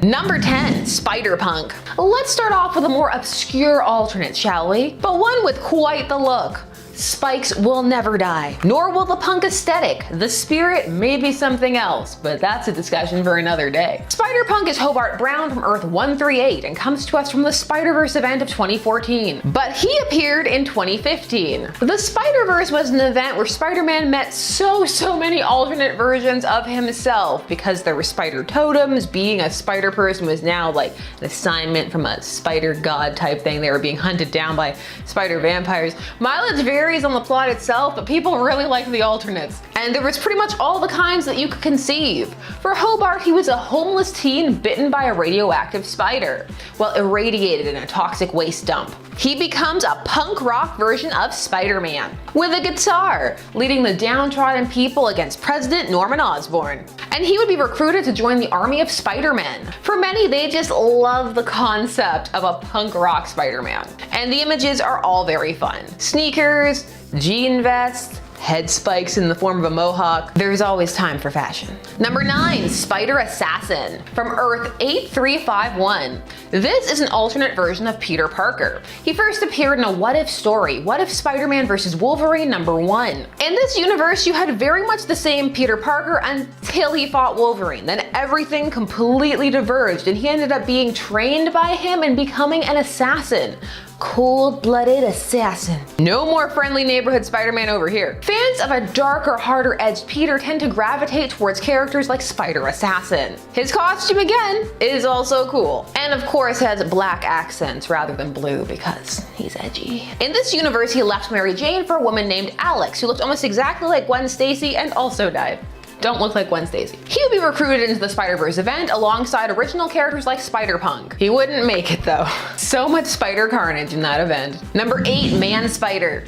Number 10, Spider-Punk. Let's start off with a more obscure alternate, shall we? But one with quite the look. Spikes will never die, nor will the punk aesthetic. The spirit may be something else, but that's a discussion for another day. Spider-Punk is Hobart Brown from Earth 138 and comes to us from the Spider-Verse event of 2014, but he appeared in 2015. The Spider-Verse was an event where Spider-Man met so many alternate versions of himself because there were spider totems. Being a spider person was now like an assignment from a spider god type thing. They were being hunted down by spider vampires. Mileage varies on the plot itself, but people really like the alternates. And there was pretty much all the kinds that you could conceive. For Hobart, he was a homeless teen bitten by a radioactive spider, while irradiated in a toxic waste dump. He becomes a punk rock version of Spider-Man, with a guitar, leading the downtrodden people against President Norman Osborn. And he would be recruited to join the army of Spider-Men. For many, they just love the concept of a punk rock Spider-Man. And the images are all very fun. Sneakers, jean vests, head spikes in the form of a mohawk. There's always time for fashion. Number 9, Spider Assassin from Earth 8351. This is an alternate version of Peter Parker. He first appeared in a What If story, What If Spider-Man vs. Wolverine #1. In this universe, you had very much the same Peter Parker until he fought Wolverine. Then everything completely diverged and he ended up being trained by him and becoming an assassin. Cold-blooded assassin. No more friendly neighborhood Spider-Man over here. Fans of a darker, harder-edged Peter tend to gravitate towards characters like Spider Assassin. His costume, again, is also cool. And of course has black accents rather than blue because he's edgy. In this universe, he left Mary Jane for a woman named Alex, who looked almost exactly like Gwen Stacy and also died. Don't look like Gwen Stacy. He would be recruited into the Spider-Verse event alongside original characters like Spider-Punk. He wouldn't make it though. So much spider carnage in that event. Number 8, Man Spider.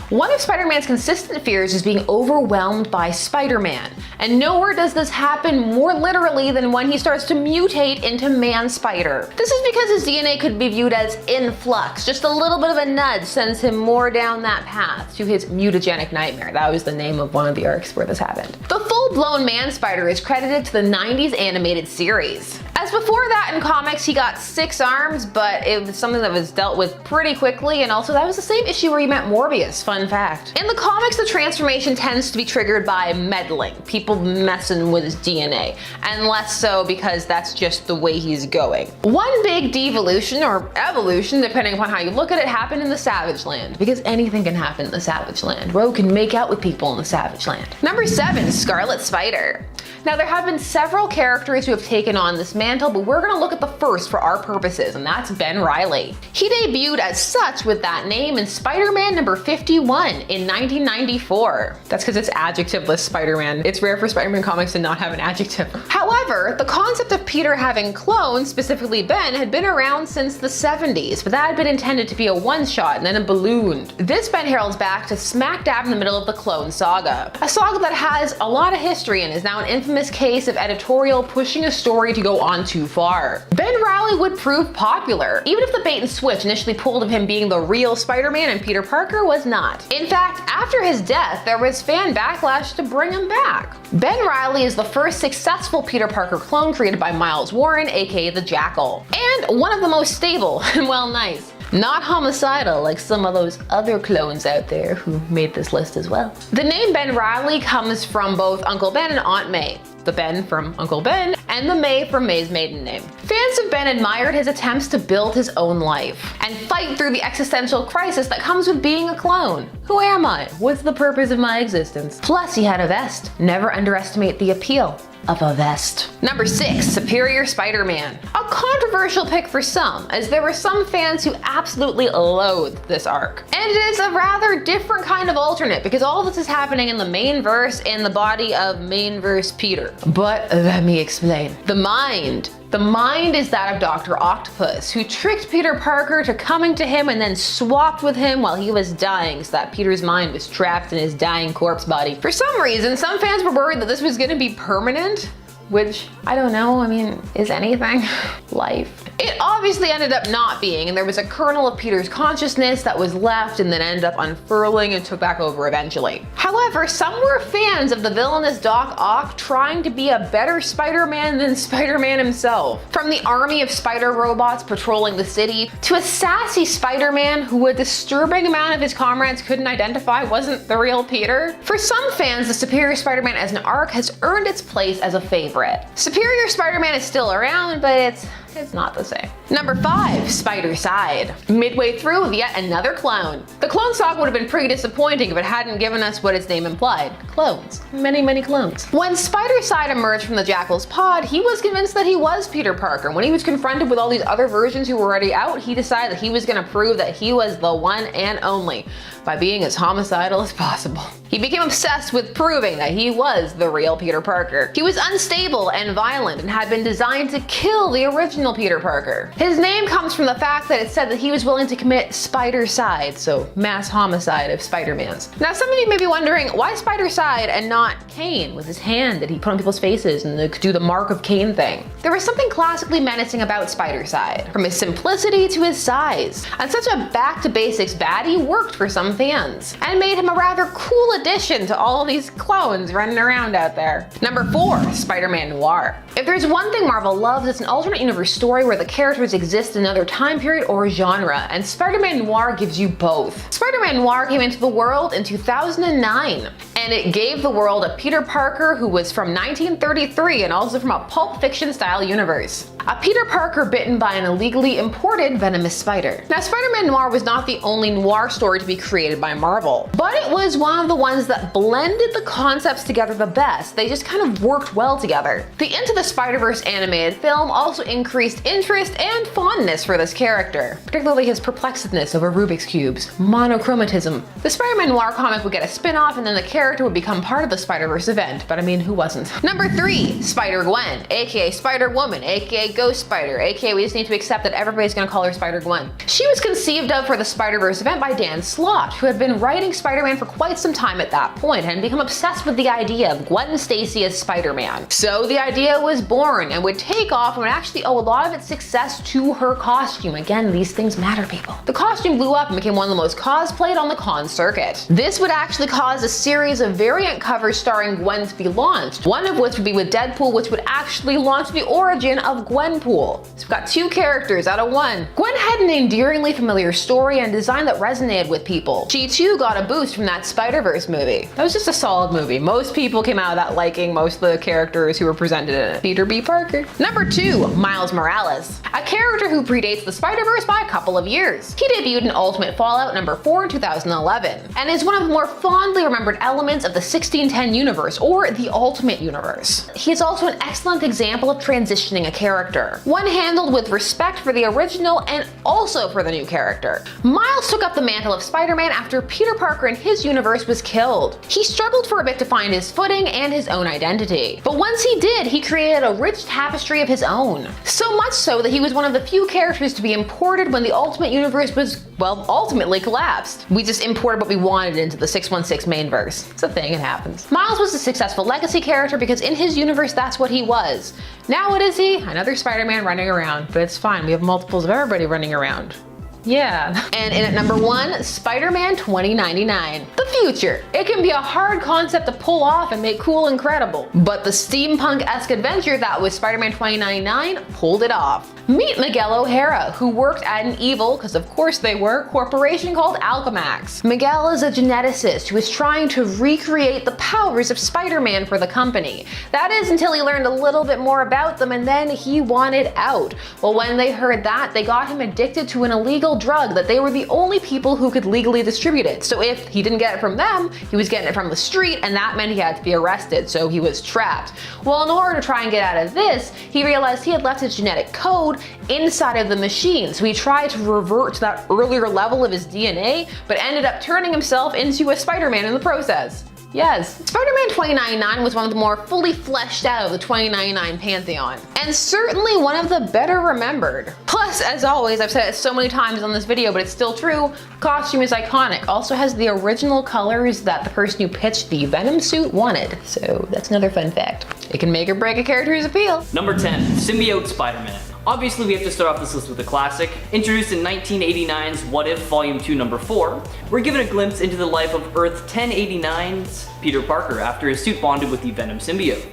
One of Spider-Man's consistent fears is being overwhelmed by Spider-Man, and nowhere does this happen more literally than when he starts to mutate into Man-Spider. This is because his DNA could be viewed as in flux. Just a little bit of a nudge sends him more down that path to his mutagenic nightmare. That was the name of one of the arcs where this happened. The full-blown Man-Spider is credited to the 90s animated series. As before that in comics, he got 6 arms, but it was something that was dealt with pretty quickly, and also that was the same issue where he met Morbius, fun fact. In the comics, the transformation tends to be triggered by meddling, people messing with his DNA, and less so because that's just the way he's going. One big devolution, or evolution, depending upon how you look at it, happened in the Savage Land, because anything can happen in the Savage Land. Rogue can make out with people in the Savage Land. Number 7, Scarlet Spider. Now there have been several characters who have taken on this mantle, but we're gonna look at the first for our purposes, and that's Ben Reilly. He debuted as such with that name in Spider-Man #51 in 1994. That's because it's adjectiveless Spider-Man. It's rare for Spider-Man comics to not have an adjective. However, the concept of Peter having clones, specifically Ben, had been around since the 70s, but that had been intended to be a one-shot and then it ballooned. This Ben heralds back to smack dab in the middle of the Clone Saga. A saga that has a lot of history and is now an infamous case of editorial pushing a story to go on too far. Ben Reilly would prove popular, even if the bait and switch initially pulled of him being the real Spider-Man and Peter Parker was not. In fact, after his death, there was fan backlash to bring him back. Ben Reilly is the first successful Peter Parker clone created by Miles Warren, aka the Jackal, and one of the most stable and well, nice. Not homicidal like some of those other clones out there who made this list as well. The name Ben Reilly comes from both Uncle Ben and Aunt May. The Ben from Uncle Ben and the May from May's maiden name. Fans of Ben admired his attempts to build his own life and fight through the existential crisis that comes with being a clone. Who am I? What's the purpose of my existence? Plus he had a vest. Never underestimate the appeal of a vest. Number 6, Superior Spider-Man. A controversial pick for some, as there were some fans who absolutely loathed this arc. And it is a rather different kind of alternate because all of this is happening in the main verse in the body of main verse Peter. But let me explain. The mind is that of Dr. Octopus, who tricked Peter Parker to coming to him and then swapped with him while he was dying so that Peter's mind was trapped in his dying corpse body. For some reason, some fans were worried that this was gonna be permanent, which, I don't know, I mean, is anything? Life. In It obviously ended up not being, and there was a kernel of Peter's consciousness that was left and then ended up unfurling and took back over eventually. However, some were fans of the villainous Doc Ock trying to be a better Spider-Man than Spider-Man himself. From the army of spider robots patrolling the city, to a sassy Spider-Man who a disturbing amount of his comrades couldn't identify wasn't the real Peter. For some fans, the Superior Spider-Man as an arc has earned its place as a favorite. Superior Spider-Man is still around, but it's not the same. Number 5, Spider-Side. Midway through, yet another clone. The clone saga would have been pretty disappointing if it hadn't given us what its name implied. Clones. Many, many clones. When Spider-Side emerged from the Jackal's pod, he was convinced that he was Peter Parker. When he was confronted with all these other versions who were already out, he decided that he was gonna prove that he was the one and only by being as homicidal as possible. He became obsessed with proving that he was the real Peter Parker. He was unstable and violent and had been designed to kill the original Peter Parker. His name comes from the fact that it said that he was willing to commit Spider-Side, so mass homicide of Spider-Mans. Now some of you may be wondering, why Spider-Side and not Cain with his hand that he put on people's faces and could do the Mark of Cain thing? There was something classically menacing about Spider-Side, from his simplicity to his size. And such a back-to-basics baddie worked for some fans, and made him a rather cool addition to all of these clones running around out there. Number 4, Spider-Man Noir. If there's one thing Marvel loves, it's an alternate universe story where the characters exist in another time period or genre, and Spider-Man Noir gives you both. Spider-Man Noir came into the world in 2009, and it gave the world a Peter Parker who was from 1933 and also from a Pulp Fiction style universe. A Peter Parker bitten by an illegally imported venomous spider. Now, Spider-Man Noir was not the only noir story to be created by Marvel, but it was one of the ones that blended the concepts together the best. They just kind of worked well together. The Into the Spider-Verse animated film also increased interest and fondness for this character, particularly his perplexedness over Rubik's Cubes, monochromatism. The Spider-Man Noir comic would get a spin-off and then the character would become part of the Spider-Verse event, but I mean, who wasn't? Number 3, Spider-Gwen, aka Spider-Woman, aka Ghost Spider, aka we just need to accept that everybody's gonna call her Spider-Gwen. She was conceived of for the Spider-Verse event by Dan Slott, who had been writing Spider-Man for quite some time at that point and had become obsessed with the idea of Gwen Stacy as Spider-Man. So the idea was born and would take off and would actually owe a lot of its success to her costume. Again, these things matter, people. The costume blew up and became one of the most cosplayed on the con circuit. This would actually cause a series of variant covers starring Gwen to be launched, one of which would be with Deadpool, which would actually launch the origin of Gwenpool. So we've got 2 characters out of 1. Gwen had an endearingly familiar story and design that resonated with people. She too got a boost from that Spider-Verse movie. That was just a solid movie. Most people came out of that liking most of the characters who were presented in it. Peter B. Parker. Number 2, Miles Morales. A character who predates the Spider-Verse by a couple of years. He debuted in Ultimate Fallout number 4 in 2011, and is one of the more fondly remembered elements of the 1610 universe, or the Ultimate Universe. He is also an excellent example of transitioning a character, one handled with respect for the original and also for the new character. Miles took up the mantle of Spider-Man after Peter Parker in his universe was killed. He struggled for a bit to find his footing and his own identity, but once he did, he created a rich tapestry of his own. So much so that he was one of the few characters to be imported when the Ultimate Universe was, well, ultimately collapsed. We just imported what we wanted into the 616 main verse. It's a thing, it happens. Miles was a successful legacy character because in his universe that's what he was. Now what is he? Another Spider-Man running around, but it's fine, we have multiples of everybody running around. Yeah. And in at number 1, Spider-Man 2099. The future. It can be a hard concept to pull off and make cool and credible, but the steampunk-esque adventure that was Spider-Man 2099 pulled it off. Meet Miguel O'Hara, who worked at an evil, because of course they were, corporation called Alchemax. Miguel is a geneticist who is trying to recreate the powers of Spider-Man for the company. That is until he learned a little bit more about them and then he wanted out. Well, when they heard that, they got him addicted to an illegal drug that they were the only people who could legally distribute it. So if he didn't get it from them, he was getting it from the street, and that meant he had to be arrested, so he was trapped. Well, in order to try and get out of this, he realized he had left his genetic code inside of the machine, so he tried to revert to that earlier level of his DNA, but ended up turning himself into a Spider-Man in the process. Yes. Spider-Man 2099 was one of the more fully fleshed out of the 2099 pantheon, and certainly one of the better remembered. Plus, as always, I've said it so many times on this video, but it's still true, costume is iconic. Also has the original colors that the person who pitched the Venom suit wanted, so that's another fun fact. It can make or break a character's appeal. Number 10, Symbiote Spider-Man. Obviously, we have to start off this list with a classic. Introduced in 1989's What If Volume 2 Number 4, we're given a glimpse into the life of Earth 1089's Peter Parker after his suit bonded with the Venom symbiote.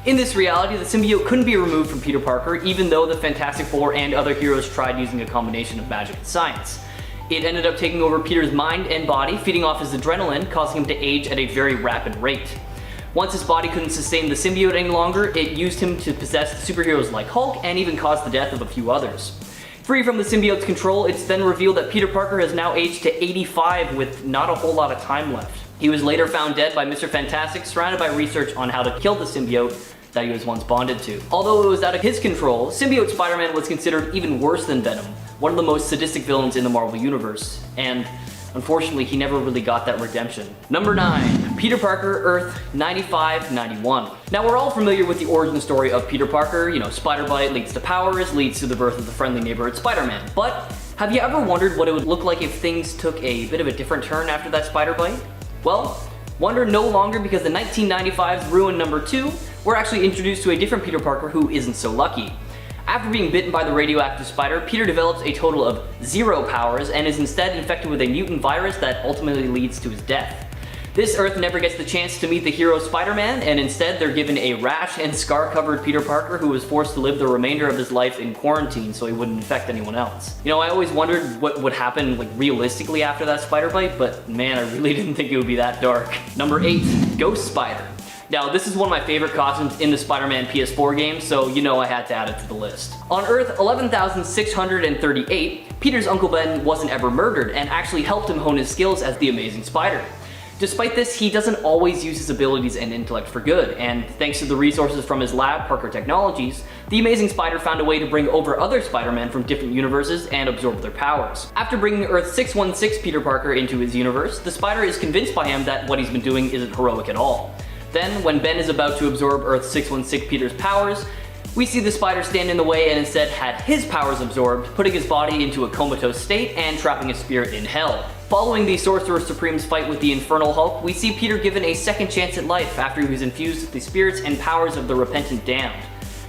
In this reality, the symbiote couldn't be removed from Peter Parker even though the Fantastic Four and other heroes tried using a combination of magic and science. It ended up taking over Peter's mind and body, feeding off his adrenaline, causing him to age at a very rapid rate. Once his body couldn't sustain the symbiote any longer, it used him to possess superheroes like Hulk and even caused the death of a few others. Free from the symbiote's control, it's then revealed that Peter Parker has now aged to 85 with not a whole lot of time left. He was later found dead by Mr. Fantastic, surrounded by research on how to kill the symbiote that he was once bonded to. Although it was out of his control, symbiote Spider-Man was considered even worse than Venom, one of the most sadistic villains in the Marvel Universe, and unfortunately he never really got that redemption. Number 9. Peter Parker, Earth 9591. Now we're all familiar with the origin story of Peter Parker, spider bite leads to powers, leads to the birth of the friendly neighborhood Spider-Man, but have you ever wondered what it would look like if things took a bit of a different turn after that spider bite? Well, wonder no longer, because in 1995's Ruin Number 2, we're actually introduced to a different Peter Parker who isn't so lucky. After being bitten by the radioactive spider, Peter develops a total of 0 powers and is instead infected with a mutant virus that ultimately leads to his death. This Earth never gets the chance to meet the hero Spider-Man, and instead they're given a rash and scar-covered Peter Parker who was forced to live the remainder of his life in quarantine so he wouldn't infect anyone else. I always wondered what would happen realistically after that spider bite, but man, I really didn't think it would be that dark. Number 8. Ghost Spider. Now, this is one of my favorite costumes in the Spider-Man PS4 game, so I had to add it to the list. On Earth 11,638, Peter's Uncle Ben wasn't ever murdered and actually helped him hone his skills as the Amazing Spider. Despite this, he doesn't always use his abilities and intellect for good, and thanks to the resources from his lab, Parker Technologies, the Amazing Spider found a way to bring over other Spider-Men from different universes and absorb their powers. After bringing Earth 616 Peter Parker into his universe, the Spider is convinced by him that what he's been doing isn't heroic at all. Then, when Ben is about to absorb Earth 616 Peter's powers, we see the Spider stand in the way and instead had his powers absorbed, putting his body into a comatose state and trapping his spirit in hell. Following the Sorcerer Supreme's fight with the Infernal Hulk, we see Peter given a second chance at life after he was infused with the spirits and powers of the Repentant Damned.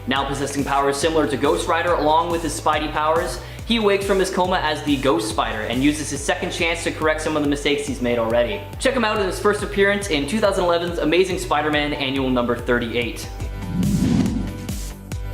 Now possessing powers similar to Ghost Rider along with his Spidey powers, he awakes from his coma as the Ghost Spider and uses his second chance to correct some of the mistakes he's made already. Check him out in his first appearance in 2011's Amazing Spider-Man Annual Number 38.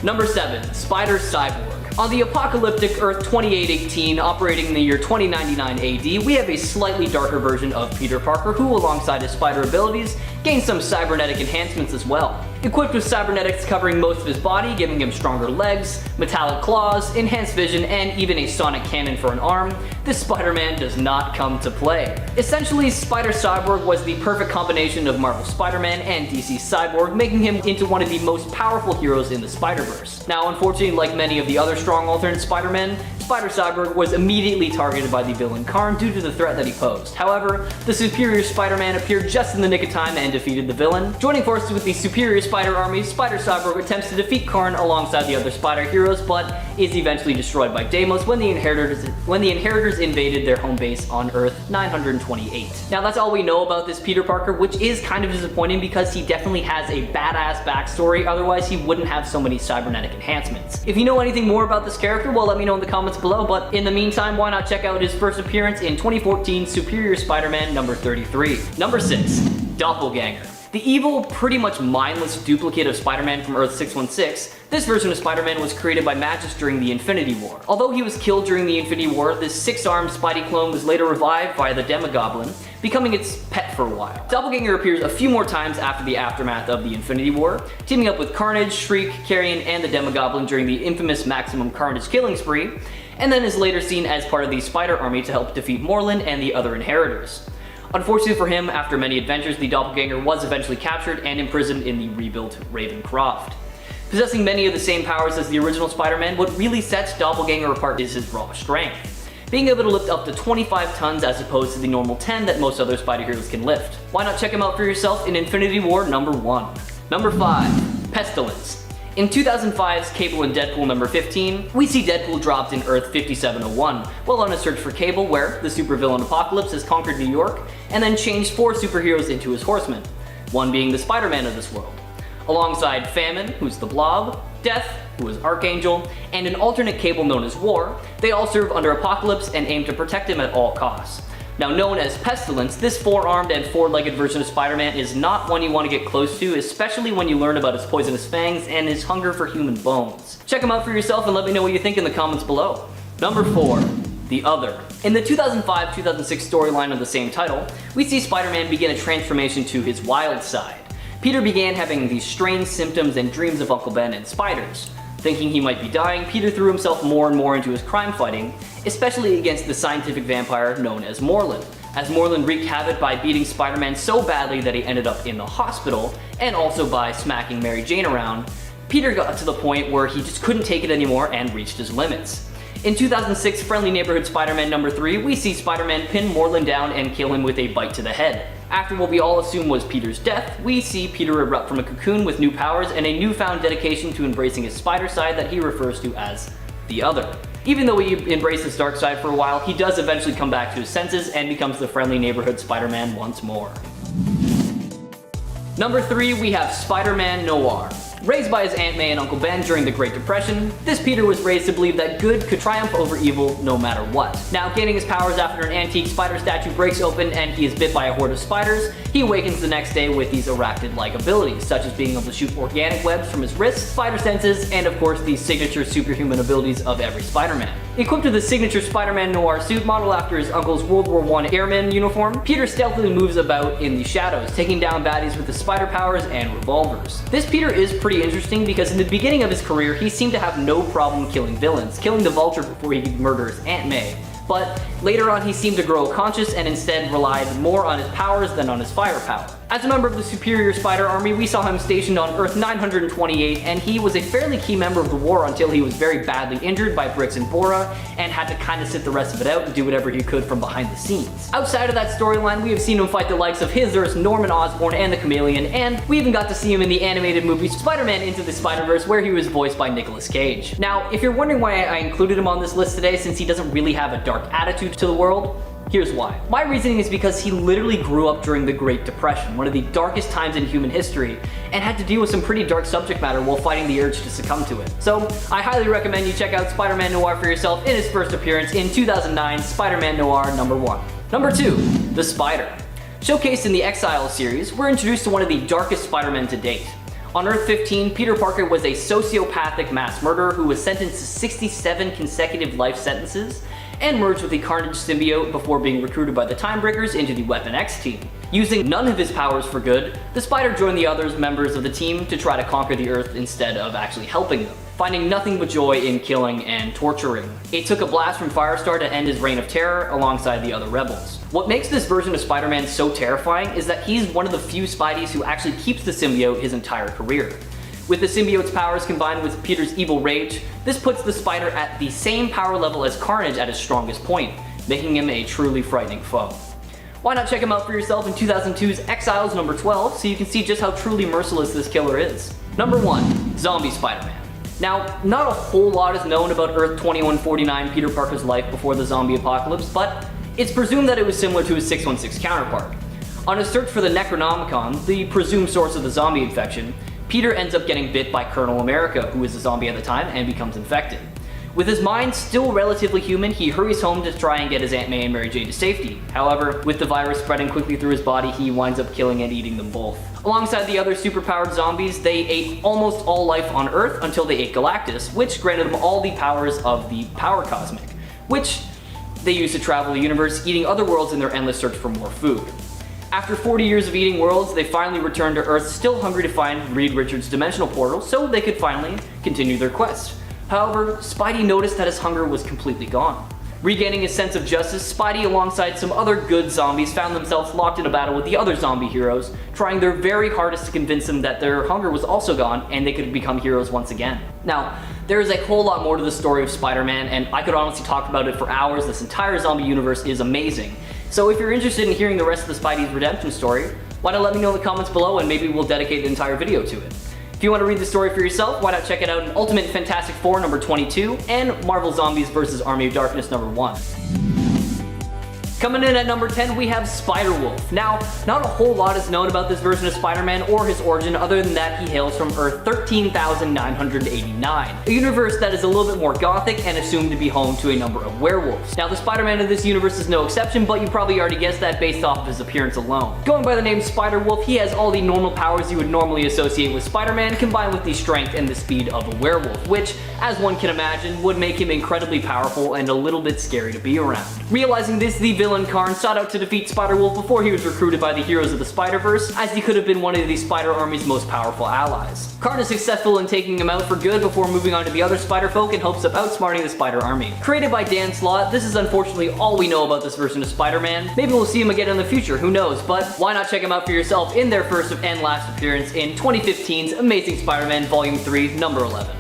Number 7. Spider-Cyborg. On the apocalyptic Earth 2818, operating in the year 2099 AD, we have a slightly darker version of Peter Parker who, alongside his spider abilities, gains some cybernetic enhancements as well. Equipped with cybernetics covering most of his body, giving him stronger legs, metallic claws, enhanced vision, and even a sonic cannon for an arm, this Spider-Man does not come to play. Essentially, Spider-Cyborg was the perfect combination of Marvel Spider-Man and DC Cyborg, making him into one of the most powerful heroes in the Spider-Verse. Now, unfortunately, like many of the other strong alternate Spider-Men, Spider-Cyborg was immediately targeted by the villain Karn due to the threat that he posed. However, the superior Spider-Man appeared just in the nick of time and defeated the villain. Joining forces with the superior Spider army, Spider-Cyborg attempts to defeat Karn alongside the other Spider heroes, but is eventually destroyed by Deimos when the Inheritors invaded their home base on Earth 928. Now that's all we know about this Peter Parker, which is kind of disappointing because he definitely has a badass backstory, otherwise he wouldn't have so many cybernetic enhancements. If you know anything more about this character, well, let me know in the comments below, but in the meantime, why not check out his first appearance in 2014 Superior Spider-Man number 33. Number 6. Doppelganger. The evil, pretty much mindless duplicate of Spider-Man from Earth 616, this version of Spider-Man was created by Magus during the Infinity War. Although he was killed during the Infinity War, this 6-armed Spidey clone was later revived by the Demogoblin, becoming its pet for a while. Doppelganger appears a few more times after the aftermath of the Infinity War, teaming up with Carnage, Shriek, Carrion, and the Demogoblin during the infamous Maximum Carnage killing spree, and then is later seen as part of the Spider Army to help defeat Morlun and the other Inheritors. Unfortunately for him, after many adventures, the Doppelganger was eventually captured and imprisoned in the rebuilt Ravencroft. Possessing many of the same powers as the original Spider-Man, what really sets Doppelganger apart is his raw strength. Being able to lift up to 25 tons as opposed to the normal 10 that most other Spider heroes can lift. Why not check him out for yourself in Infinity War number 1. Number 5. Pestilence. In 2005's Cable and Deadpool number 15, we see Deadpool dropped in Earth 5701, while on a search for Cable where the supervillain Apocalypse has conquered New York and then changed 4 superheroes into his horsemen, one being the Spider-Man of this world. Alongside Famine, who's the Blob, Death, who is Archangel, and an alternate Cable known as War. They all serve under Apocalypse and aim to protect him at all costs. Now known as Pestilence, this four-armed and four-legged version of Spider-Man is not one you want to get close to, especially when you learn about his poisonous fangs and his hunger for human bones. Check him out for yourself and let me know what you think in the comments below. Number 4. The Other. In the 2005-2006 storyline of the same title, we see Spider-Man begin a transformation to his wild side. Peter began having these strange symptoms and dreams of Uncle Ben and spiders. Thinking he might be dying, Peter threw himself more and more into his crime fighting, especially against the scientific vampire known as Morlun, as Morlun wreaked havoc by beating Spider-Man so badly that he ended up in the hospital, and also by smacking Mary Jane around. Peter got to the point where he just couldn't take it anymore and reached his limits. In 2006 Friendly Neighborhood Spider-Man number 3, we see Spider-Man pin Morlun down and kill him with a bite to the head. After what we all assume was Peter's death, we see Peter erupt from a cocoon with new powers and a newfound dedication to embracing his spider side that he refers to as the Other. Even though he embraced his dark side for a while, he does eventually come back to his senses and becomes the Friendly Neighborhood Spider-Man once more. Number 3, we have Spider-Man Noir. Raised by his Aunt May and Uncle Ben during the Great Depression, this Peter was raised to believe that good could triumph over evil no matter what. Now, gaining his powers after an antique spider statue breaks open and he is bit by a horde of spiders, he awakens the next day with these arachnid-like abilities, such as being able to shoot organic webs from his wrists, spider senses, and of course the signature superhuman abilities of every Spider-Man. Equipped with the signature Spider-Man Noir suit modeled after his uncle's World War I airman uniform, Peter stealthily moves about in the shadows, taking down baddies with his spider powers and revolvers. This Peter is pretty interesting because in the beginning of his career, he seemed to have no problem killing villains, killing the Vulture before he could murder his Aunt May. But later on he seemed to grow conscious and instead relied more on his powers than on his firepower. As a member of the Superior Spider Army, we saw him stationed on Earth 928, and he was a fairly key member of the war until he was very badly injured by Bricks and Bora, and had to kind of sit the rest of it out and do whatever he could from behind the scenes. Outside of that storyline, we have seen him fight the likes of his Earth's Norman Osborn and the Chameleon, and we even got to see him in the animated movie Spider-Man Into the Spider-Verse, where he was voiced by Nicolas Cage. Now, if you're wondering why I included him on this list today, since he doesn't really have a dark attitude to the world, here's why. My reasoning is because he literally grew up during the Great Depression, one of the darkest times in human history, and had to deal with some pretty dark subject matter while fighting the urge to succumb to it. So I highly recommend you check out Spider-Man Noir for yourself in his first appearance in 2009, Spider-Man Noir number 1. Number 2, The Spider. Showcased in the Exile series, we're introduced to one of the darkest Spider-Men to date. On Earth 15, Peter Parker was a sociopathic mass murderer who was sentenced to 67 consecutive life sentences and merged with the Carnage symbiote before being recruited by the Timebreakers into the Weapon X team. Using none of his powers for good, the Spider joined the other members of the team to try to conquer the Earth instead of actually helping them, finding nothing but joy in killing and torturing. It took a blast from Firestar to end his reign of terror alongside the other rebels. What makes this version of Spider-Man so terrifying is that he's one of the few Spideys who actually keeps the symbiote his entire career. With the symbiote's powers combined with Peter's evil rage, this puts the Spider at the same power level as Carnage at his strongest point, making him a truly frightening foe. Why not check him out for yourself in 2002's Exiles number 12 so you can see just how truly merciless this killer is. Number 1, Zombie Spider-Man. Now, not a whole lot is known about Earth 2149 Peter Parker's life before the zombie apocalypse, but it's presumed that it was similar to his 616 counterpart. On his search for the Necronomicon, the presumed source of the zombie infection, Peter ends up getting bit by Colonel America, who is a zombie at the time, and becomes infected. With his mind still relatively human, he hurries home to try and get his Aunt May and Mary Jane to safety. However, with the virus spreading quickly through his body, he winds up killing and eating them both. Alongside the other superpowered zombies, they ate almost all life on Earth until they ate Galactus, which granted them all the powers of the Power Cosmic, which they used to travel the universe, eating other worlds in their endless search for more food. After 40 years of eating worlds, they finally returned to Earth, still hungry to find Reed Richards' dimensional portal so they could finally continue their quest. However, Spidey noticed that his hunger was completely gone. Regaining his sense of justice, Spidey alongside some other good zombies found themselves locked in a battle with the other zombie heroes, trying their very hardest to convince them that their hunger was also gone and they could become heroes once again. Now, there is a whole lot more to the story of Spider-Man, and I could honestly talk about it for hours. This entire zombie universe is amazing. So if you're interested in hearing the rest of the Spidey's redemption story, why not let me know in the comments below and maybe we'll dedicate an entire video to it. If you want to read the story for yourself, why not check it out in Ultimate Fantastic Four number 22 and Marvel Zombies vs. Army of Darkness number 1. Coming in at number 10, we have Spider-Wolf. Now, not a whole lot is known about this version of Spider-Man or his origin other than that he hails from Earth 13,989, a universe that is a little bit more gothic and assumed to be home to a number of werewolves. Now, the Spider-Man in this universe is no exception, but you probably already guessed that based off of his appearance alone. Going by the name Spider-Wolf, he has all the normal powers you would normally associate with Spider-Man, combined with the strength and the speed of a werewolf, which, as one can imagine, would make him incredibly powerful and a little bit scary to be around. Realizing this, the villain Karn sought out to defeat Spider-Wolf before he was recruited by the heroes of the Spider-Verse, as he could have been one of the Spider Army's most powerful allies. Karn is successful in taking him out for good before moving on to the other Spider-Folk in hopes of outsmarting the Spider Army. Created by Dan Slott, this is unfortunately all we know about this version of Spider-Man. Maybe we'll see him again in the future, who knows, but why not check him out for yourself in their first and last appearance in 2015's Amazing Spider-Man Volume 3, number 11.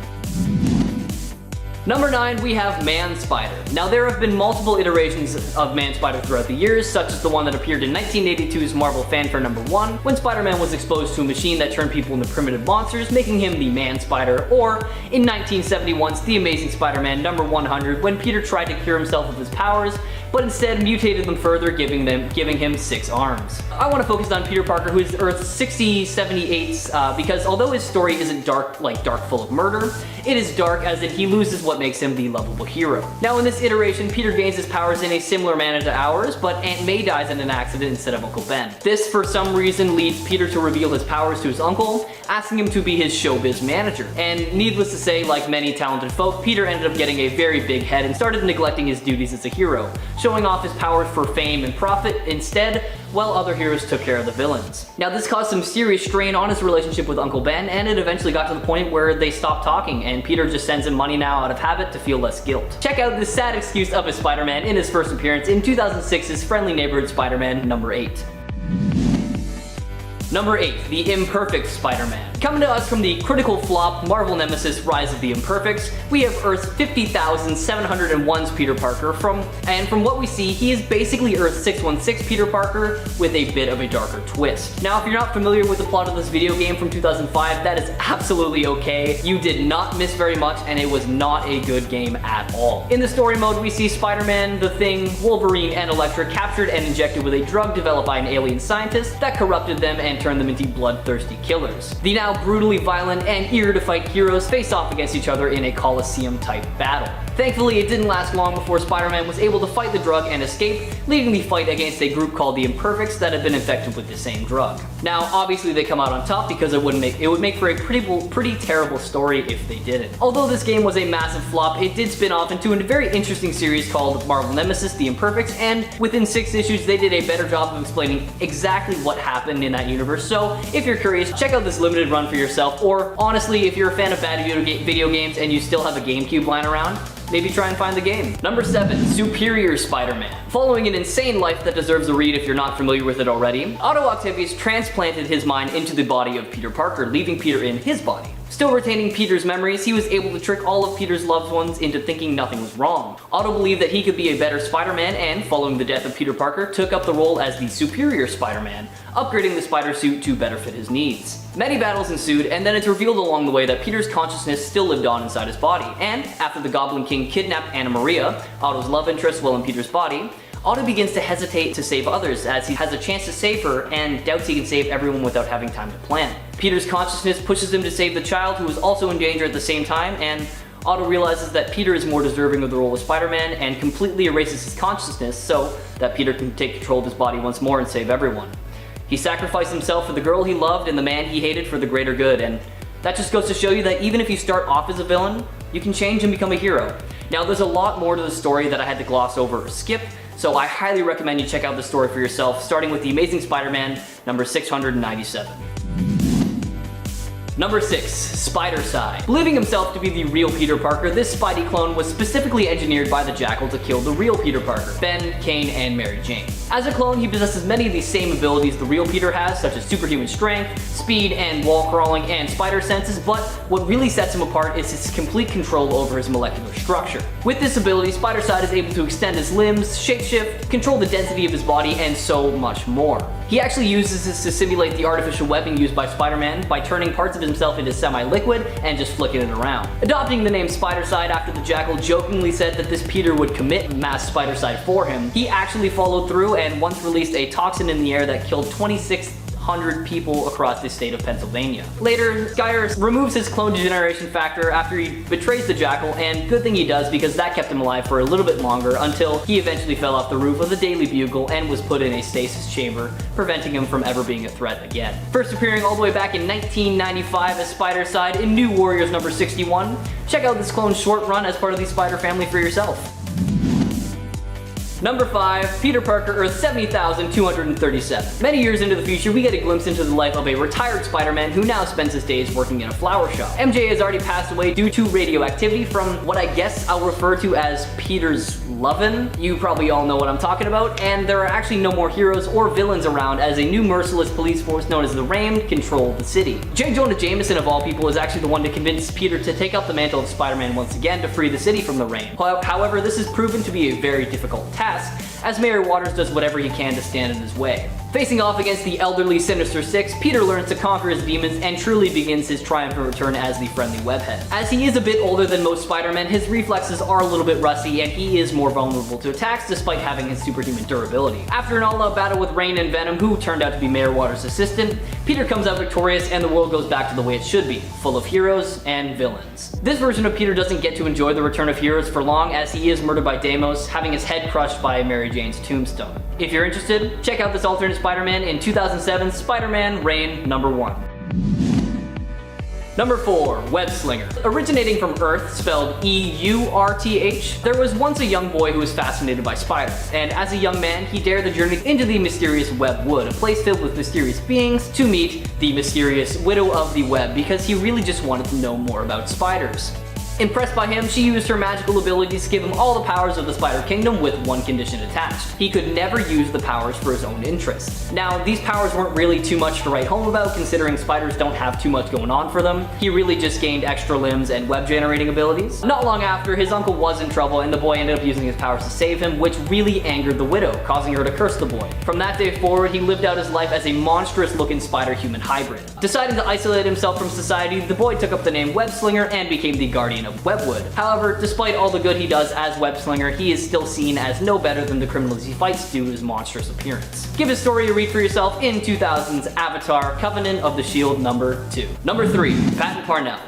Number 9, we have Man-Spider. Now, there have been multiple iterations of Man-Spider throughout the years, such as the one that appeared in 1982's Marvel Fanfare number 1, when Spider-Man was exposed to a machine that turned people into primitive monsters, making him the Man-Spider, or in 1971's The Amazing Spider-Man number 100, when Peter tried to cure himself of his powers, but instead mutated them further, giving him 6 arms. I want to focus on Peter Parker, who is Earth's 6078, because although his story isn't dark full of murder, it is dark as in he loses what makes him the lovable hero. Now in this iteration, Peter gains his powers in a similar manner to ours, but Aunt May dies in an accident instead of Uncle Ben. This, for some reason, leads Peter to reveal his powers to his uncle, asking him to be his showbiz manager. And needless to say, like many talented folk, Peter ended up getting a very big head and started neglecting his duties as a hero, showing off his powers for fame and profit instead, while other heroes took care of the villains. Now this caused some serious strain on his relationship with Uncle Ben, and it eventually got to the point where they stopped talking, and Peter just sends him money now out of habit to feel less guilt. Check out this sad excuse of a Spider-Man in his first appearance in 2006's Friendly Neighborhood Spider-Man number 8. Number 8, the Imperfect Spider-Man. Coming to us from the critical flop Marvel Nemesis Rise of the Imperfects, we have Earth's 50,701's Peter Parker, and from what we see, he is basically Earth's 616 Peter Parker with a bit of a darker twist. Now, if you're not familiar with the plot of this video game from 2005, that is absolutely okay. You did not miss very much, and it was not a good game at all. In the story mode, we see Spider-Man, the Thing, Wolverine, and Elektra captured and injected with a drug developed by an alien scientist that corrupted them and turned them into bloodthirsty killers. The now brutally violent and eager to fight heroes face off against each other in a Coliseum-type battle. Thankfully, it didn't last long before Spider-Man was able to fight the drug and escape, leading the fight against a group called the Imperfects that had been infected with the same drug. Now, obviously they come out on top because it would make for a pretty terrible story if they didn't. Although this game was a massive flop, it did spin off into a very interesting series called Marvel Nemesis, The Imperfects, and within 6 issues they did a better job of explaining exactly what happened in that universe. So if you're curious, check out this limited run for yourself, or honestly, if you're a fan of bad video games and you still have a GameCube lying around, maybe try and find the game. Number 7, Superior Spider-Man. Following an insane life that deserves a read if you're not familiar with it already, Otto Octavius transplanted his mind into the body of Peter Parker, leaving Peter in his body. Still retaining Peter's memories, he was able to trick all of Peter's loved ones into thinking nothing was wrong. Otto believed that he could be a better Spider-Man and, following the death of Peter Parker, took up the role as the Superior Spider-Man, upgrading the spider suit to better fit his needs. Many battles ensued, and then it's revealed along the way that Peter's consciousness still lived on inside his body, and after the Goblin King kidnapped Anna Maria, Otto's love interest while in Peter's body, Otto begins to hesitate to save others as he has a chance to save her and doubts he can save everyone without having time to plan. Peter's consciousness pushes him to save the child, who is also in danger at the same time, and Otto realizes that Peter is more deserving of the role of Spider-Man and completely erases his consciousness so that Peter can take control of his body once more and save everyone. He sacrificed himself for the girl he loved and the man he hated for the greater good, and that just goes to show you that even if you start off as a villain, you can change and become a hero. Now, there's a lot more to the story that I had to gloss over or skip, so I highly recommend you check out the story for yourself, starting with The Amazing Spider-Man number 697. Number 6, Spider-Side. Believing himself to be the real Peter Parker, this Spidey clone was specifically engineered by the Jackal to kill the real Peter Parker, Ben, Kane, and Mary Jane. As a clone, he possesses many of the same abilities the real Peter has, such as superhuman strength, speed, and wall crawling, and spider senses, but what really sets him apart is his complete control over his molecular structure. With this ability, Spider-Side is able to extend his limbs, shapeshift, control the density of his body, and so much more. He actually uses this to simulate the artificial webbing used by Spider-Man by turning parts of his himself into semi-liquid and just flicking it around. Adopting the name Spidercide after the Jackal jokingly said that this Peter would commit mass Spidercide for him, he actually followed through and once released a toxin in the air that killed 2,600 people across the state of Pennsylvania. Later, Skyer removes his clone degeneration factor after he betrays the Jackal, and good thing he does because that kept him alive for a little bit longer until he eventually fell off the roof of the Daily Bugle and was put in a stasis chamber, preventing him from ever being a threat again. First appearing all the way back in 1995 as Spidercide in New Warriors number 61. Check out this clone short run as part of the Spider family for yourself. Number 5, Peter Parker, Earth 70,237. Many years into the future, we get a glimpse into the life of a retired Spider-Man who now spends his days working in a flower shop. MJ has already passed away due to radioactivity from what I guess I'll refer to as Peter's lovin'. You probably all know what I'm talking about, and there are actually no more heroes or villains around as a new merciless police force known as the Rain control the city. J. Jonah Jameson of all people is actually the one to convince Peter to take up the mantle of Spider-Man once again to free the city from the Rain. However, this is proven to be a very difficult task, as Mayor Waters does whatever he can to stand in his way. Facing off against the elderly Sinister Six, Peter learns to conquer his demons and truly begins his triumphant return as the friendly webhead. As he is a bit older than most Spider-Men, his reflexes are a little bit rusty and he is more vulnerable to attacks despite having his superhuman durability. After an all-out battle with Rain and Venom, who turned out to be Mayor Waters' assistant, Peter comes out victorious and the world goes back to the way it should be, full of heroes and villains. This version of Peter doesn't get to enjoy the return of heroes for long as he is murdered by Deimos, having his head crushed by Mary Jane's tombstone. If you're interested, check out this alternate Spider-Man in 2007's Spider-Man Reign number 1. Number 4, Web Slinger. Originating from Earth, spelled E-U-R-T-H, there was once a young boy who was fascinated by spiders, and as a young man, he dared the journey into the mysterious Web Wood, a place filled with mysterious beings, to meet the mysterious Widow of the Web because he really just wanted to know more about spiders. Impressed by him, she used her magical abilities to give him all the powers of the Spider Kingdom with one condition attached. He could never use the powers for his own interest. Now, these powers weren't really too much to write home about considering spiders don't have too much going on for them. He really just gained extra limbs and web generating abilities. Not long after, his uncle was in trouble and the boy ended up using his powers to save him, which really angered the widow, causing her to curse the boy. From that day forward, he lived out his life as a monstrous looking spider-human hybrid. Deciding to isolate himself from society, the boy took up the name Web Slinger and became the guardian of Webwood. However, despite all the good he does as Web Slinger, he is still seen as no better than the criminals he fights due to his monstrous appearance. Give his story a read for yourself in 2000's Avatar Covenant of the Shield number 2. Number 3, Patton Parnell.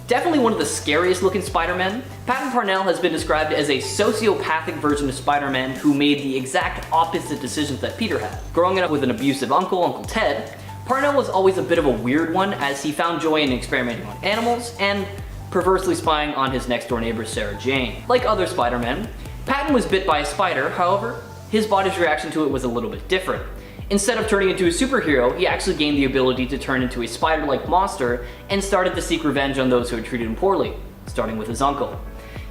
Definitely one of the scariest looking Spider-Men, Patton Parnell has been described as a sociopathic version of Spider-Man who made the exact opposite decisions that Peter had. Growing up with an abusive uncle, Uncle Ted, Parnell was always a bit of a weird one as he found joy in experimenting on animals and perversely spying on his next door neighbor Sarah Jane. Like other Spider-Men, Patton was bit by a spider, however, his body's reaction to it was a little bit different. Instead of turning into a superhero, he actually gained the ability to turn into a spider-like monster and started to seek revenge on those who had treated him poorly, starting with his uncle.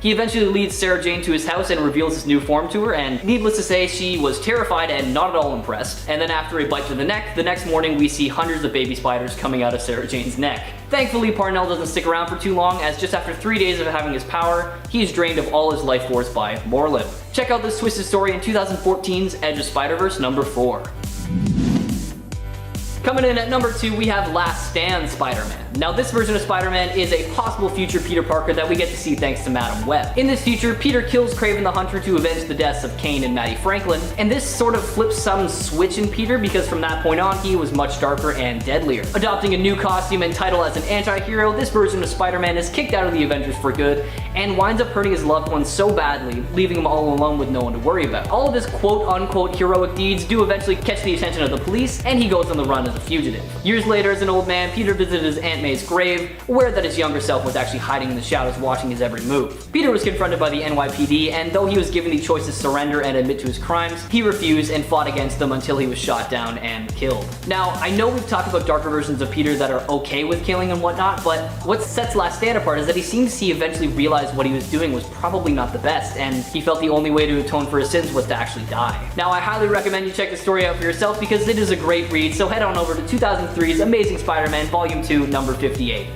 He eventually leads Sarah Jane to his house and reveals his new form to her, and needless to say, she was terrified and not at all impressed. And then after a bite to the neck, the next morning we see hundreds of baby spiders coming out of Sarah Jane's neck. Thankfully, Parnell doesn't stick around for too long, as just after 3 days of having his power, he is drained of all his life force by Morlun. Check out this twisted story in 2014's Edge of Spider-Verse number 4. Coming in at number 2, we have Last Stand Spider-Man. Now this version of Spider-Man is a possible future Peter Parker that we get to see thanks to Madam Web. In this future, Peter kills Kraven the Hunter to avenge the deaths of Kane and Mattie Franklin, and this sort of flips some switch in Peter because from that point on, he was much darker and deadlier. Adopting a new costume and title as an anti-hero, this version of Spider-Man is kicked out of the Avengers for good and winds up hurting his loved ones so badly, leaving him all alone with no one to worry about. All of his quote-unquote heroic deeds do eventually catch the attention of the police, and he goes on the run as a fugitive. Years later, as an old man, Peter visited his Aunt May's grave, aware that his younger self was actually hiding in the shadows watching his every move. Peter was confronted by the NYPD, and though he was given the choice to surrender and admit to his crimes, he refused and fought against them until he was shot down and killed. Now, I know we've talked about darker versions of Peter that are okay with killing and whatnot, but what sets Last Stand apart is that he seems he eventually realized what he was doing was probably not the best, and he felt the only way to atone for his sins was to actually die. Now, I highly recommend you check the story out for yourself because it is a great read, so head on over to 2003's Amazing Spider-Man Volume 2, number 58.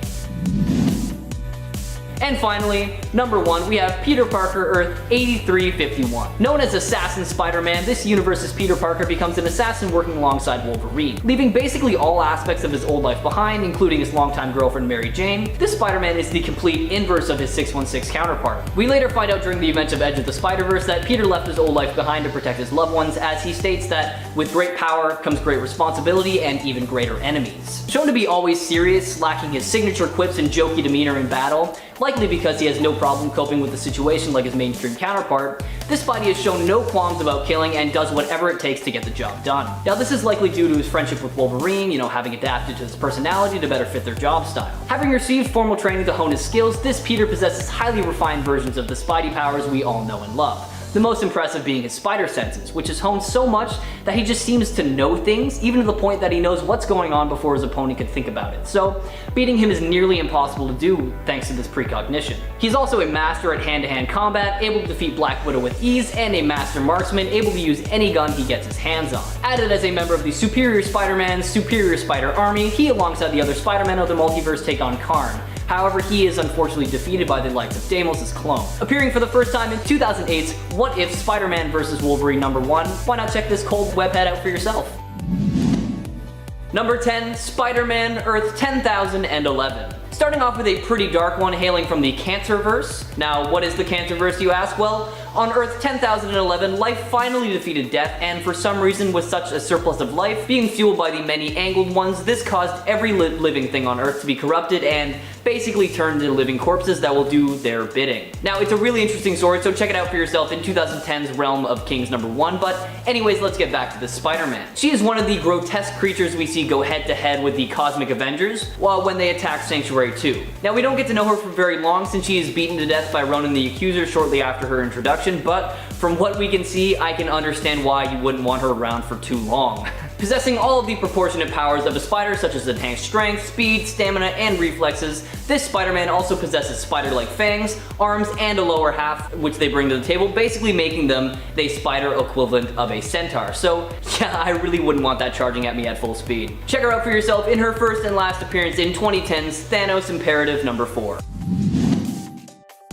And finally, number 1, we have Peter Parker Earth 8351. Known as Assassin Spider-Man, this universe's Peter Parker becomes an assassin working alongside Wolverine, leaving basically all aspects of his old life behind, including his longtime girlfriend Mary Jane. This Spider-Man is the complete inverse of his 616 counterpart. We later find out during the events of Edge of the Spider-Verse that Peter left his old life behind to protect his loved ones, as he states that with great power comes great responsibility and even greater enemies. Shown to be always serious, lacking his signature quips and jokey demeanor in battle, likely because he has no problem coping with the situation like his mainstream counterpart, this Spidey has shown no qualms about killing and does whatever it takes to get the job done. Now this is likely due to his friendship with Wolverine, having adapted to his personality to better fit their job style. Having received formal training to hone his skills, this Peter possesses highly refined versions of the Spidey powers we all know and love. The most impressive being his spider senses, which is honed so much that he just seems to know things, even to the point that he knows what's going on before his opponent could think about it. So, beating him is nearly impossible to do thanks to this precognition. He's also a master at hand-to-hand combat, able to defeat Black Widow with ease, and a master marksman, able to use any gun he gets his hands on. Added as a member of the Superior Spider-Man's Superior Spider Army, he alongside the other Spider-Men of the multiverse take on Karn. However, he is unfortunately defeated by the likes of Deimos' clone. Appearing for the first time in 2008's What If Spider-Man vs. Wolverine number 1, why not check this cold webhead out for yourself? Number 10, Spider-Man Earth 10,011. Starting off with a pretty dark one hailing from the Cancerverse. Now, what is the Cancerverse, you ask? Well, on Earth 10,011, life finally defeated death, and for some reason, with such a surplus of life being fueled by the many angled ones, this caused every living thing on Earth to be corrupted and basically turned into living corpses that will do their bidding. Now, it's a really interesting story, so check it out for yourself in 2010's Realm of Kings number 1, but anyways, let's get back to this Spider-Man. She is one of the grotesque creatures we see go head to head with the Cosmic Avengers when they attack Sanctuary 2. Now, we don't get to know her for very long since she is beaten to death by Ronan the Accuser shortly after her introduction, but from what we can see, I can understand why you wouldn't want her around for too long. Possessing all of the proportionate powers of a spider, such as enhanced strength, speed, stamina, and reflexes, this Spider-Man also possesses spider-like fangs, arms, and a lower half, which they bring to the table, basically making them the spider equivalent of a centaur. So yeah, I really wouldn't want that charging at me at full speed. Check her out for yourself in her first and last appearance in 2010's Thanos Imperative number 4.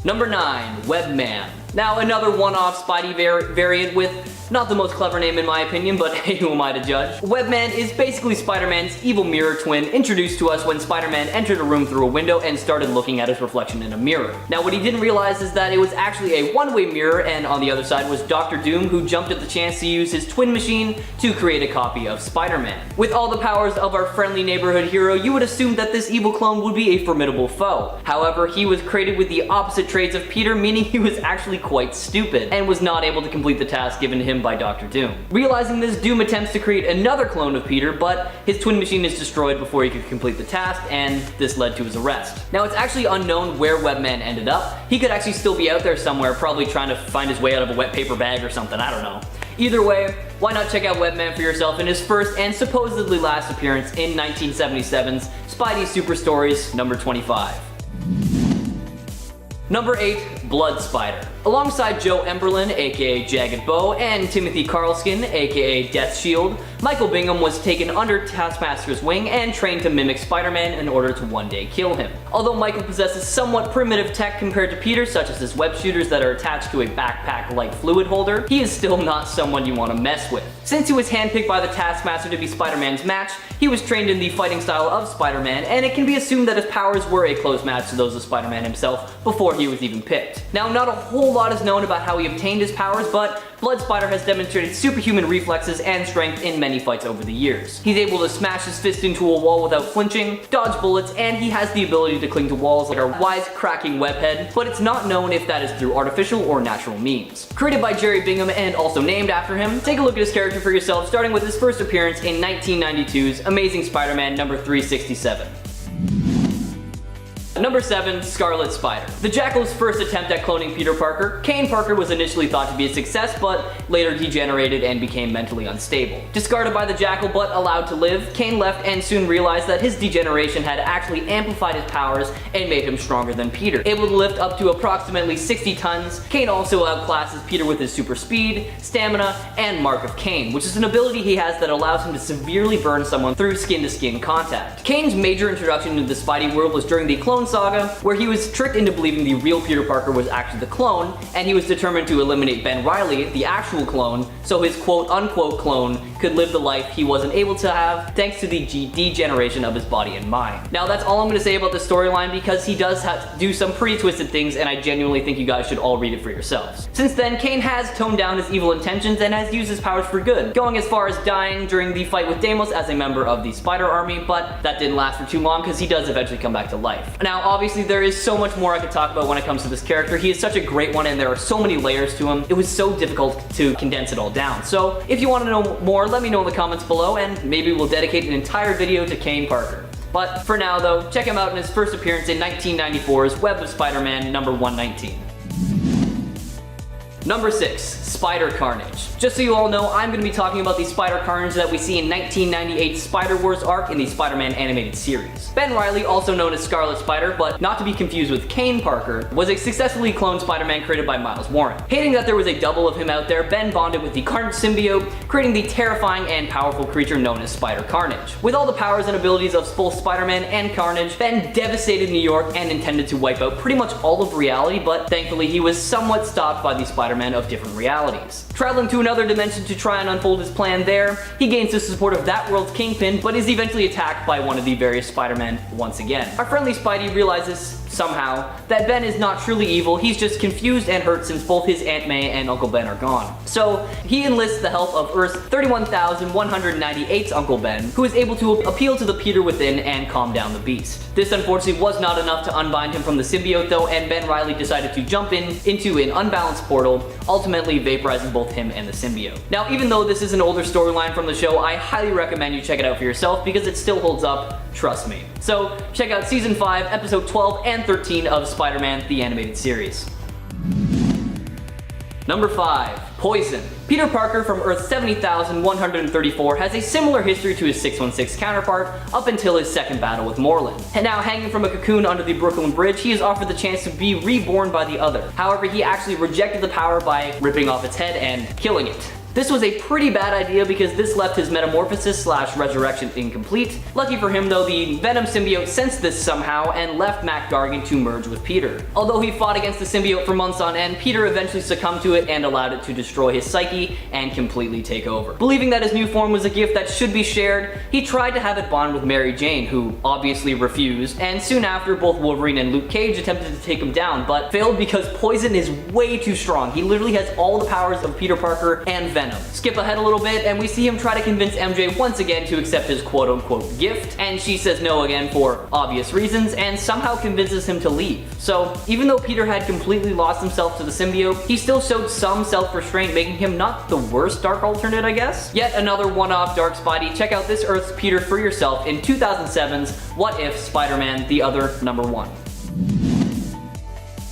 Number 9, Webman. Now another one-off Spidey variant with not the most clever name in my opinion, but hey, who am I to judge? Webman is basically Spider-Man's evil mirror twin introduced to us when Spider-Man entered a room through a window and started looking at his reflection in a mirror. Now what he didn't realize is that it was actually a one-way mirror, and on the other side was Dr. Doom, who jumped at the chance to use his twin machine to create a copy of Spider-Man. With all the powers of our friendly neighborhood hero, you would assume that this evil clone would be a formidable foe. However, he was created with the opposite traits of Peter, meaning he was actually quite stupid and was not able to complete the task given to him by Dr. Doom. Realizing this, Doom attempts to create another clone of Peter, but his twin machine is destroyed before he could complete the task, and this led to his arrest. Now, it's actually unknown where Webman ended up. He could actually still be out there somewhere, probably trying to find his way out of a wet paper bag or something, I don't know. Either way, why not check out Webman for yourself in his first and supposedly last appearance in 1977's Spidey Super Stories number 25. Number 8, Blood Spider. Alongside Joe Emberlin, aka Jagged Bow, and Timothy Carlskin, aka Death Shield, Michael Bingham was taken under Taskmaster's wing and trained to mimic Spider-Man in order to one day kill him. Although Michael possesses somewhat primitive tech compared to Peter, such as his web shooters that are attached to a backpack-like fluid holder, he is still not someone you want to mess with. Since he was handpicked by the Taskmaster to be Spider-Man's match, he was trained in the fighting style of Spider-Man, and it can be assumed that his powers were a close match to those of Spider-Man himself before he was even picked. Now, not a whole lot is known about how he obtained his powers, but Blood Spider has demonstrated superhuman reflexes and strength in many fights over the years. He's able to smash his fist into a wall without flinching, dodge bullets, and he has the ability to cling to walls like our wise-cracking webhead, but it's not known if that is through artificial or natural means. Created by Jerry Bingham and also named after him, take a look at his character for yourself, starting with his first appearance in 1992's Amazing Spider-Man number 367. Number 7, Scarlet Spider. The Jackal's first attempt at cloning Peter Parker, Kane Parker was initially thought to be a success, but later degenerated and became mentally unstable. Discarded by the Jackal but allowed to live, Kane left and soon realized that his degeneration had actually amplified his powers and made him stronger than Peter. Able to lift up to approximately 60 tons, Kane also outclasses Peter with his super speed, stamina, and Mark of Kane, which is an ability he has that allows him to severely burn someone through skin-to-skin contact. Kane's major introduction into the Spidey world was during the Clone Clone Saga, where he was tricked into believing the real Peter Parker was actually the clone, and he was determined to eliminate Ben Reilly, the actual clone, so his quote-unquote clone could live the life he wasn't able to have thanks to the degeneration of his body and mind. Now that's all I'm going to say about this storyline because he does have to do some pretty twisted things, and I genuinely think you guys should all read it for yourselves. Since then, Kane has toned down his evil intentions and has used his powers for good, going as far as dying during the fight with Deimos as a member of the Spider Army, but that didn't last for too long because he does eventually come back to life. Now obviously there is so much more I could talk about when it comes to this character. He is such a great one and there are so many layers to him. It was so difficult to condense it all down. So if you want to know more, let me know in the comments below and maybe we'll dedicate an entire video to Kane Parker. But for now though, check him out in his first appearance in 1994's Web of Spider-Man number 119. Number 6, Spider Carnage. Just so you all know, I'm going to be talking about the Spider Carnage that we see in 1998's Spider-Wars arc in the Spider-Man animated series. Ben Reilly, also known as Scarlet Spider, but not to be confused with Kane Parker, was a successfully cloned Spider-Man created by Miles Warren. Hating that there was a double of him out there, Ben bonded with the Carnage symbiote, creating the terrifying and powerful creature known as Spider Carnage. With all the powers and abilities of both Spider-Man and Carnage, Ben devastated New York and intended to wipe out pretty much all of reality, but thankfully he was somewhat stopped by the Spider-Man of different realities. Traveling to another dimension to try and unfold his plan there, he gains the support of that world's Kingpin, but is eventually attacked by one of the various Spider-Men once again. Our friendly Spidey realizes, somehow, that Ben is not truly evil, he's just confused and hurt since both his Aunt May and Uncle Ben are gone. So, he enlists the help of Earth's 31,198's Uncle Ben, who is able to appeal to the Peter within and calm down the beast. This unfortunately was not enough to unbind him from the symbiote though, and Ben Reilly decided to jump into an unbalanced portal, ultimately vaporizing both him and the symbiote. Now, even though this is an older storyline from the show, I highly recommend you check it out for yourself because it still holds up, trust me. So, check out Season 5, Episode 12 and 13 of Spider-Man, the animated series. Number 5, Poison. Peter Parker from Earth 70,134 has a similar history to his 616 counterpart up until his second battle with Morlun. And now hanging from a cocoon under the Brooklyn Bridge, he is offered the chance to be reborn by the other. However, he actually rejected the power by ripping off its head and killing it. This was a pretty bad idea because this left his metamorphosis / resurrection incomplete. Lucky for him though, the Venom symbiote sensed this somehow and left Mac Gargan to merge with Peter. Although he fought against the symbiote for months on end, Peter eventually succumbed to it and allowed it to destroy his psyche and completely take over. Believing that his new form was a gift that should be shared, he tried to have it bond with Mary Jane, who obviously refused, and soon after both Wolverine and Luke Cage attempted to take him down, but failed because Poison is way too strong. He literally has all the powers of Peter Parker and Venom. Skip ahead a little bit and we see him try to convince MJ once again to accept his quote-unquote gift, and she says no again for obvious reasons and somehow convinces him to leave. So even though Peter had completely lost himself to the symbiote, he still showed some self-restraint, making him not the worst dark alternate, I guess. Yet another one-off dark Spidey. Check out this Earth's Peter for yourself in 2007's What If Spider-Man the Other number 1.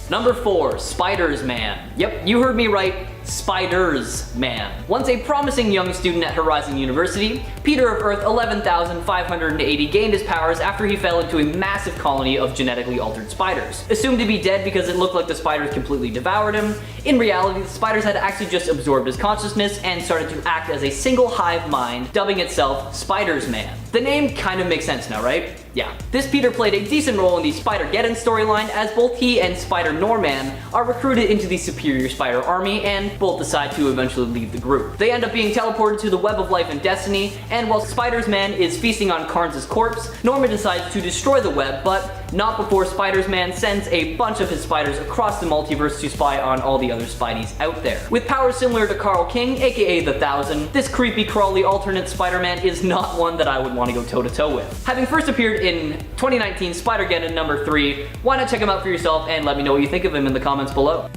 Number 4, Spiders-Man. Yep, you heard me right. Spiders-Man. Once a promising young student at Horizon University, Peter of Earth 11,580 gained his powers after he fell into a massive colony of genetically altered spiders. Assumed to be dead because it looked like the spiders completely devoured him, in reality the spiders had actually just absorbed his consciousness and started to act as a single hive mind, dubbing itself Spiders-Man. The name kind of makes sense now, right? Yeah. This Peter played a decent role in the Spider-Geddon storyline as both he and Spider-Norman are recruited into the Superior Spider Army and both decide to eventually leave the group. They end up being teleported to the Web of Life and Destiny, and while Spiders-Man is feasting on Carnes' corpse, Norman decides to destroy the web, but not before Spiders-Man sends a bunch of his spiders across the multiverse to spy on all the other Spideys out there. With powers similar to Carl King, aka the Thousand, this creepy crawly alternate Spider-Man is not one that I would want to go toe-to-toe with. Having first appeared in 2019 Spider-Geddon number 3, why not check him out for yourself and let me know what you think of him in the comments below.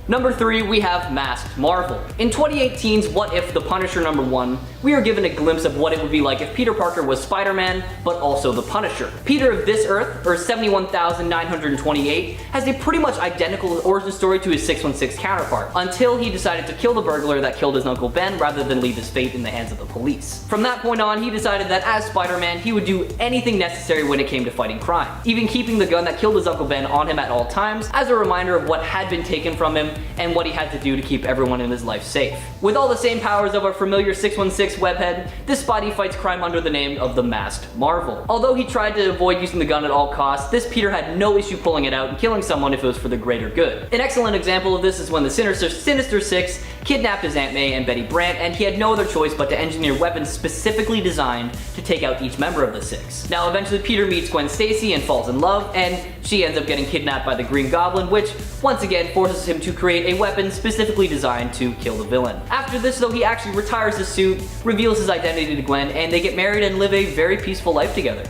Number 3, we have Masked Marvel. In 2018's What If the Punisher number 1, we are given a glimpse of what it would be like if Peter Parker was Spider-Man, but also the Punisher. Peter of this Earth, or 71,928, has a pretty much identical origin story to his 616 counterpart, until he decided to kill the burglar that killed his Uncle Ben rather than leave his fate in the hands of the police. From that point on, he decided that as Spider-Man, he would do anything necessary when it came to fighting crime, even keeping the gun that killed his Uncle Ben on him at all times, as a reminder of what had been taken from him and what he had to do to keep everyone in his life safe. With all the same powers of our familiar 616 webhead, this Spidey fights crime under the name of the Masked Marvel. Although he tried to avoid using the gun at all costs, this Peter had no issue pulling it out and killing someone if it was for the greater good. An excellent example of this is when the Sinister Six kidnapped his Aunt May and Betty Brant, and he had no other choice but to engineer weapons specifically designed to take out each member of the Six. Now eventually Peter meets Gwen Stacy and falls in love, and she ends up getting kidnapped by the Green Goblin, which once again forces him to create a weapon specifically designed to kill the villain. After this though, he actually retires his suit, reveals his identity to Gwen, and they get married and live a very peaceful life together.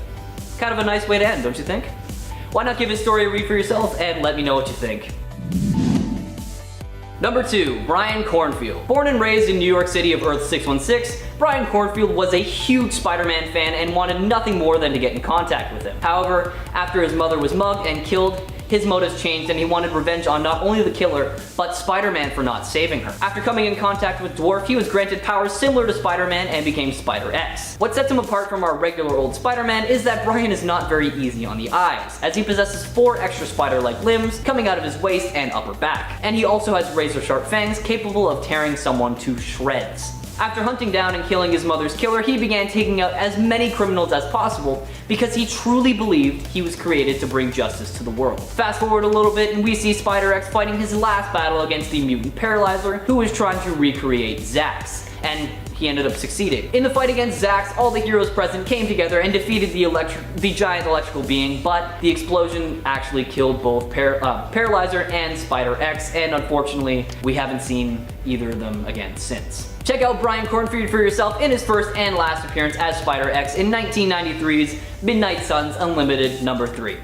Kind of a nice way to end, don't you think? Why not give his story a read for yourself and let me know what you think. Number 2, Brian Cornfield. Born and raised in New York City of Earth 616, Brian Cornfield was a huge Spider-Man fan and wanted nothing more than to get in contact with him. However, after his mother was mugged and killed, his motives changed and he wanted revenge on not only the killer, but Spider-Man for not saving her. After coming in contact with Dwarf, he was granted powers similar to Spider-Man and became Spider-X. What sets him apart from our regular old Spider-Man is that Brian is not very easy on the eyes, as he possesses 4 extra spider-like limbs coming out of his waist and upper back. And he also has razor-sharp fangs capable of tearing someone to shreds. After hunting down and killing his mother's killer, he began taking out as many criminals as possible because he truly believed he was created to bring justice to the world. Fast forward a little bit and we see Spider-X fighting his last battle against the mutant Paralyzer, who was trying to recreate Zax, and he ended up succeeding. In the fight against Zax, all the heroes present came together and defeated the giant electrical being, but the explosion actually killed both Paralyzer and Spider-X, and unfortunately, we haven't seen either of them again since. Check out Brian Cornfield for yourself in his first and last appearance as Spider-X in 1993's Midnight Suns Unlimited number 3.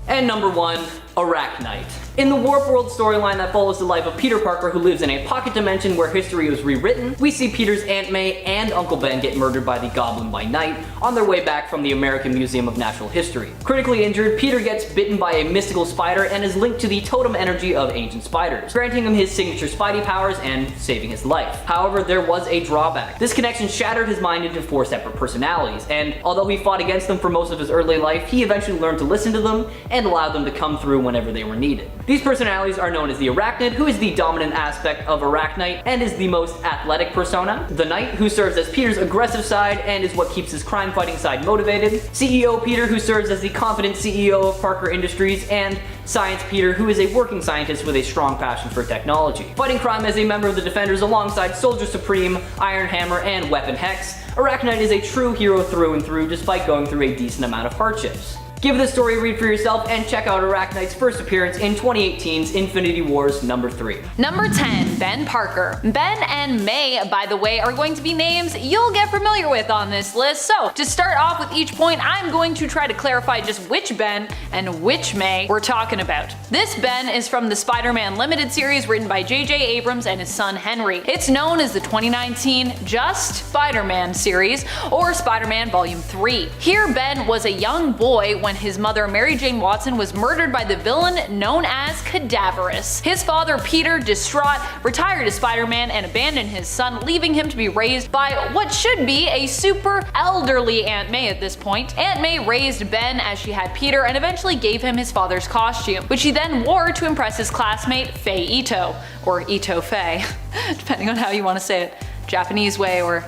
And number 1, Arachnite. In the Warp World storyline that follows the life of Peter Parker, who lives in a pocket dimension where history was rewritten, we see Peter's Aunt May and Uncle Ben get murdered by the Goblin by night on their way back from the American Museum of Natural History. Critically injured, Peter gets bitten by a mystical spider and is linked to the totem energy of ancient spiders, granting him his signature Spidey powers and saving his life. However, there was a drawback. This connection shattered his mind into 4 separate personalities, and although he fought against them for most of his early life, he eventually learned to listen to them and allow them to come through whenever they were needed. These personalities are known as the Arachnid, who is the dominant aspect of Arachnite and is the most athletic persona, the Knight, who serves as Peter's aggressive side and is what keeps his crime-fighting side motivated, CEO Peter, who serves as the confident CEO of Parker Industries, and Science Peter, who is a working scientist with a strong passion for technology. Fighting crime as a member of the Defenders alongside Soldier Supreme, Iron Hammer, and Weapon Hex, Arachnite is a true hero through and through despite going through a decent amount of hardships. Give this story a read for yourself and check out Arachnite's first appearance in 2018's Infinity Wars number 3. Number 10, Ben Parker. Ben and May, by the way, are going to be names you'll get familiar with on this list. So to start off with each point, I'm going to try to clarify just which Ben and which May we're talking about. This Ben is from the Spider-Man Limited series written by J.J. Abrams and his son Henry. It's known as the 2019 Just Spider-Man series, or Spider-Man Volume 3. Here Ben was a young boy when his mother Mary Jane Watson was murdered by the villain known as Cadaverous. His father Peter, distraught, retired as Spider-Man and abandoned his son, leaving him to be raised by what should be a super elderly Aunt May at this point. Aunt May raised Ben as she had Peter and eventually gave him his father's costume, which he then wore to impress his classmate Faye Ito, or Ito Faye, depending on how you want to say it, Japanese way or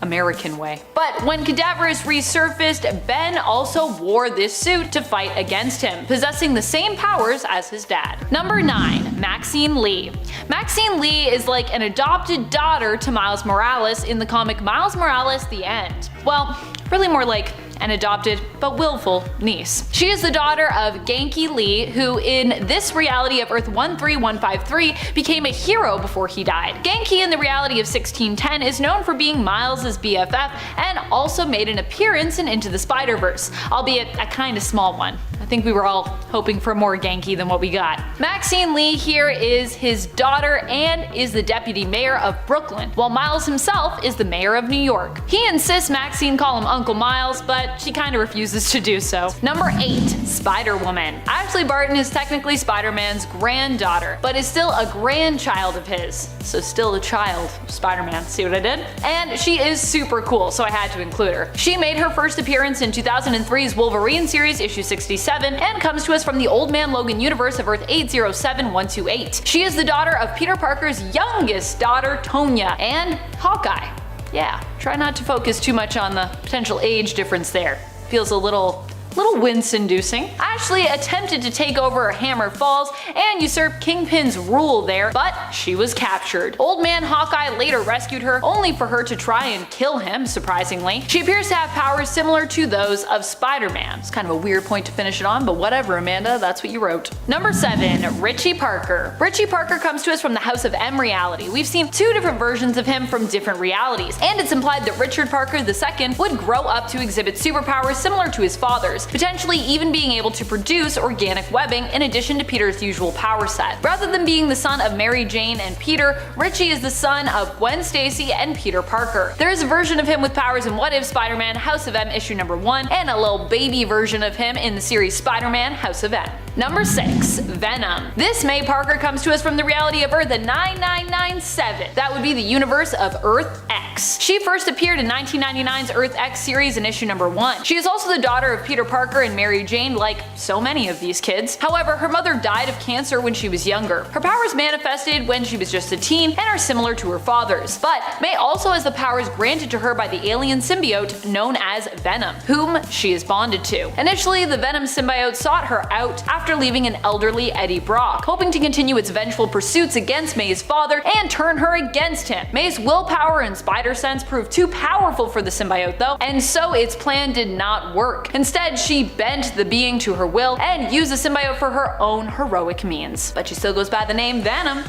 American way. But when Cadaverous resurfaced, Ben also wore this suit to fight against him, possessing the same powers as his dad. Number 9, Maxine Lee. Maxine Lee is like an adopted daughter to Miles Morales in the comic Miles Morales: The End. Well, really more like an adopted but willful niece. She is the daughter of Genki Lee, who in this reality of Earth 13153 became a hero before he died. Genki in the reality of 1610 is known for being Miles' BFF and also made an appearance in Into the Spider-Verse, albeit a kinda small one. I think we were all hoping for more Genki than what we got. Maxine Lee here is his daughter and is the deputy mayor of Brooklyn, while Miles himself is the mayor of New York. He insists Maxine call him Uncle Miles, but she kinda refuses to do so. Number 8, Spider-Woman. Ashley Barton is technically Spider-Man's granddaughter, but is still a grandchild of his, so still a child of Spider-Man. See what I did? And she is super cool, so I had to include her. She made her first appearance in 2003's Wolverine series issue 67 7 and comes to us from the Old Man Logan universe of Earth 807128. She is the daughter of Peter Parker's youngest daughter, Tonya, and Hawkeye. Yeah, try not to focus too much on the potential age difference there. Feels a little wince-inducing. Ashley attempted to take over Hammer Falls and usurp Kingpin's rule there, but she was captured. Old Man Hawkeye later rescued her, only for her to try and kill him, surprisingly. She appears to have powers similar to those of Spider-Man. It's kind of a weird point to finish it on, but whatever, Amanda, that's what you wrote. Number 7. Richie Parker. Richie Parker comes to us from the House of M reality. We've seen 2 different versions of him from different realities, and it's implied that Richard Parker II would grow up to exhibit superpowers similar to his father's, potentially even being able to produce organic webbing in addition to Peter's usual power set. Rather than being the son of Mary Jane and Peter, Richie is the son of Gwen Stacy and Peter Parker. There is a version of him with powers in What If Spider-Man House of M issue number 1, and a little baby version of him in the series Spider-Man House of M. Number 6. Venom. This May Parker comes to us from the reality of Earth 9997. That would be the universe of Earth X. She first appeared in 1999's Earth X series in issue number 1. She is also the daughter of Peter Parker and Mary Jane, like so many of these kids. However, her mother died of cancer when she was younger. Her powers manifested when she was just a teen and are similar to her father's, but May also has the powers granted to her by the alien symbiote known as Venom, whom she is bonded to. Initially, the Venom symbiote sought her out after leaving an elderly Eddie Brock, hoping to continue its vengeful pursuits against May's father and turn her against him. May's willpower and spider sense proved too powerful for the symbiote though, and so its plan did not work. Instead, she bent the being to her will and used the symbiote for her own heroic means. But she still goes by the name Venom,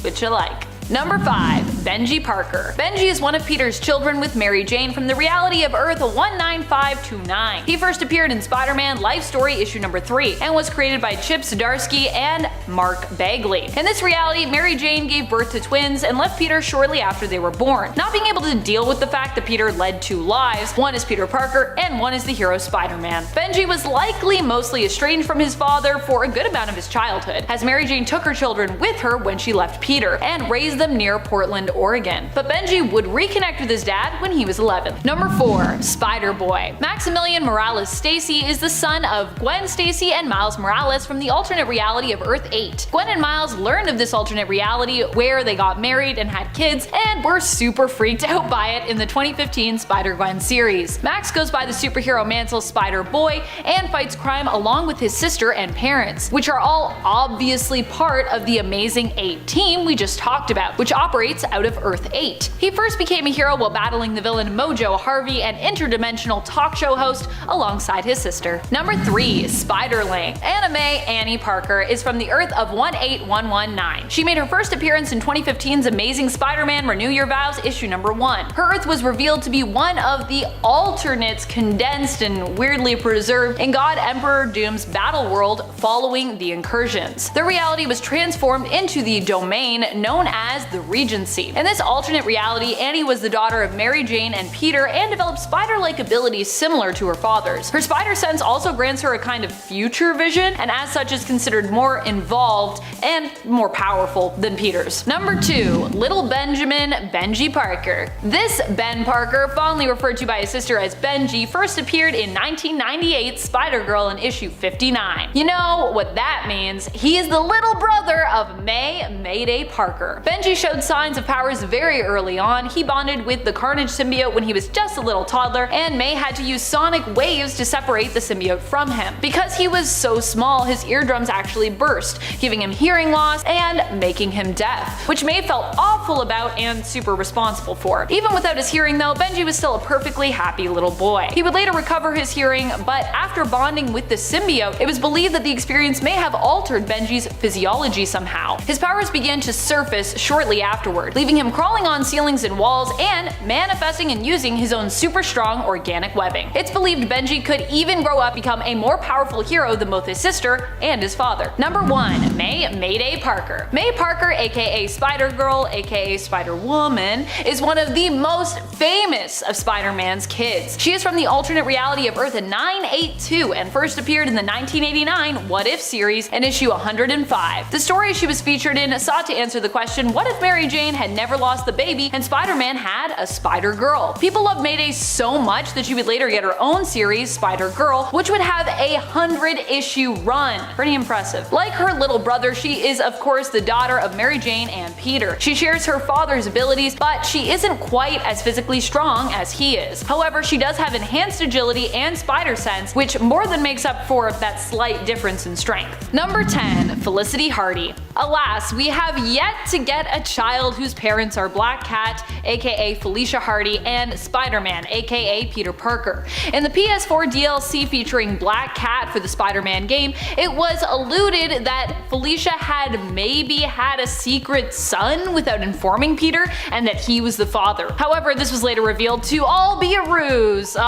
which I like. Number 5. Benji Parker. Benji is one of Peter's children with Mary Jane from the reality of Earth 19529. He first appeared in Spider-Man Life Story issue number 3 and was created by Chip Zdarsky and Mark Bagley. In this reality, Mary Jane gave birth to twins and left Peter shortly after they were born, not being able to deal with the fact that Peter led 2 lives. One is Peter Parker and one is the hero Spider-Man. Benji was likely mostly estranged from his father for a good amount of his childhood, as Mary Jane took her children with her when she left Peter and raised them near Portland, Oregon. But Benji would reconnect with his dad when he was 11. Number 4. Spider-Boy. Maximilian Morales Stacy is the son of Gwen Stacy and Miles Morales from the alternate reality of Earth 8. Gwen and Miles learned of this alternate reality where they got married and had kids and were super freaked out by it in the 2015 Spider-Gwen series. Max goes by the superhero mantle Spider-Boy and fights crime along with his sister and parents, which are all obviously part of the Amazing 8 team we just talked about, which operates out of Earth 8. He first became a hero while battling the villain Mojo Harvey, an interdimensional talk show host, alongside his sister. Number 3. Spiderling. Anna Mae Annie Parker is from the Earth of 18119. She made her first appearance in 2015's Amazing Spider-Man Renew Your Vows issue number 1. Her Earth was revealed to be one of the alternates condensed and weirdly preserved in God Emperor Doom's battle world following the incursions. The reality was transformed into the domain known as the Regency. In this alternate reality, Annie was the daughter of Mary Jane and Peter and developed spider-like abilities similar to her father's. Her spider sense also grants her a kind of future vision, and as such is considered more involved and more powerful than Peter's. Number 2. Little Benjamin Benji Parker. This Ben Parker, fondly referred to by his sister as Benji, first appeared in 1998's Spider-Girl in issue 59. You know what that means. He is the little brother of Mayday Parker. Benji showed signs of powers very early on. He bonded with the Carnage symbiote when he was just a little toddler, and May had to use sonic waves to separate the symbiote from him. Because he was so small, his eardrums actually burst, giving him hearing loss and making him deaf, which May felt awful about and super responsible for. Even without his hearing though, Benji was still a perfectly happy little boy. He would later recover his hearing, but after bonding with the symbiote, it was believed that the experience may have altered Benji's physiology somehow. His powers began to surface shortly afterward, leaving him crawling on ceilings and walls and manifesting and using his own super strong organic webbing. It's believed Benji could even grow up become a more powerful hero than both his sister and his father. Number 1. Mayday Parker. May Parker, aka Spider-Girl, aka Spider-Woman, is one of the most famous of Spider-Man's kids. She is from the alternate reality of Earth 982 and first appeared in the 1989 What If series in issue 105. The story she was featured in sought to answer the question, what if Mary Jane had never lost the baby and Spider-Man had a Spider-Girl? People loved Mayday so much that she would later get her own series, Spider-Girl, which would have a 100-issue run. Pretty impressive. Like her little brother, she is of course the daughter of Mary Jane and Peter. She shares her father's abilities, but she isn't quite as physically strong as he is. However, she does have enhanced agility and spider sense, which more than makes up for that slight difference in strength. Number 10. Felicity Hardy. Alas, we have yet to get a child whose parents are Black Cat, aka Felicia Hardy, and Spider-Man, aka Peter Parker. In the PS4 DLC featuring Black Cat for the Spider-Man game, it was alluded that Felicia had maybe had a secret son without informing Peter, and that he was the father. However, this was later revealed to all be a ruse. We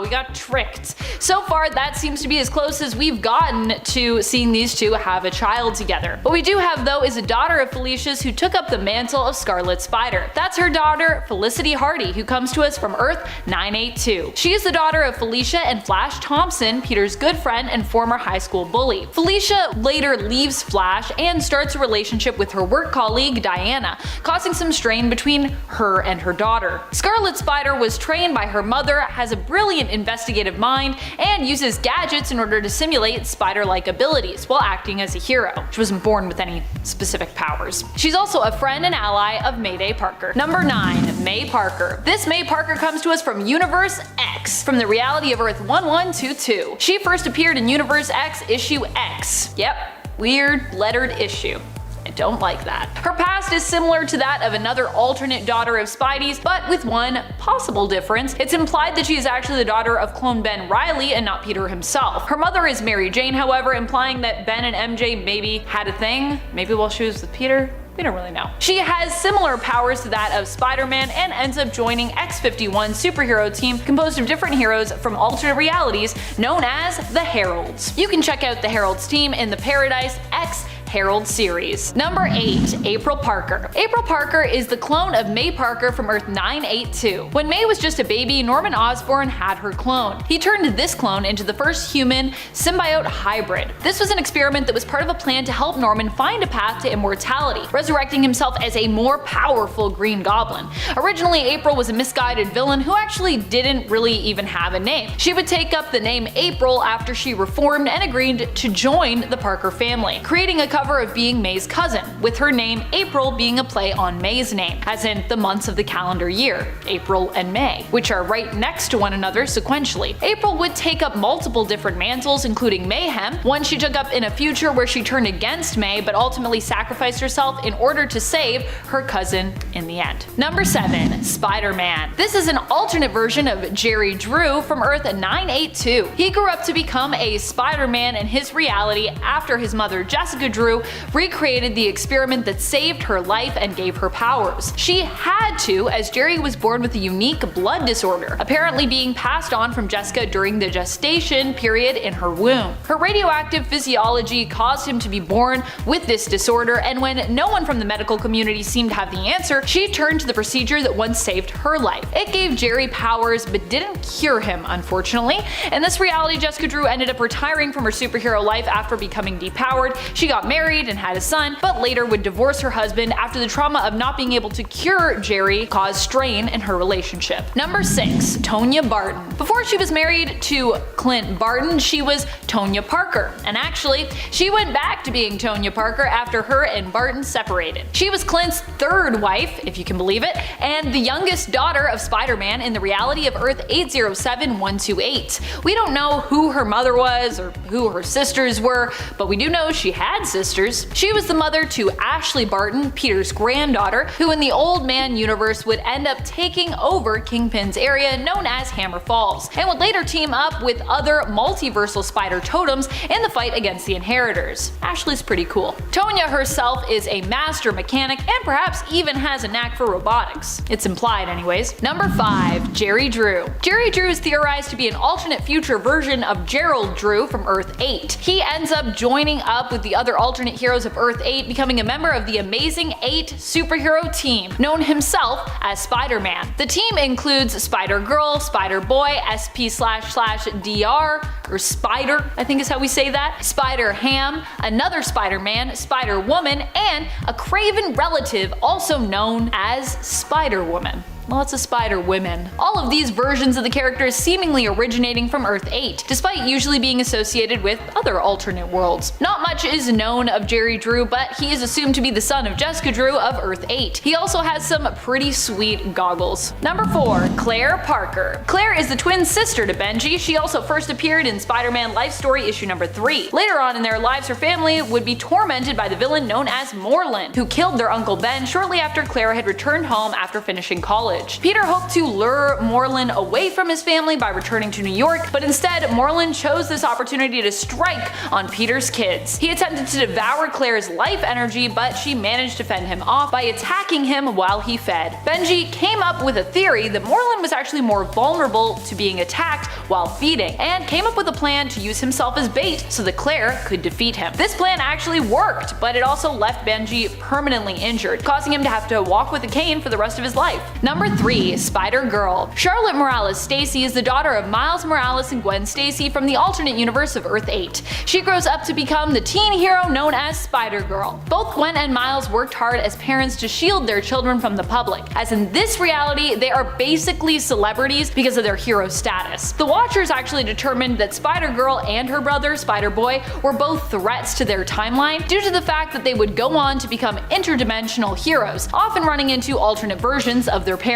got tricked. So far, that seems to be as close as we've gotten to seeing these two have a child together. What we do have though is a daughter of Felicia's who took up the mantle of Scarlet Spider. That's her daughter, Felicity Hardy, who comes to us from Earth 982. She is the daughter of Felicia and Flash Thompson, Peter's good friend and former high school bully. Felicia later leaves Flash and starts a relationship with her work colleague Diana, causing some strain between her and her daughter. Scarlet Spider was trained by her mother, has a brilliant investigative mind, and uses gadgets in order to simulate spider-like abilities while acting as a hero. She wasn't born with any specific powers. She's also a friend and ally of Mayday Parker. Number 9. May Parker. This May Parker comes to us from Universe X, from the reality of Earth 1122. She first appeared in Universe X issue X. Yep, weird lettered issue. I don't like that. Her past is similar to that of another alternate daughter of Spidey's, but with one possible difference. It's implied that she is actually the daughter of clone Ben Reilly and not Peter himself. Her mother is Mary Jane, however, implying that Ben and MJ maybe had a thing, maybe while she was with Peter. We don't really know. She has similar powers to that of Spider-Man and ends up joining X-51 superhero team composed of different heroes from alternate realities known as the Heralds. You can check out the Heralds team in the Paradise X Herald series. Number 8. April Parker. April Parker is the clone of May Parker from Earth 982. When May was just a baby, Norman Osborn had her clone. He turned this clone into the first human symbiote hybrid. This was an experiment that was part of a plan to help Norman find a path to immortality, resurrecting himself as a more powerful Green Goblin. Originally, April was a misguided villain who actually didn't really even have a name. She would take up the name April after she reformed and agreed to join the Parker family, creating a cover of being May's cousin, with her name April being a play on May's name, as in the months of the calendar year, April and May, which are right next to one another sequentially. April would take up multiple different mantles, including Mayhem, one she took up in a future where she turned against May but ultimately sacrificed herself in order to save her cousin in the end. Number 7. Spider-Man. This is an alternate version of Jerry Drew from Earth 982. He grew up to become a Spider-Man in his reality after his mother Jessica Drew recreated the experiment that saved her life and gave her powers. She had to, as Jerry was born with a unique blood disorder, apparently being passed on from Jessica during the gestation period in her womb. Her radioactive physiology caused him to be born with this disorder, and when no one from the medical community seemed to have the answer, she turned to the procedure that once saved her life. It gave Jerry powers but didn't cure him, unfortunately. In this reality, Jessica Drew ended up retiring from her superhero life after becoming depowered. She got married and had a son, but later would divorce her husband after the trauma of not being able to cure Jerry caused strain in her relationship. Number 6. Tonya Barton. Before she was married to Clint Barton, she was Tonya Parker, and actually, she went back to being Tonya Parker after her and Barton separated. She was Clint's third wife, if you can believe it, and the youngest daughter of Spider-Man in the reality of Earth 807128. We don't know who her mother was or who her sisters were, but we do know she had sisters. She was the mother to Ashley Barton, Peter's granddaughter, who in the Old Man universe would end up taking over Kingpin's area known as Hammer Falls, and would later team up with other multiversal spider totems in the fight against the Inheritors. Ashley's pretty cool. Tonya herself is a master mechanic and perhaps even has a knack for robotics. It's implied anyways. Number 5. Jerry Drew. Jerry Drew is theorized to be an alternate future version of Gerald Drew from Earth 8. He ends up joining up with the other alternate alternate heroes of Earth 8, becoming a member of the Amazing 8 superhero team, known himself as Spider-Man. The team includes Spider-Girl, Spider-Boy, SP//DR, or Spider, I think is how we say that, Spider-Ham, another Spider-Man, Spider-Woman, and a Craven relative also known as Spider-Woman. Lots of Spider-Women. All of these versions of the characters seemingly originating from Earth 8, despite usually being associated with other alternate worlds. Not much is known of Jerry Drew, but he is assumed to be the son of Jessica Drew of Earth 8. He also has some pretty sweet goggles. Number 4. Claire Parker. Claire is the twin sister to Benji. She also first appeared in Spider-Man Life Story issue number 3. Later on in their lives, her family would be tormented by the villain known as Moreland, who killed their Uncle Ben shortly after Claire had returned home after finishing college. Peter hoped to lure Moreland away from his family by returning to New York, but instead Moreland chose this opportunity to strike on Peter's kids. He attempted to devour Claire's life energy, but she managed to fend him off by attacking him while he fed. Benji came up with a theory that Moreland was actually more vulnerable to being attacked while feeding, and came up with a plan to use himself as bait so that Claire could defeat him. This plan actually worked, but it also left Benji permanently injured, causing him to have to walk with a cane for the rest of his life. Number 3. Spider-Girl. Charlotte Morales Stacy is the daughter of Miles Morales and Gwen Stacy from the alternate universe of Earth 8. She grows up to become the teen hero known as Spider-Girl. Both Gwen and Miles worked hard as parents to shield their children from the public, as in this reality they are basically celebrities because of their hero status. The Watchers actually determined that Spider-Girl and her brother Spider-Boy were both threats to their timeline due to the fact that they would go on to become interdimensional heroes, often running into alternate versions of their parents.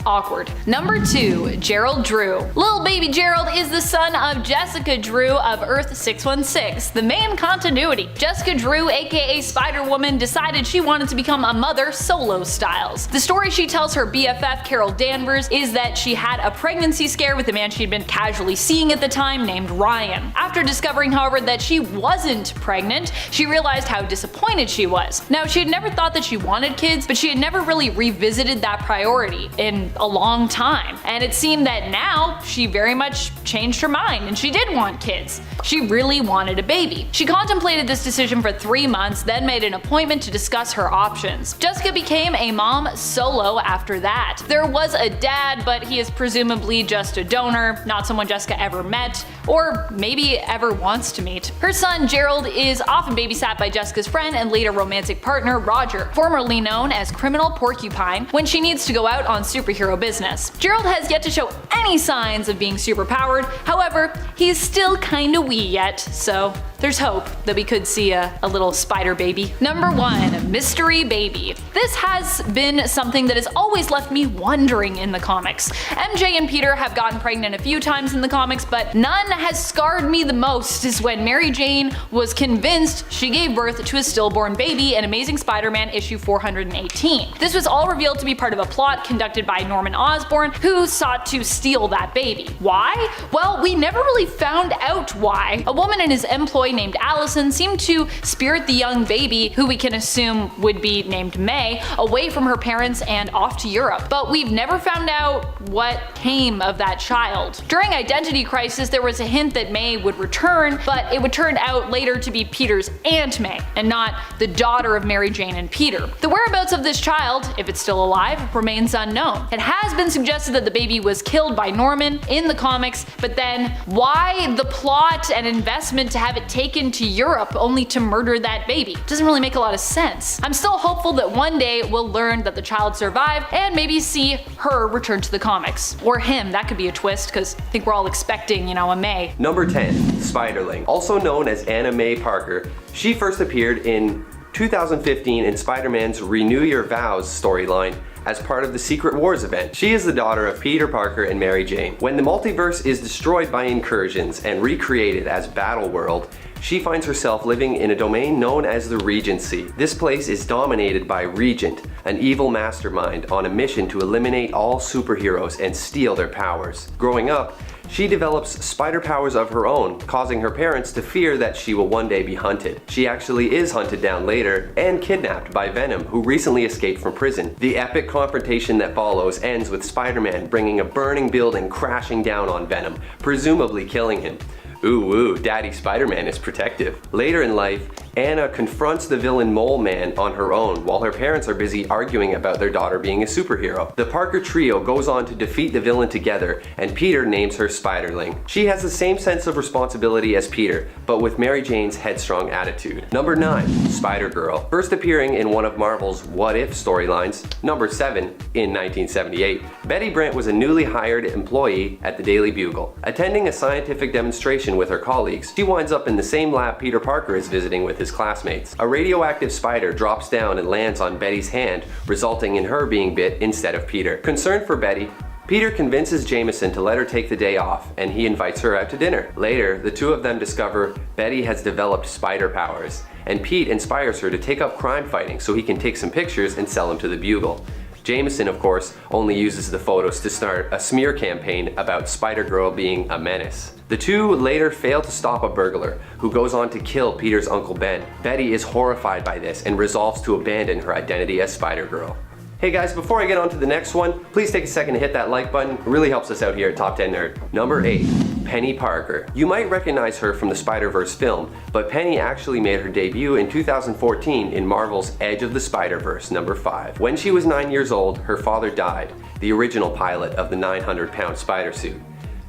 Awkward. Number 2. Gerald Drew. Little baby Gerald is the son of Jessica Drew of Earth 616, the main continuity. Jessica Drew, aka Spider-Woman, decided she wanted to become a mother solo styles. The story she tells her BFF Carol Danvers is that she had a pregnancy scare with a man she had been casually seeing at the time named Ryan. After discovering, however, that she wasn't pregnant, she realized how disappointed she was. Now, she had never thought that she wanted kids, but she had never really revisited that priority in a long time, and it seemed that now she very much changed her mind and she did want kids. She really wanted a baby. She contemplated this decision for 3 months, then made an appointment to discuss her options. Jessica became a mom solo after that. There was a dad, but he is presumably just a donor, not someone Jessica ever met, or maybe ever wants to meet. Her son Gerald is often babysat by Jessica's friend and later romantic partner Roger, formerly known as Criminal Porcupine, when she needs to go out on superhero business. Gerald has yet to show any signs of being superpowered, however, he's still kinda wee yet, so there's hope that we could see a little spider baby. Number 1. Mystery Baby. This has been something that has always left me wondering in the comics. MJ and Peter have gotten pregnant a few times in the comics, but none has scarred me the most is when Mary Jane was convinced she gave birth to a stillborn baby in Amazing Spider-Man issue 418. This was all revealed to be part of a plot conducted by Norman Osborn, who sought to steal that baby. Why? Well, we never really found out why. A woman in his employ named Allison seemed to spirit the young baby, who we can assume would be named May, away from her parents and off to Europe. But we've never found out what came of that child. During Identity Crisis, there was a hint that May would return, but it would turn out later to be Peter's Aunt May, and not the daughter of Mary Jane and Peter. The whereabouts of this child, if it's still alive, remains unknown. It has been suggested that the baby was killed by Norman in the comics, but then why the plot and investment to have it taken to Europe only to murder that baby? Doesn't really make a lot of sense. I'm still hopeful that one day we'll learn that the child survived and maybe see her return to the comics. Or him, that could be a twist, because I think we're all expecting, a May. Number 10. Spiderling. Also known as Anna May Parker, she first appeared in 2015 in Spider-Man's Renew Your Vows storyline as part of the Secret Wars event. She is the daughter of Peter Parker and Mary Jane. When the multiverse is destroyed by incursions and recreated as Battleworld, she finds herself living in a domain known as the Regency. This place is dominated by Regent, an evil mastermind on a mission to eliminate all superheroes and steal their powers. Growing up, she develops spider powers of her own, causing her parents to fear that she will one day be hunted. She actually is hunted down later and kidnapped by Venom, who recently escaped from prison. The epic confrontation that follows ends with Spider-Man bringing a burning building crashing down on Venom, presumably killing him. Ooh, Daddy Spider-Man is protective. Later in life, Anna confronts the villain Mole Man on her own while her parents are busy arguing about their daughter being a superhero. The Parker trio goes on to defeat the villain together, and Peter names her Spiderling. She has the same sense of responsibility as Peter, but with Mary Jane's headstrong attitude. Number 9. Spider-Girl. First appearing in one of Marvel's What If storylines, number 7, in 1978, Betty Brant was a newly hired employee at the Daily Bugle. Attending a scientific demonstration with her colleagues, she winds up in the same lab Peter Parker is visiting with his classmates. A radioactive spider drops down and lands on Betty's hand, resulting in her being bit instead of Peter. Concerned for Betty, Peter convinces Jameson to let her take the day off, and he invites her out to dinner. Later, the two of them discover Betty has developed spider powers, and Pete inspires her to take up crime fighting so he can take some pictures and sell them to the Bugle. Jameson, of course, only uses the photos to start a smear campaign about Spider-Girl being a menace. The two later fail to stop a burglar, who goes on to kill Peter's Uncle Ben. Betty is horrified by this and resolves to abandon her identity as Spider-Girl. Hey guys, before I get on to the next one, please take a second to hit that like button. It really helps us out here at Top 10 Nerd. Number 8. Penny Parker. You might recognize her from the Spider-Verse film, but Penny actually made her debut in 2014 in Marvel's Edge of the Spider-Verse, number 5. When she was 9 years old, her father died, the original pilot of the 900-pound spider suit.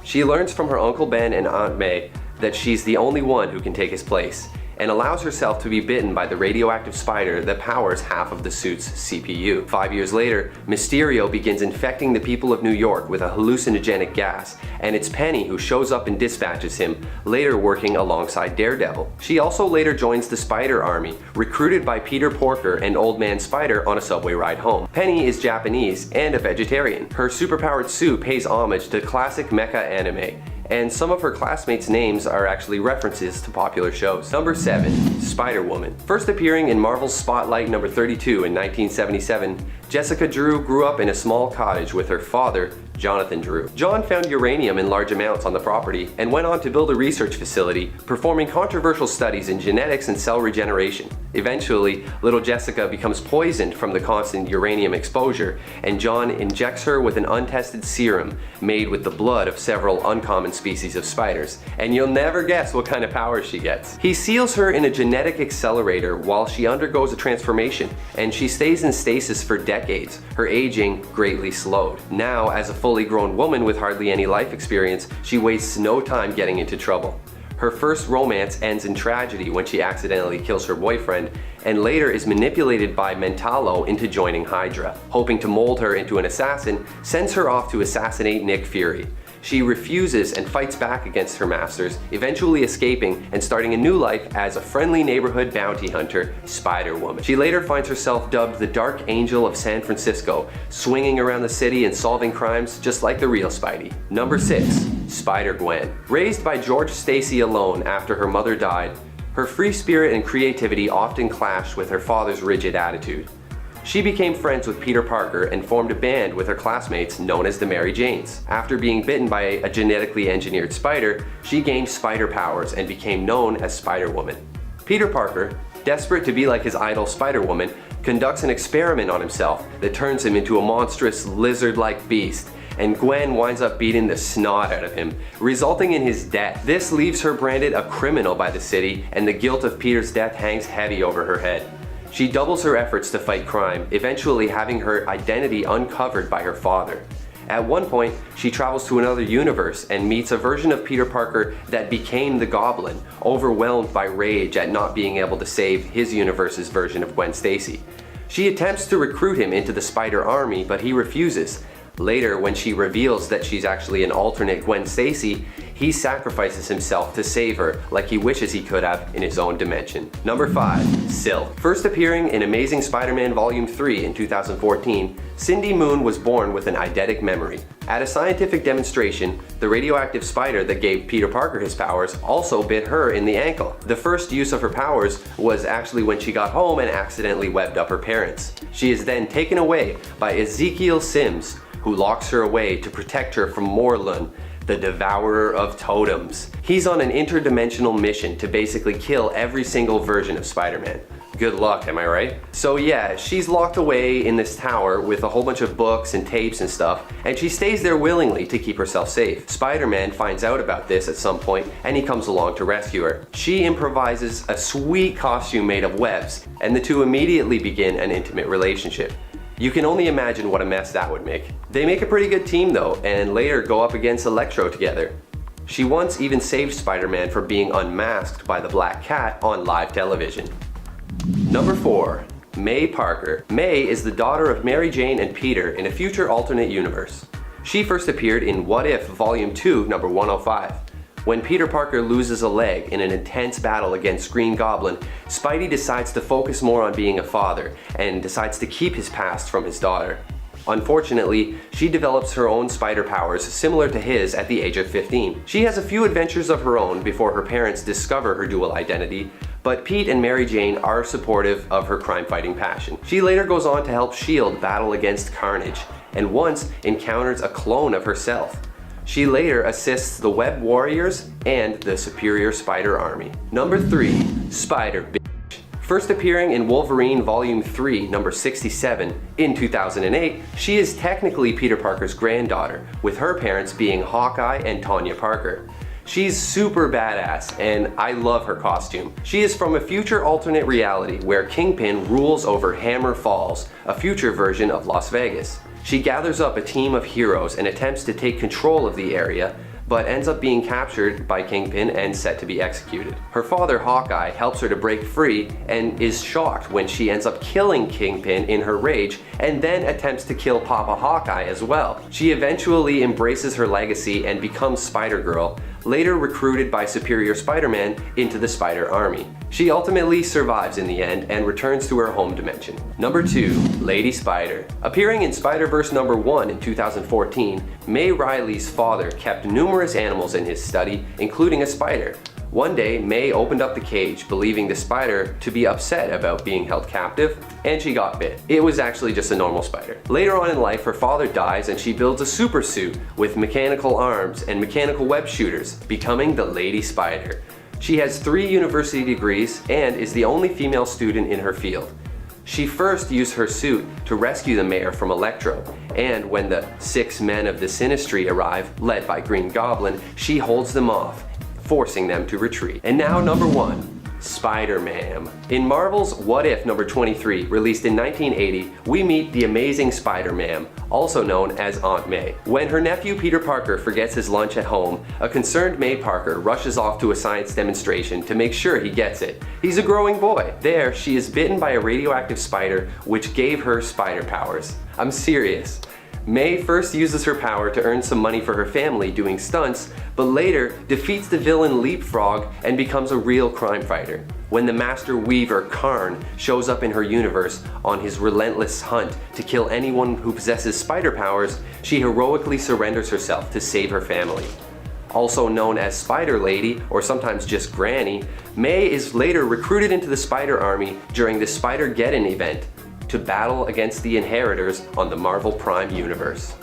She learns from her Uncle Ben and Aunt May that she's the only one who can take his place, and allows herself to be bitten by the radioactive spider that powers half of the suit's CPU. 5 years later, Mysterio begins infecting the people of New York with a hallucinogenic gas, and it's Penny who shows up and dispatches him, later working alongside Daredevil. She also later joins the Spider Army, recruited by Peter Porker and Old Man Spider on a subway ride home. Penny is Japanese and a vegetarian. Her superpowered suit pays homage to classic mecha anime, and some of her classmates' names are actually references to popular shows. Number 7. Spider-Woman. First appearing in Marvel's Spotlight number 32 in 1977, Jessica Drew grew up in a small cottage with her father, Jonathan Drew. John found uranium in large amounts on the property and went on to build a research facility, performing controversial studies in genetics and cell regeneration. Eventually, little Jessica becomes poisoned from the constant uranium exposure, and John injects her with an untested serum made with the blood of several uncommon species of spiders, and you'll never guess what kind of powers she gets. He seals her in a genetic accelerator while she undergoes a transformation, and she stays in stasis for decades, her aging greatly slowed. Now, as a fully grown woman with hardly any life experience, she wastes no time getting into trouble. Her first romance ends in tragedy when she accidentally kills her boyfriend, and later is manipulated by Mentalo into joining Hydra. Hoping to mold her into an assassin, sends her off to assassinate Nick Fury. She refuses and fights back against her masters, eventually escaping and starting a new life as a friendly neighborhood bounty hunter, Spider-Woman. She later finds herself dubbed the Dark Angel of San Francisco, swinging around the city and solving crimes just like the real Spidey. Number 6. Spider-Gwen. Raised by George Stacy alone after her mother died, her free spirit and creativity often clashed with her father's rigid attitude. She became friends with Peter Parker and formed a band with her classmates known as the Mary Janes. After being bitten by a genetically engineered spider, she gained spider powers and became known as Spider-Woman. Peter Parker, desperate to be like his idol Spider-Woman, conducts an experiment on himself that turns him into a monstrous lizard-like beast, and Gwen winds up beating the snot out of him, resulting in his death. This leaves her branded a criminal by the city, and the guilt of Peter's death hangs heavy over her head. She doubles her efforts to fight crime, eventually having her identity uncovered by her father. At one point, she travels to another universe and meets a version of Peter Parker that became the Goblin, overwhelmed by rage at not being able to save his universe's version of Gwen Stacy. She attempts to recruit him into the Spider Army, but he refuses. Later, when she reveals that she's actually an alternate Gwen Stacy, he sacrifices himself to save her like he wishes he could have in his own dimension. Number 5. Silk. First appearing in Amazing Spider-Man Volume 3 in 2014, Cindy Moon was born with an eidetic memory. At a scientific demonstration, the radioactive spider that gave Peter Parker his powers also bit her in the ankle. The first use of her powers was actually when she got home and accidentally webbed up her parents. She is then taken away by Ezekiel Sims, who locks her away to protect her from Morlun, the devourer of totems. He's on an interdimensional mission to basically kill every single version of Spider-Man. Good luck, am I right? So yeah, she's locked away in this tower with a whole bunch of books and tapes and stuff, and she stays there willingly to keep herself safe. Spider-Man finds out about this at some point, and he comes along to rescue her. She improvises a sweet costume made of webs, and the two immediately begin an intimate relationship. You can only imagine what a mess that would make. They make a pretty good team though, and later go up against Electro together. She once even saved Spider-Man from being unmasked by the Black Cat on live television. Number 4. May Parker. May is the daughter of Mary Jane and Peter in a future alternate universe. She first appeared in What If Volume 2, number 105. When Peter Parker loses a leg in an intense battle against Green Goblin, Spidey decides to focus more on being a father and decides to keep his past from his daughter. Unfortunately, she develops her own spider powers similar to his at the age of 15. She has a few adventures of her own before her parents discover her dual identity, but Pete and Mary Jane are supportive of her crime-fighting passion. She later goes on to help S.H.I.E.L.D. battle against Carnage, and once encounters a clone of herself. She later assists the Web Warriors and the Superior Spider Army. Number 3. Spider-Bitch. First appearing in Wolverine Volume 3, number 67, in 2008, she is technically Peter Parker's granddaughter, with her parents being Hawkeye and Tanya Parker. She's super badass, and I love her costume. She is from a future alternate reality where Kingpin rules over Hammer Falls, a future version of Las Vegas. She gathers up a team of heroes and attempts to take control of the area, but ends up being captured by Kingpin and set to be executed. Her father, Hawkeye, helps her to break free and is shocked when she ends up killing Kingpin in her rage and then attempts to kill Papa Hawkeye as well. She eventually embraces her legacy and becomes Spider-Girl, later recruited by Superior Spider-Man into the Spider Army. She ultimately survives in the end and returns to her home dimension. Number 2. Lady Spider. Appearing in Spider-Verse number 1 in 2014, May Riley's father kept numerous animals in his study, including a spider. One day, May opened up the cage, believing the spider to be upset about being held captive, and she got bit. It was actually just a normal spider. Later on in life, her father dies and she builds a super suit with mechanical arms and mechanical web shooters, becoming the Lady Spider. She has 3 university degrees and is the only female student in her field. She first used her suit to rescue the mayor from Electro, and when the 6 men of the Sinistry arrive, led by Green Goblin, she holds them off, forcing them to retreat. And now number 1. Spider-Man. In Marvel's What If number 23, released in 1980, we meet the amazing Spider-Man, also known as Aunt May. When her nephew Peter Parker forgets his lunch at home, a concerned May Parker rushes off to a science demonstration to make sure he gets it. He's a growing boy. There, she is bitten by a radioactive spider, which gave her spider powers. I'm serious. May first uses her power to earn some money for her family doing stunts, but later defeats the villain Leapfrog and becomes a real crime fighter. When the Master Weaver Karn shows up in her universe on his relentless hunt to kill anyone who possesses spider powers, she heroically surrenders herself to save her family. Also known as Spider Lady, or sometimes just Granny, May is later recruited into the Spider Army during the Spider-Geddon event to battle against the Inheritors on the Marvel Prime universe.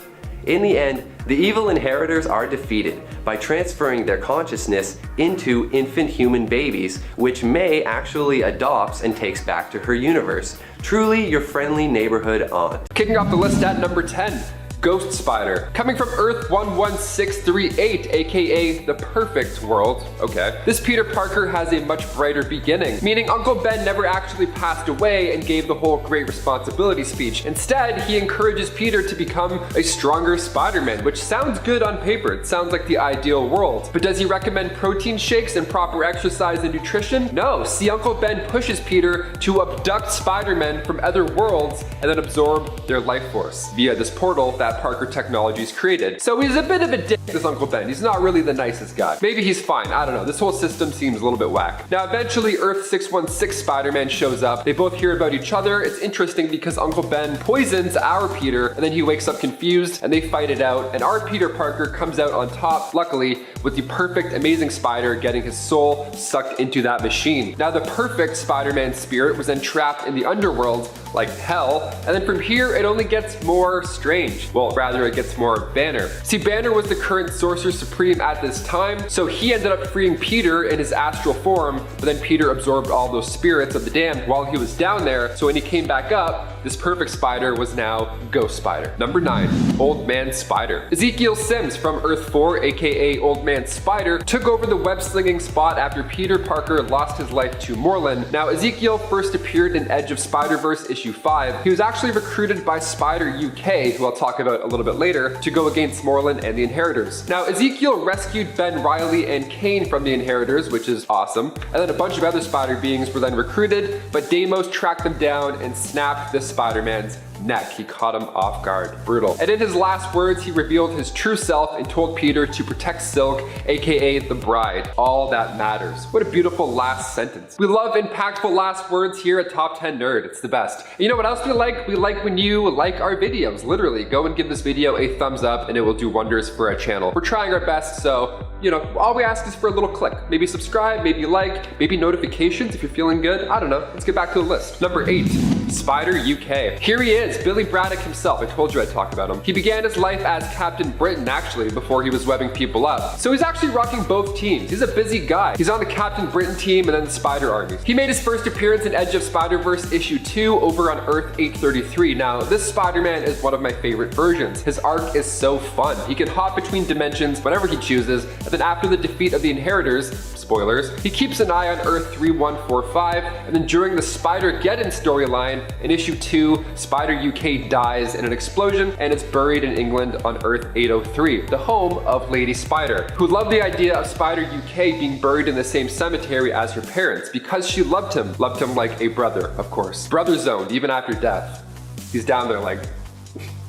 In the end, the evil Inheritors are defeated by transferring their consciousness into infant human babies, which May actually adopts and takes back to her universe. Truly your friendly neighborhood aunt. Kicking off the list at number 10. Ghost Spider. Coming from Earth 11638, aka the perfect world. Okay. This Peter Parker has a much brighter beginning, meaning Uncle Ben never actually passed away and gave the whole great responsibility speech. Instead, he encourages Peter to become a stronger Spider-Man, which sounds good on paper. It sounds like the ideal world. But does he recommend protein shakes and proper exercise and nutrition? No. See, Uncle Ben pushes Peter to abduct Spider-Man from other worlds and then absorb their life force via this portal that Parker Technologies created. So he's a bit of a dick, this Uncle Ben. He's not really the nicest guy. Maybe he's fine, I don't know. This whole system seems a little bit whack. Now eventually Earth 616 Spider-Man shows up. They both hear about each other. It's interesting because Uncle Ben poisons our Peter and then he wakes up confused and they fight it out, and our Peter Parker comes out on top, luckily, with the perfect amazing spider getting his soul sucked into that machine. Now the perfect Spider-Man spirit was then trapped in the underworld like hell. And then from here, it only gets more strange. Well, rather, it gets more Banner. See, Banner was the current Sorcerer Supreme at this time, so he ended up freeing Peter in his astral form, but then Peter absorbed all those spirits of the damned while he was down there, so when he came back up, this perfect spider was now Ghost Spider. Number 9, Old Man Spider. Ezekiel Sims from Earth 4, aka Old Man Spider, took over the web-slinging spot after Peter Parker lost his life to Morlun. Now, Ezekiel first appeared in Edge of Spider-Verse issue 5. He was actually recruited by Spider UK, who I'll talk about a little bit later, to go against Morlun and the Inheritors. Now, Ezekiel rescued Ben Reilly and Kane from the Inheritors, which is awesome, and then a bunch of other spider beings were then recruited, but Deimos tracked them down and snapped this Spider-Man's neck. He caught him off guard. Brutal. And in his last words, he revealed his true self and told Peter to protect Silk, aka the bride. All that matters. What a beautiful last sentence. We love impactful last words here at Top 10 Nerd. It's the best. And you know what else we like? We like when you like our videos. Literally, go and give this video a thumbs up and it will do wonders for our channel. We're trying our best, so, you know, all we ask is for a little click. Maybe subscribe, maybe like, maybe notifications if you're feeling good. I don't know. Let's get back to the list. Number 8, Spider UK. Here he is, Billy Braddock himself. I told you I'd talk about him. He began his life as Captain Britain, actually, before he was webbing people up. So he's actually rocking both teams. He's a busy guy. He's on the Captain Britain team and then the Spider Army. He made his first appearance in Edge of Spider-Verse issue 2 over on Earth 833. Now, this Spider-Man is one of my favorite versions. His arc is so fun. He can hop between dimensions whenever he chooses, and then after the defeat of the Inheritors, spoilers, he keeps an eye on Earth 3145, and then during the Spider-Geddon storyline, in issue 2, Spider UK dies in an explosion and is buried in England on Earth 803, the home of Lady Spider, who loved the idea of Spider UK being buried in the same cemetery as her parents because she loved him like a brother, of course. Brother zoned, even after death. He's down there like,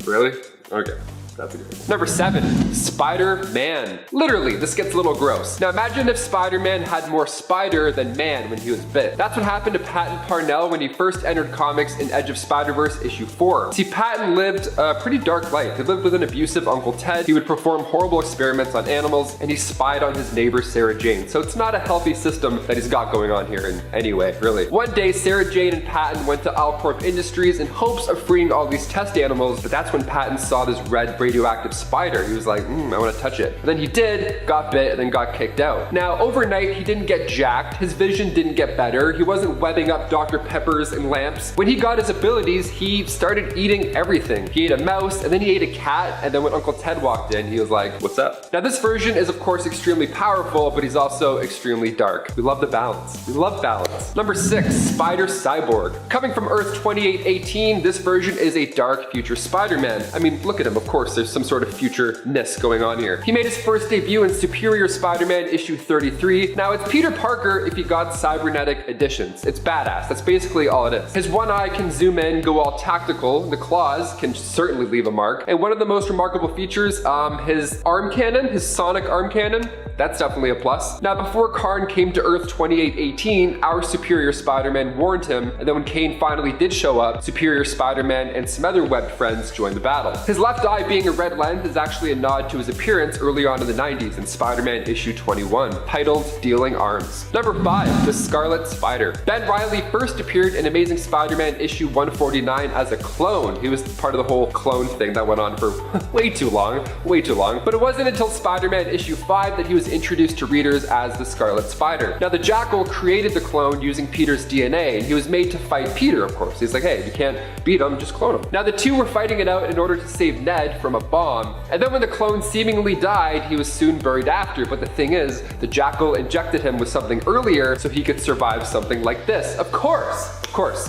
really? Okay. That's a good one. Number 7, Spider-Man. Literally, this gets a little gross. Now imagine if Spider-Man had more spider than man when he was bit. That's what happened to Patton Parnell when he first entered comics in Edge of Spider-Verse issue 4. See, Patton lived a pretty dark life. He lived with an abusive Uncle Ted. He would perform horrible experiments on animals, and he spied on his neighbor Sarah Jane. So it's not a healthy system that he's got going on here in any way, really. One day, Sarah Jane and Patton went to Alcorp Industries in hopes of freeing all these test animals, but that's when Patton saw this red radioactive spider. He was like, I want to touch it. And then he did, got bit, and then got kicked out. Now, overnight, he didn't get jacked. His vision didn't get better. He wasn't webbing up Dr. Peppers and lamps. When he got his abilities, he started eating everything. He ate a mouse, and then he ate a cat, and then when Uncle Ted walked in, he was like, what's up? Now, this version is, of course, extremely powerful, but he's also extremely dark. We love the balance. We love balance. Number 6, Spider Cyborg. Coming from Earth 2818, this version is a dark future Spider-Man. I mean, look at him, of course. There's some sort of future-ness going on here. He made his first debut in Superior Spider-Man issue 33. Now, it's Peter Parker if he got cybernetic additions. It's badass. That's basically all it is. His one eye can zoom in, go all tactical. The claws can certainly leave a mark. And one of the most remarkable features, his arm cannon, his sonic arm cannon, that's definitely a plus. Now, before Karn came to Earth 2818, our Superior Spider-Man warned him, and then when Kane finally did show up, Superior Spider-Man and some other webbed friends joined the battle. His left eye being a red lens is actually a nod to his appearance early on in the 90s in Spider-Man issue 21, titled Dealing Arms. Number 5, the Scarlet Spider. Ben Reilly first appeared in Amazing Spider-Man issue 149 as a clone. He was part of the whole clone thing that went on for way too long. But it wasn't until Spider-Man issue 5 that he was introduced to readers as the Scarlet Spider. Now, the Jackal created the clone using Peter's DNA, and he was made to fight Peter, of course. He's like, hey, if you can't beat him, just clone him. Now, the two were fighting it out in order to save Ned from a bomb, and then when the clone seemingly died, he was soon buried after. But the thing is, the Jackal injected him with something earlier so he could survive something like this. Of course.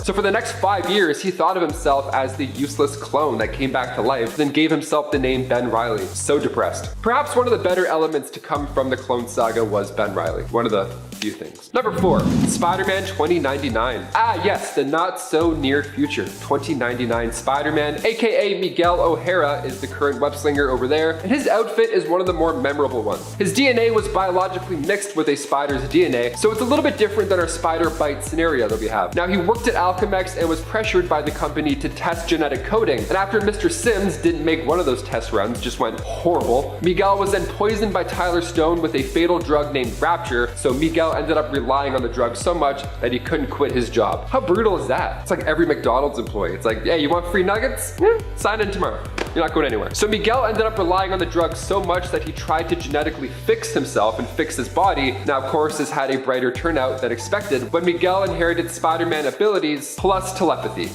So for the next 5 years, he thought of himself as the useless clone that came back to life, then gave himself the name Ben Reilly. So depressed. Perhaps one of the better elements to come from the Clone Saga was Ben Reilly. One of the few things. Number 4, Spider-Man 2099. Ah yes, the not so near future 2099 Spider-Man, aka Miguel O'Hara, is the current web slinger over there, and his outfit is one of the more memorable ones. His DNA was biologically mixed with a spider's DNA, so it's a little bit different than our spider bite scenario that we have. Now, he worked worked at Alchemex and was pressured by the company to test genetic coding. And after Mr. Sims didn't make one of those test runs, just went horrible, Miguel was then poisoned by Tyler Stone with a fatal drug named Rapture, so Miguel ended up relying on the drug so much that he couldn't quit his job. How brutal is that? It's like every McDonald's employee. It's like, yeah, you want free nuggets? Yeah, sign in tomorrow. You're not going anywhere. So Miguel ended up relying on the drug so much that he tried to genetically fix himself and fix his body. Now, of course, this had a brighter turnout than expected, but Miguel inherited Spider-Man abilities plus telepathy.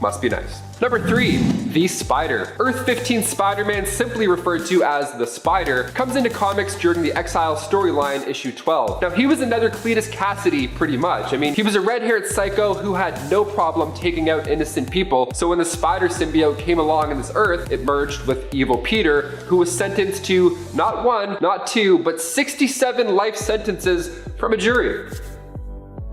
Must be nice. Number 3, the Spider. Earth 15 Spider-Man, simply referred to as the Spider, comes into comics during the Exile storyline issue 12. Now, he was another Cletus Cassidy pretty much. I mean, he was a red-haired psycho who had no problem taking out innocent people, so when the Spider symbiote came along on this Earth, it merged with evil Peter, who was sentenced to not 1, not 2, but 67 life sentences from a jury.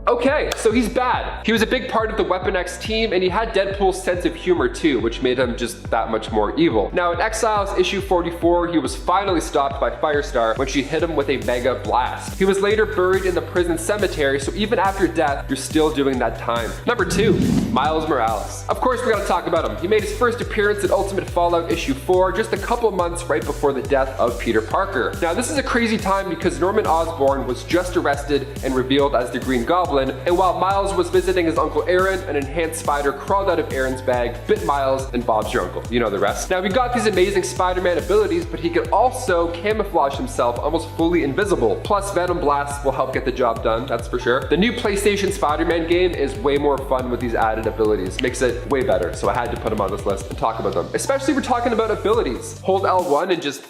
Okay, so he's bad. He was a big part of the Weapon X team, and he had Deadpool's sense of humor too, which made him just that much more evil. Now in Exiles issue 44, he was finally stopped by Firestar when she hit him with a mega blast. He was later buried in the prison cemetery, so even after death, you're still doing that time. Number 2, Miles Morales. Of course, we gotta talk about him. He made his first appearance in Ultimate Fallout issue 4, just a couple months right before the death of Peter Parker. Now this is a crazy time because Norman Osborn was just arrested and revealed as the Green Goblin, and while Miles was visiting his Uncle Aaron, an enhanced spider crawled out of Aaron's bag, bit Miles, and Bob's your uncle. You know the rest. Now, he got these amazing Spider-Man abilities, but he could also camouflage himself almost fully invisible. Plus, Venom Blasts will help get the job done, that's for sure. The new PlayStation Spider-Man game is way more fun with these added abilities. Makes it way better, so I had to put them on this list and talk about them. Especially we're talking about abilities. Hold L1 and just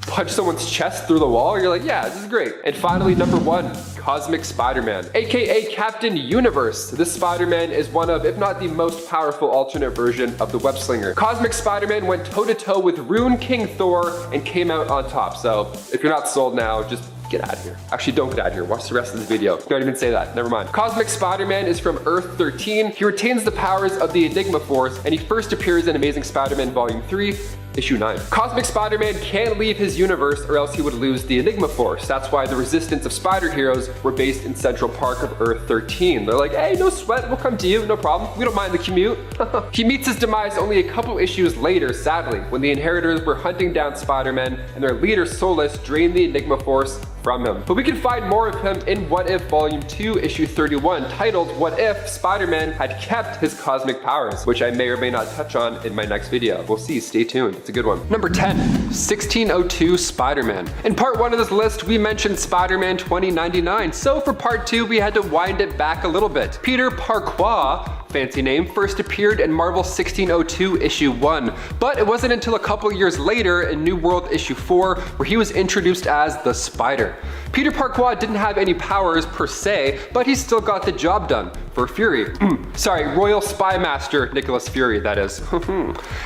punch someone's chest through the wall, you're like, yeah, this is great. And finally, number 1, Cosmic Spider-Man, aka Captain Universe. This Spider-Man is one of, if not the most powerful alternate version of the web slinger. Cosmic Spider-Man went toe-to-toe with Rune King Thor and came out on top. So if you're not sold now, just get out of here. Actually, don't get out of here. Watch the rest of this video. Don't even say that. Never mind. Cosmic Spider-Man is from Earth 13. He retains the powers of the Enigma Force, and he first appears in Amazing Spider-Man Volume 3, Issue 9. Cosmic Spider-Man can't leave his universe or else he would lose the Enigma Force. That's why the Resistance of Spider Heroes were based in Central Park of Earth 13. They're like, hey, no sweat, we'll come to you, no problem. We don't mind the commute. He meets his demise only a couple issues later, sadly, when the Inheritors were hunting down Spider-Man and their leader Solus drained the Enigma Force from him. But we can find more of him in What If Volume 2, Issue 31, titled What If Spider-Man Had Kept His Cosmic Powers, which I may or may not touch on in my next video. We'll see, stay tuned. It's a good one. Number 10, 1602 Spider-Man. In part 1 of this list, we mentioned Spider-Man 2099, so for part 2, we had to wind it back a little bit. Peter Parquois, fancy name, first appeared in Marvel 1602 issue 1, but it wasn't until a couple years later in New World issue 4 where he was introduced as the Spider. Peter Parquois didn't have any powers per se, but he still got the job done for Fury. Sorry, Royal Spy Master Nicholas Fury, that is.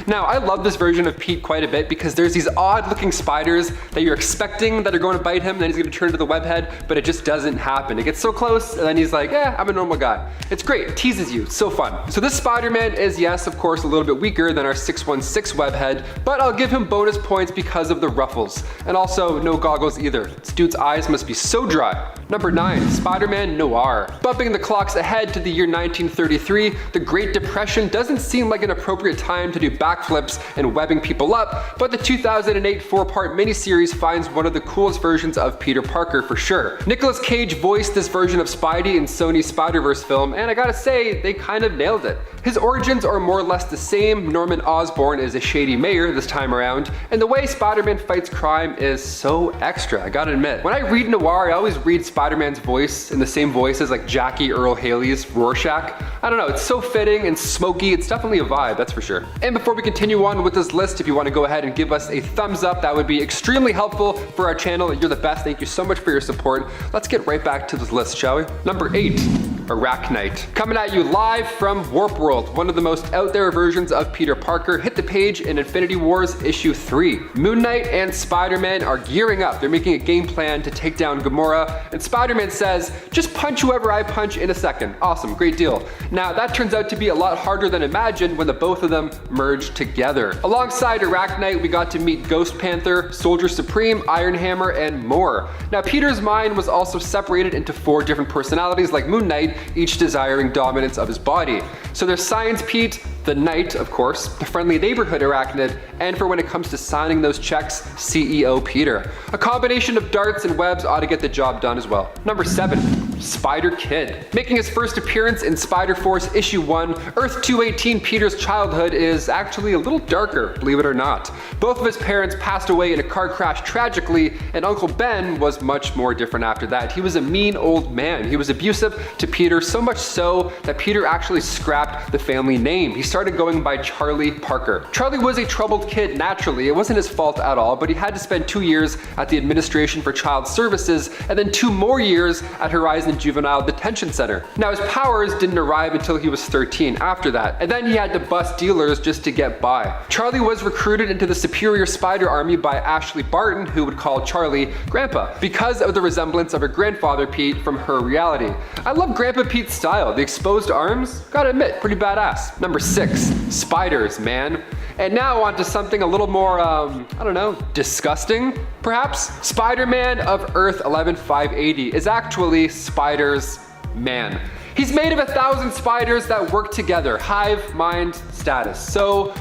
Now, I love this version of Pete quite a bit because there's these odd looking spiders that you're expecting that are going to bite him, and then he's going to turn into the webhead, but it just doesn't happen. It gets so close, and then he's like, I'm a normal guy. It's great, it teases you, so fun. So this Spider-Man is, yes, of course, a little bit weaker than our 616 webhead, but I'll give him bonus points because of the ruffles. And also, no goggles either. This dude's eyes must be so dry. Number 9, Spider-Man Noir. Bumping the clocks ahead to the year 1933, the Great Depression doesn't seem like an appropriate time to do backflips and webbing people up, but the 2008 4-part miniseries finds one of the coolest versions of Peter Parker for sure. Nicolas Cage voiced this version of Spidey in Sony's Spider-Verse film, and I gotta say, they kind of nailed it. His origins are more or less the same. Norman Osborn is a shady mayor this time around, and the way Spider-Man fights crime is so extra, I gotta admit. When I read Noir, I always read Spider-Man's voice in the same voice as like Jackie Earle Haley's Rorschach. I don't know, it's so fitting and smoky, it's definitely a vibe, that's for sure. And before we continue on with this list, if you want to go ahead and give us a thumbs up, that would be extremely helpful for our channel. You're the best, thank you so much for your support. Let's get right back to this list, shall we? Number 8, Arachnite. Coming at you live from Warp World, one of the most out there versions of Peter Parker hit the page in Infinity Wars issue 3. Moon Knight and Spider-Man are gearing up. They're making a game plan to take down Gamora, and Spider-Man says, just punch whoever I punch in a second. Awesome, great deal. Now that turns out to be a lot harder than imagined when the both of them merge together. Alongside Arachnite, we got to meet Ghost Panther, Soldier Supreme, Iron Hammer, and more. Now Peter's mind was also separated into 4 different personalities like Moon Knight, each desiring dominance of his body. So there's Science Pete, the Knight, of course, the friendly neighborhood arachnid, and for when it comes to signing those checks, CEO Peter. A combination of darts and webs ought to get the job done as well. Number 7, Spider Kid. Making his first appearance in Spider Force issue 1, Earth 218 Peter's childhood is actually a little darker, believe it or not. Both of his parents passed away in a car crash tragically, and Uncle Ben was much more different after that. He was a mean old man. He was abusive to Peter, so much so that Peter actually scrapped the family name. He started going by Charlie Parker. Charlie was a troubled kid naturally. It wasn't his fault at all, but he had to spend 2 years at the Administration for Child Services and then 2 more years at Horizon Juvenile Detention Center. Now his powers didn't arrive until he was 13 after that, and then he had to bust dealers just to get by. Charlie was recruited into the Superior Spider Army by Ashley Barton, who would call Charlie Grandpa, because of the resemblance of her grandfather Pete from her reality. I love Grandpa Pete's style. The exposed arms, gotta admit, pretty badass. Number 6, spiders, man. And now on to something a little more, I don't know, disgusting, perhaps? Spider-Man of Earth 11580 is actually Spider's man. He's made of 1,000 spiders that work together, hive mind status. So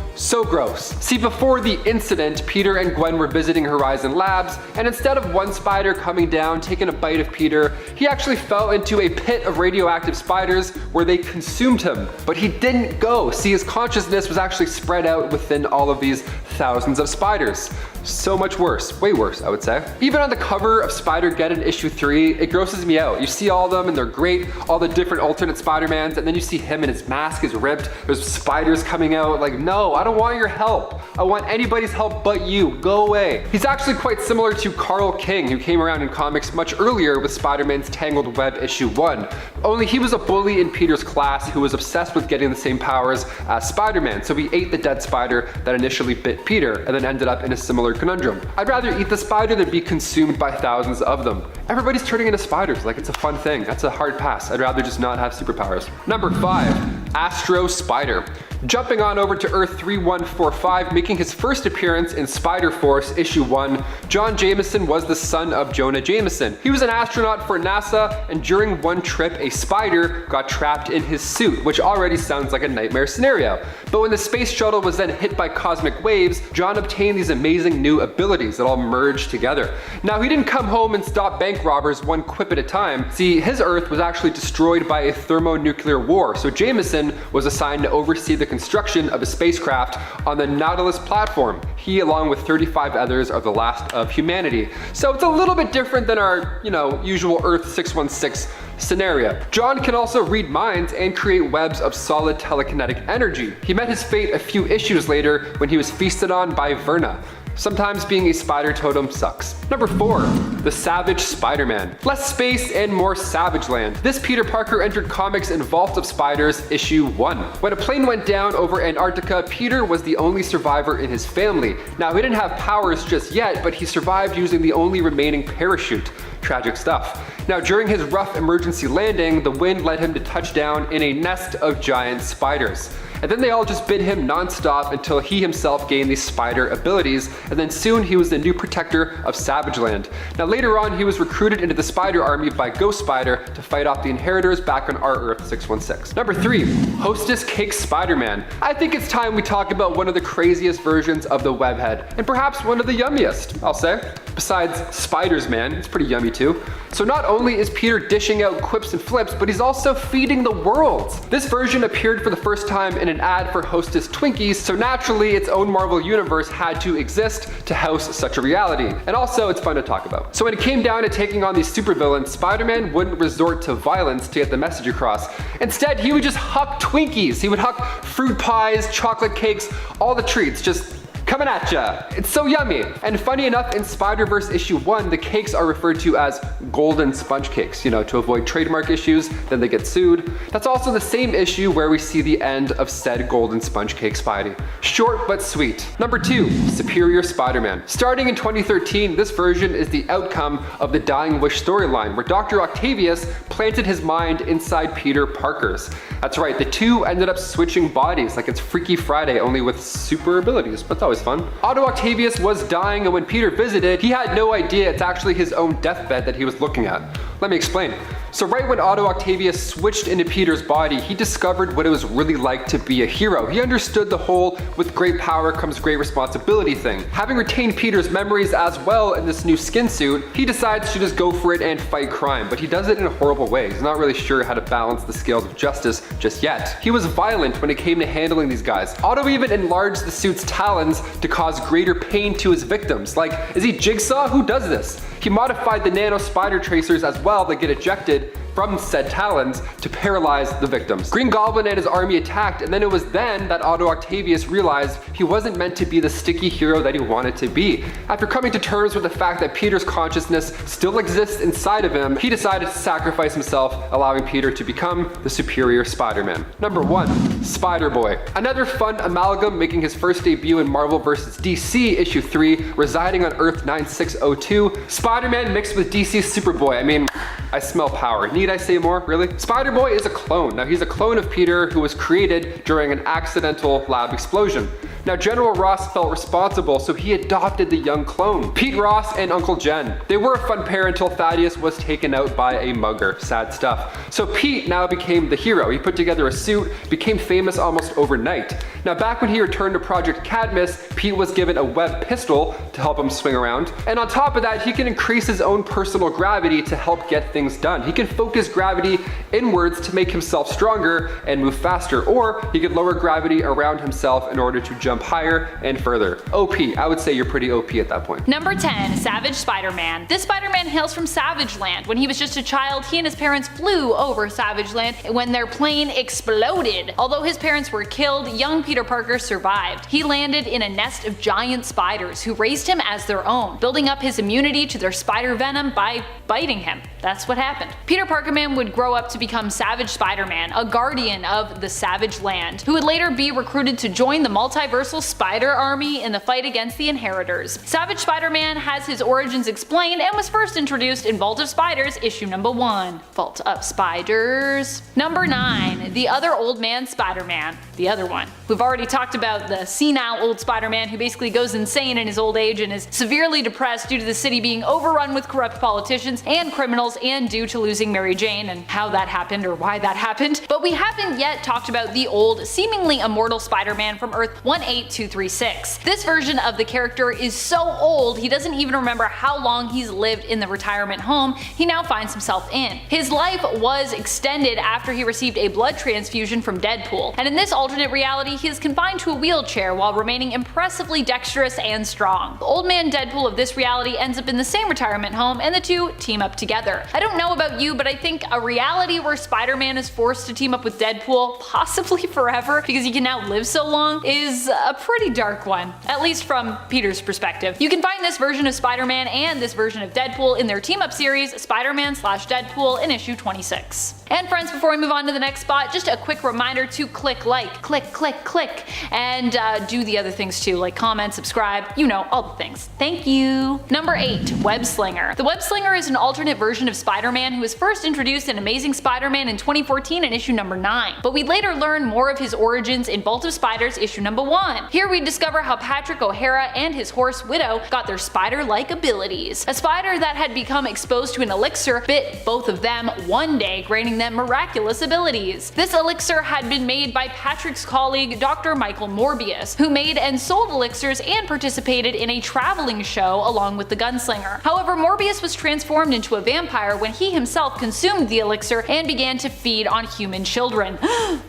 gross. See, before the incident, Peter and Gwen were visiting Horizon Labs, and instead of one spider coming down, taking a bite of Peter, he actually fell into a pit of radioactive spiders where they consumed him. But he didn't go. See, his consciousness was actually spread out within all of these thousands of spiders. So much worse, way worse, I would say. Even on the cover of Spider-Geddon issue 3, it grosses me out. You see all of them and they're great, all the different alternate Spider-Mans, and then you see him and his mask is ripped, there's spiders coming out. Like, no, I don't want your help. I want anybody's help but you. Go away. He's actually quite similar to Carl King, who came around in comics much earlier with Spider-Man's Tangled Web issue 1. Only he was a bully in Peter's class who was obsessed with getting the same powers as Spider-Man, so he ate the dead spider that initially bit Peter and then ended up in a similar conundrum. I'd rather eat the spider than be consumed by thousands of them. Everybody's turning into spiders like it's a fun thing. That's a hard pass. I'd rather just not have superpowers. Number 5, Astro Spider. Jumping on over to Earth 3145, making his first appearance in Spider Force issue 1, John Jameson was the son of Jonah Jameson. He was an astronaut for NASA, and during one trip, a spider got trapped in his suit, which already sounds like a nightmare scenario. But when the space shuttle was then hit by cosmic waves, John obtained these amazing new abilities that all merged together. Now, he didn't come home and stop bank robbers one quip at a time. See, his Earth was actually destroyed by a thermonuclear war, so Jameson was assigned to oversee the construction of a spacecraft on the Nautilus platform. He, along with 35 others, are the last of humanity. So it's a little bit different than our, usual Earth 616 scenario. John can also read minds and create webs of solid telekinetic energy. He met his fate a few issues later when he was feasted on by Verna. Sometimes being a spider totem sucks. Number 4, the Savage Spider-Man. Less space and more savage land. This Peter Parker entered comics in Vault of Spiders issue 1. When a plane went down over Antarctica, Peter was the only survivor in his family. Now, he didn't have powers just yet, but he survived using the only remaining parachute. Tragic stuff. Now, during his rough emergency landing, the wind led him to touch down in a nest of giant spiders. And then they all just bit him non-stop until he himself gained these spider abilities, and then soon he was the new protector of Savage Land. Now later on, he was recruited into the Spider Army by Ghost Spider to fight off the Inheritors back on our Earth 616. Number 3, Hostess Cake Spider-Man. I think it's time we talk about one of the craziest versions of the webhead, and perhaps one of the yummiest, I'll say. Besides Spider's Man, it's pretty yummy too. So not only is Peter dishing out quips and flips, but he's also feeding the world. This version appeared for the first time in an ad for Hostess Twinkies, so naturally its own Marvel universe had to exist to house such a reality. And also, it's fun to talk about. So when it came down to taking on these supervillains, Spider-Man wouldn't resort to violence to get the message across. Instead, he would just huck Twinkies. He would huck fruit pies, chocolate cakes, all the treats, just coming at ya. It's so yummy. And funny enough, in Spider-Verse issue 1, the cakes are referred to as golden sponge cakes, to avoid trademark issues, then they get sued. That's also the same issue where we see the end of said golden sponge cake Spidey. Short but sweet. Number 2, Superior Spider-Man. Starting in 2013, this version is the outcome of the Dying Wish storyline, where Dr. Octavius planted his mind inside Peter Parker's. That's right, the two ended up switching bodies like it's Freaky Friday, only with super abilities. That's always fun. Otto Octavius was dying, and when Peter visited, he had no idea it's actually his own deathbed that he was looking at. Let me explain. So right when Otto Octavius switched into Peter's body, he discovered what it was really like to be a hero. He understood the whole with great power comes great responsibility thing. Having retained Peter's memories as well in this new skin suit, he decides to just go for it and fight crime, but he does it in a horrible way. He's not really sure how to balance the scales of justice just yet. He was violent when it came to handling these guys. Otto even enlarged the suit's talons to cause greater pain to his victims. Like, is he Jigsaw? Who does this? He modified the nano spider tracers as well that get ejected from said talons to paralyze the victims. Green Goblin and his army attacked, and then it was then that Otto Octavius realized he wasn't meant to be the sticky hero that he wanted to be. After coming to terms with the fact that Peter's consciousness still exists inside of him, he decided to sacrifice himself, allowing Peter to become the superior Spider-Man. Number 1, Spider-Boy. Another fun amalgam making his first debut in Marvel vs. DC issue 3, residing on Earth 9602. Spider-Man mixed with DC's Superboy. I mean, I smell power. Need I say more, really? Spider-Boy is a clone. Now he's a clone of Peter who was created during an accidental lab explosion. Now General Ross felt responsible, so he adopted the young clone. Pete Ross and Uncle Jen. They were a fun pair until Thaddeus was taken out by a mugger. Sad stuff. So Pete now became the hero. He put together a suit, became famous almost overnight. Now back when he returned to Project Cadmus, Pete was given a web pistol to help him swing around. And on top of that, he can increase his own personal gravity to help get things done. He can focus gravity inwards to make himself stronger and move faster, or he could lower gravity around himself in order to jump higher and further. OP, I would say you're pretty OP at that point. Number 10, Savage Spider-Man. This Spider-Man hails from Savage Land. When he was just a child, he and his parents flew over Savage Land when their plane exploded. Although his parents were killed, young Peter Parker survived. He landed in a nest of giant spiders who raised him as their own, building up his immunity to their spider venom by biting him. That's what happened. Peter Parkerman would grow up to become Savage Spider-Man, a guardian of the Savage Land, who would later be recruited to join the multiversal Spider Army in the fight against the Inheritors. Savage Spider-Man has his origins explained and was first introduced in Vault of Spiders issue number 1. Vault of Spiders. Number 9, the other old man Spider-Man. The other one. We've already talked about the senile old Spider-Man who basically goes insane in his old age and is severely depressed due to the city being overrun with corrupt politicians and criminals and due to losing Mary Jane and how that happened or why that happened. But we haven't yet talked about the old, seemingly immortal Spider-Man from Earth 18236. This version of the character is so old he doesn't even remember how long he's lived in the retirement home he now finds himself in. His life was extended after he received a blood transfusion from Deadpool, and in this alternate reality he is confined to a wheelchair while remaining impressively dexterous and strong. The old man Deadpool of this reality ends up in the same retirement home and the two team up together. I don't know about you, but I think a reality where Spider-Man is forced to team up with Deadpool, possibly forever because he can now live so long, is a pretty dark one, at least from Peter's perspective. You can find this version of Spider-Man and this version of Deadpool in their team-up series Spider-Man/Deadpool in issue 26. And friends, before we move on to the next spot, just a quick reminder to click like, click, and do the other things too, like comment, subscribe, you know, all the things. Thank you. Number 8, Web Slinger. The Web Slinger is an alternate version of Spider-Man who was first introduced in Amazing Spider-Man in 2014 in issue number 9, but we later learn more of his origins in Vault of Spiders issue number 1. Here we discover how Patrick O'Hara and his horse Widow got their spider-like abilities. A spider that had become exposed to an elixir bit both of them one day, granting them miraculous abilities. This elixir had been made by Patrick's colleague Dr. Michael Morbius, who made and sold elixirs and participated in a traveling show along with the gunslinger. However, Morbius was transformed into a vampire when he himself consumed the elixir and began to feed on human children.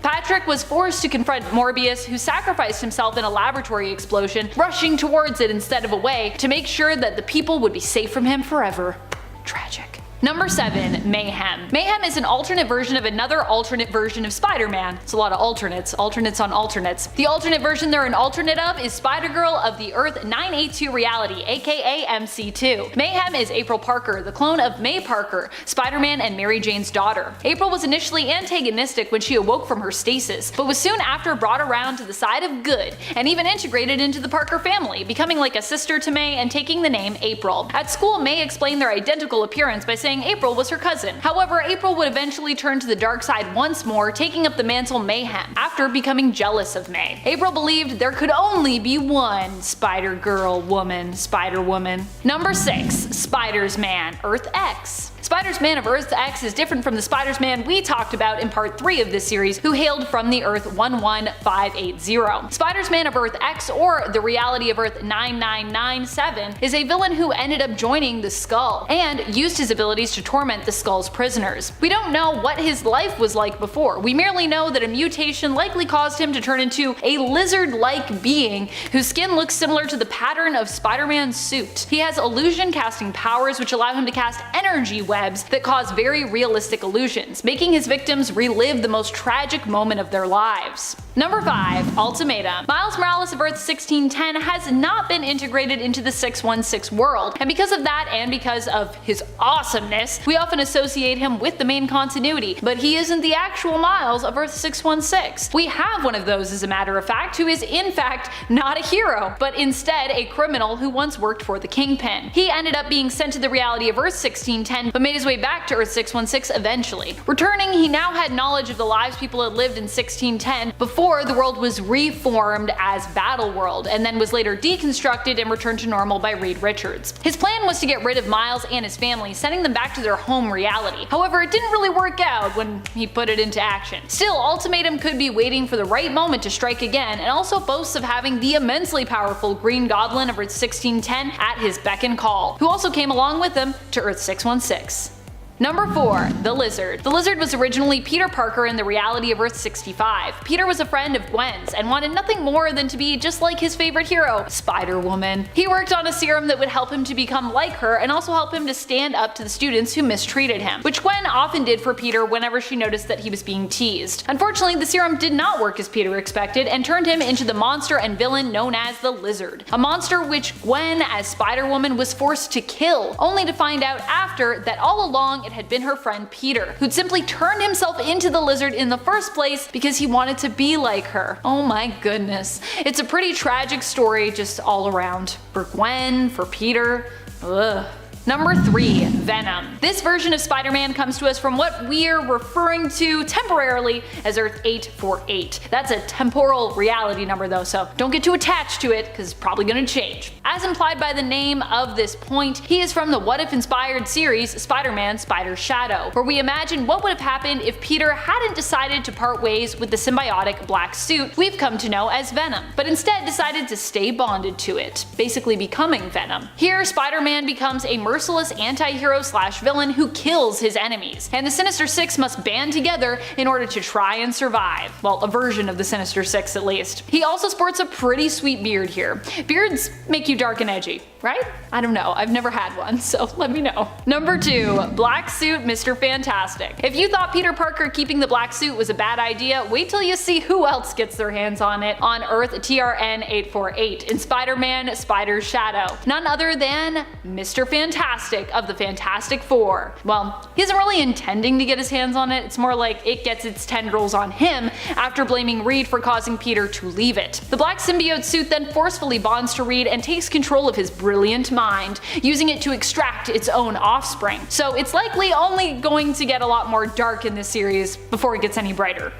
Patrick was forced to confront Morbius, who sacrificed himself in a laboratory explosion, rushing towards it instead of away to make sure that the people would be safe from him forever. Tragic. Number 7, Mayhem. Mayhem is an alternate version of another alternate version of Spider-Man. It's a lot of alternates on alternates. The alternate version they're an alternate of is Spider-Girl of the Earth 982 reality, aka MC2. Mayhem is April Parker, the clone of May Parker, Spider-Man and Mary Jane's daughter. April was initially antagonistic when she awoke from her stasis, but was soon after brought around to the side of good and even integrated into the Parker family, becoming like a sister to May and taking the name April. At school, May explained their identical appearance by saying April was her cousin. However, April would eventually turn to the dark side once more, taking up the mantle Mayhem, after becoming jealous of May. April believed there could only be one Spider-Girl woman, Spider-Woman. Number 6, Spiders Man, Earth X. Spider-Man of Earth X is different from the Spider-Man we talked about in part 3 of this series, who hailed from the Earth 11580. Spider-Man of Earth X, or the Reality of Earth 9997, is a villain who ended up joining the Skull, and used his abilities to torment the Skull's prisoners. We don't know what his life was like before, we merely know that a mutation likely caused him to turn into a lizard-like being whose skin looks similar to the pattern of Spider-Man's suit. He has illusion casting powers which allow him to cast energy webs that cause very realistic illusions, making his victims relive the most tragic moment of their lives. Number 5. Ultimatum. Miles Morales of Earth 1610 has not been integrated into the 616 world, and because of that and because of his awesomeness, we often associate him with the main continuity, but he isn't the actual Miles of Earth 616. We have one of those, as a matter of fact, who is in fact not a hero, but instead a criminal who once worked for the Kingpin. He ended up being sent to the reality of Earth 1610, but made his way back to Earth 616 eventually. Returning, he now had knowledge of the lives people had lived in 1610 before the world was reformed as Battleworld, and then was later deconstructed and returned to normal by Reed Richards. His plan was to get rid of Miles and his family, sending them back to their home reality. However, it didn't really work out when he put it into action. Still, Ultimatum could be waiting for the right moment to strike again, and also boasts of having the immensely powerful Green Goblin of Earth 1610 at his beck and call, who also came along with him to Earth 616. Number 4. The Lizard. The Lizard was originally Peter Parker in the reality of Earth 65. Peter was a friend of Gwen's and wanted nothing more than to be just like his favorite hero, Spider-Woman. He worked on a serum that would help him to become like her and also help him to stand up to the students who mistreated him, which Gwen often did for Peter whenever she noticed that he was being teased. Unfortunately, the serum did not work as Peter expected and turned him into the monster and villain known as the Lizard. A monster which Gwen, as Spider-Woman, was forced to kill, only to find out after that all along it had been her friend Peter, who'd simply turned himself into the Lizard in the first place because he wanted to be like her. Oh my goodness. It's a pretty tragic story just all around. For Gwen, for Peter, ugh. Number 3. Venom. This version of Spider-Man comes to us from what we're referring to temporarily as Earth 848. That's a temporal reality number though, so don't get too attached to it because it's probably gonna change. As implied by the name of this point, he is from the What If inspired series Spider-Man Spider Shadow, where we imagine what would have happened if Peter hadn't decided to part ways with the symbiotic black suit we've come to know as Venom, but instead decided to stay bonded to it, basically becoming Venom. Here, Spider-Man becomes a merciless anti-hero slash villain who kills his enemies, and the Sinister Six must band together in order to try and survive. Well, a version of the Sinister Six at least. He also sports a pretty sweet beard here. Beards make you dark and edgy, right? I don't know, I've never had one, so let me know. Number 2. Black Suit Mr. Fantastic. If you thought Peter Parker keeping the black suit was a bad idea, wait till you see who else gets their hands on it on Earth TRN 848 in Spider-Man Spider Shadow. None other than Mr. Fantastic of the Fantastic Four. Well, he isn't really intending to get his hands on it, it's more like it gets its tendrils on him after blaming Reed for causing Peter to leave it. The black symbiote suit then forcefully bonds to Reed and takes control of his brilliant mind, using it to extract its own offspring. So it's likely only going to get a lot more dark in this series before it gets any brighter.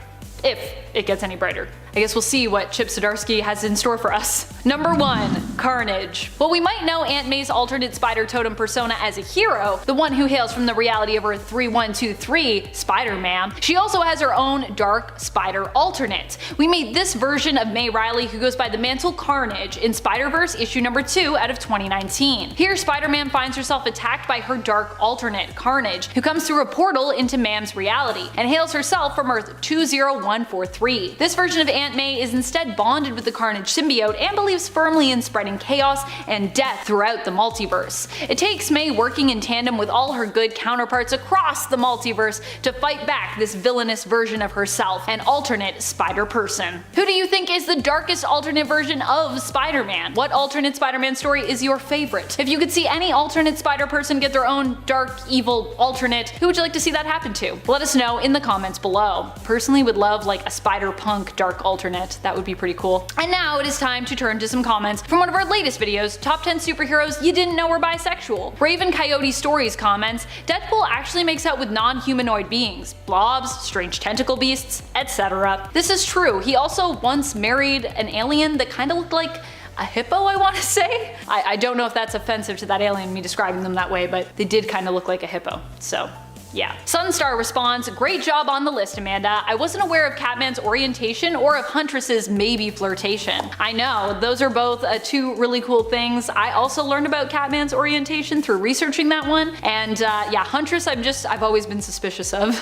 If it gets any brighter. I guess we'll see what Chip Zdarsky has in store for us. Number 1. Carnage. While we might know Aunt May's alternate spider totem persona as a hero, the one who hails from the reality of Earth 3123, Spider-Man, she also has her own dark spider alternate. We made this version of May Riley, who goes by the mantle Carnage, in Spider-Verse issue number 2 out of 2019. Here, Spider-Man finds herself attacked by her dark alternate, Carnage, who comes through a portal into Ma'am's reality, and hails herself from Earth 20143. This version of Aunt May is instead bonded with the Carnage symbiote and believes firmly in spreading chaos and death throughout the multiverse. It takes May working in tandem with all her good counterparts across the multiverse to fight back this villainous version of herself, an alternate Spider-Person. Who do you think is the darkest alternate version of Spider-Man? What alternate Spider-Man story is your favorite? If you could see any alternate Spider-Person get their own dark, evil alternate, who would you like to see that happen to? Let us know in the comments below. Personally would love like a Spider-Punk dark alternate, that would be pretty cool. And now it is time to turn to some comments from one of our latest videos, Top 10 Superheroes You Didn't Know Were Bisexual. Raven Coyote Stories comments, Deadpool actually makes out with non-humanoid beings, blobs, strange tentacle beasts, etc. This is true, he also once married an alien that kinda looked like a hippo, I want to say. I don't know if that's offensive to that alien, me describing them that way, but they did kind of look like a hippo, so. Yeah. Sunstar responds, great job on the list, Amanda. I wasn't aware of Catman's orientation or of Huntress's maybe flirtation. I know, those are both two really cool things. I also learned about Catman's orientation through researching that one, and yeah, Huntress I've always been suspicious of.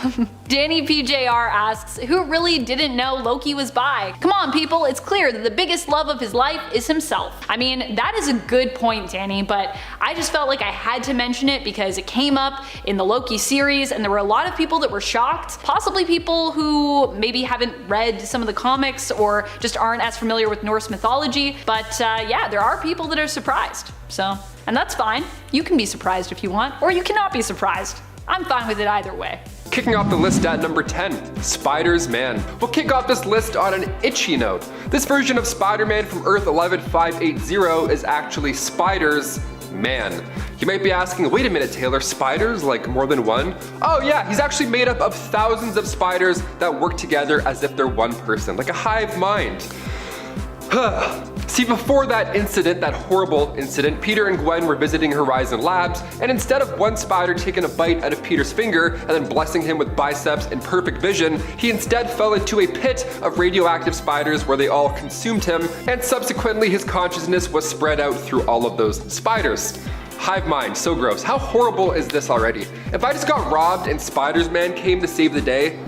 Danny PJR asks, who really didn't know Loki was bi? Come on people, it's clear that the biggest love of his life is himself. I mean, that is a good point, Danny, but I just felt like I had to mention it because it came up in the Loki series, and there were a lot of people that were shocked, possibly people who maybe haven't read some of the comics or just aren't as familiar with Norse mythology, but yeah, there are people that are surprised. So, and that's fine. You can be surprised if you want, or you cannot be surprised. I'm fine with it either way. Kicking off the list at number 10, Spider's Man. We'll kick off this list on an itchy note. This version of Spider-Man from Earth 11580 is actually Spider's Man. You might be asking, wait a minute Taylor, spiders? Like more than one? Oh yeah, he's actually made up of thousands of spiders that work together as if they're one person, like a hive mind. See, before that incident, that horrible incident, Peter and Gwen were visiting Horizon Labs, and instead of one spider taking a bite out of Peter's finger and then blessing him with biceps and perfect vision, he instead fell into a pit of radioactive spiders where they all consumed him, and subsequently his consciousness was spread out through all of those spiders. Hive mind, so gross. How horrible is this already? If I just got robbed and Spider's Man came to save the day,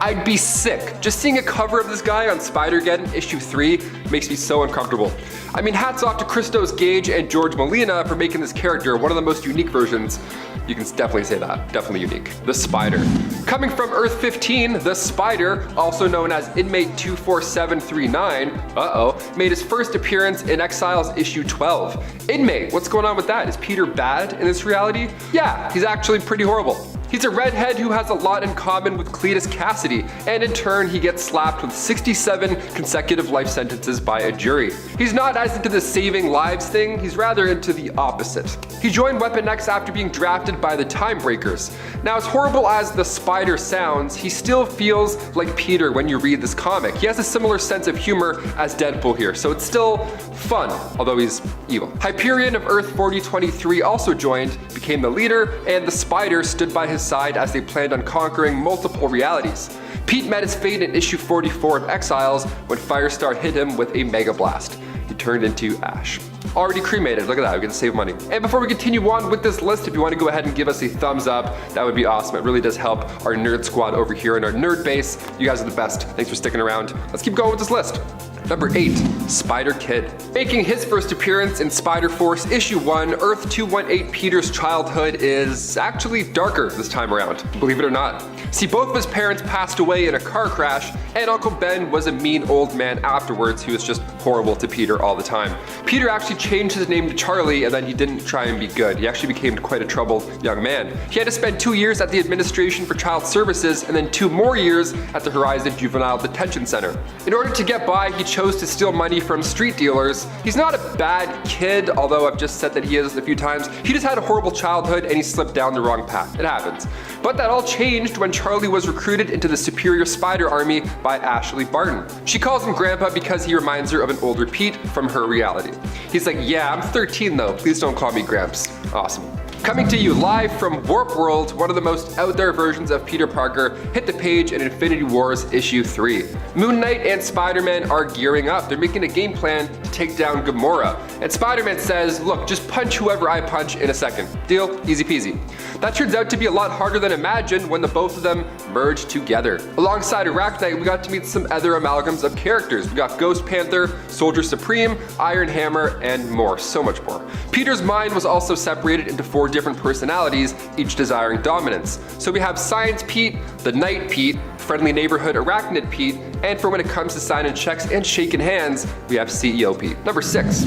I'd be sick. Just seeing a cover of this guy on Spider-Geddon issue 3 makes me so uncomfortable. I mean, hats off to Christos Gage and George Molina for making this character one of the most unique versions. You can definitely say that, definitely unique. The Spider. Coming from Earth 15, the Spider, also known as Inmate 24739, made his first appearance in Exiles issue 12. Inmate, what's going on with that? Is Peter bad in this reality? Yeah, he's actually pretty horrible. He's a redhead who has a lot in common with Cletus Cassidy, and in turn he gets slapped with 67 consecutive life sentences by a jury. He's not as into the saving lives thing, he's rather into the opposite. He joined Weapon X after being drafted by the Timebreakers. Now, as horrible as the Spider sounds, he still feels like Peter when you read this comic. He has a similar sense of humor as Deadpool here, so it's still fun, although he's evil. Hyperion of Earth 4023 also joined, became the leader, and the Spider stood by his side as they planned on conquering multiple realities. Pete met his fate in issue 44 of Exiles when Firestar hit him with a Mega Blast. He turned into ash. Already cremated, look at that, we get to save money. And before we continue on with this list, if you want to go ahead and give us a thumbs up, that would be awesome. It really does help our nerd squad over here in our nerd base. You guys are the best. Thanks for sticking around. Let's keep going with this list. Number 8, Spider-Kid. Making his first appearance in Spider-Force issue 1, Earth 218 Peter's childhood is actually darker this time around, believe it or not. See, both of his parents passed away in a car crash, and Uncle Ben was a mean old man afterwards who was just horrible to Peter all the time. Peter actually changed his name to Charlie, and then he didn't try and be good. He actually became quite a troubled young man. He had to spend 2 years at the Administration for Child Services and then 2 more years at the Horizon Juvenile Detention Center. In order to get by, he chose to steal money from street dealers. He's not a bad kid, although I've just said that he is a few times. He just had a horrible childhood and he slipped down the wrong path. It happens. But that all changed when Charlie was recruited into the Superior Spider Army by Ashley Barton. She calls him Grandpa because he reminds her of an older Pete from her reality. He's like, yeah, I'm 13 though, please don't call me Gramps. Awesome. Coming to you live from Warp World, one of the most out there versions of Peter Parker hit the page in Infinity Wars issue 3. Moon Knight and Spider-Man are gearing up. They're making a game plan to take down Gamora. And Spider-Man says, look, just punch whoever I punch in a second. Deal? Easy peasy. That turns out to be a lot harder than imagined when the both of them merge together. Alongside Arachnite, we got to meet some other amalgams of characters. We got Ghost Panther, Soldier Supreme, Iron Hammer, and more, so much more. Peter's mind was also separated into 4 different personalities, each desiring dominance. So we have Science Pete, the Knight Pete, Friendly Neighborhood Arachnid Pete, and for when it comes to signing checks and shaking hands, we have CEO Pete. Number 6,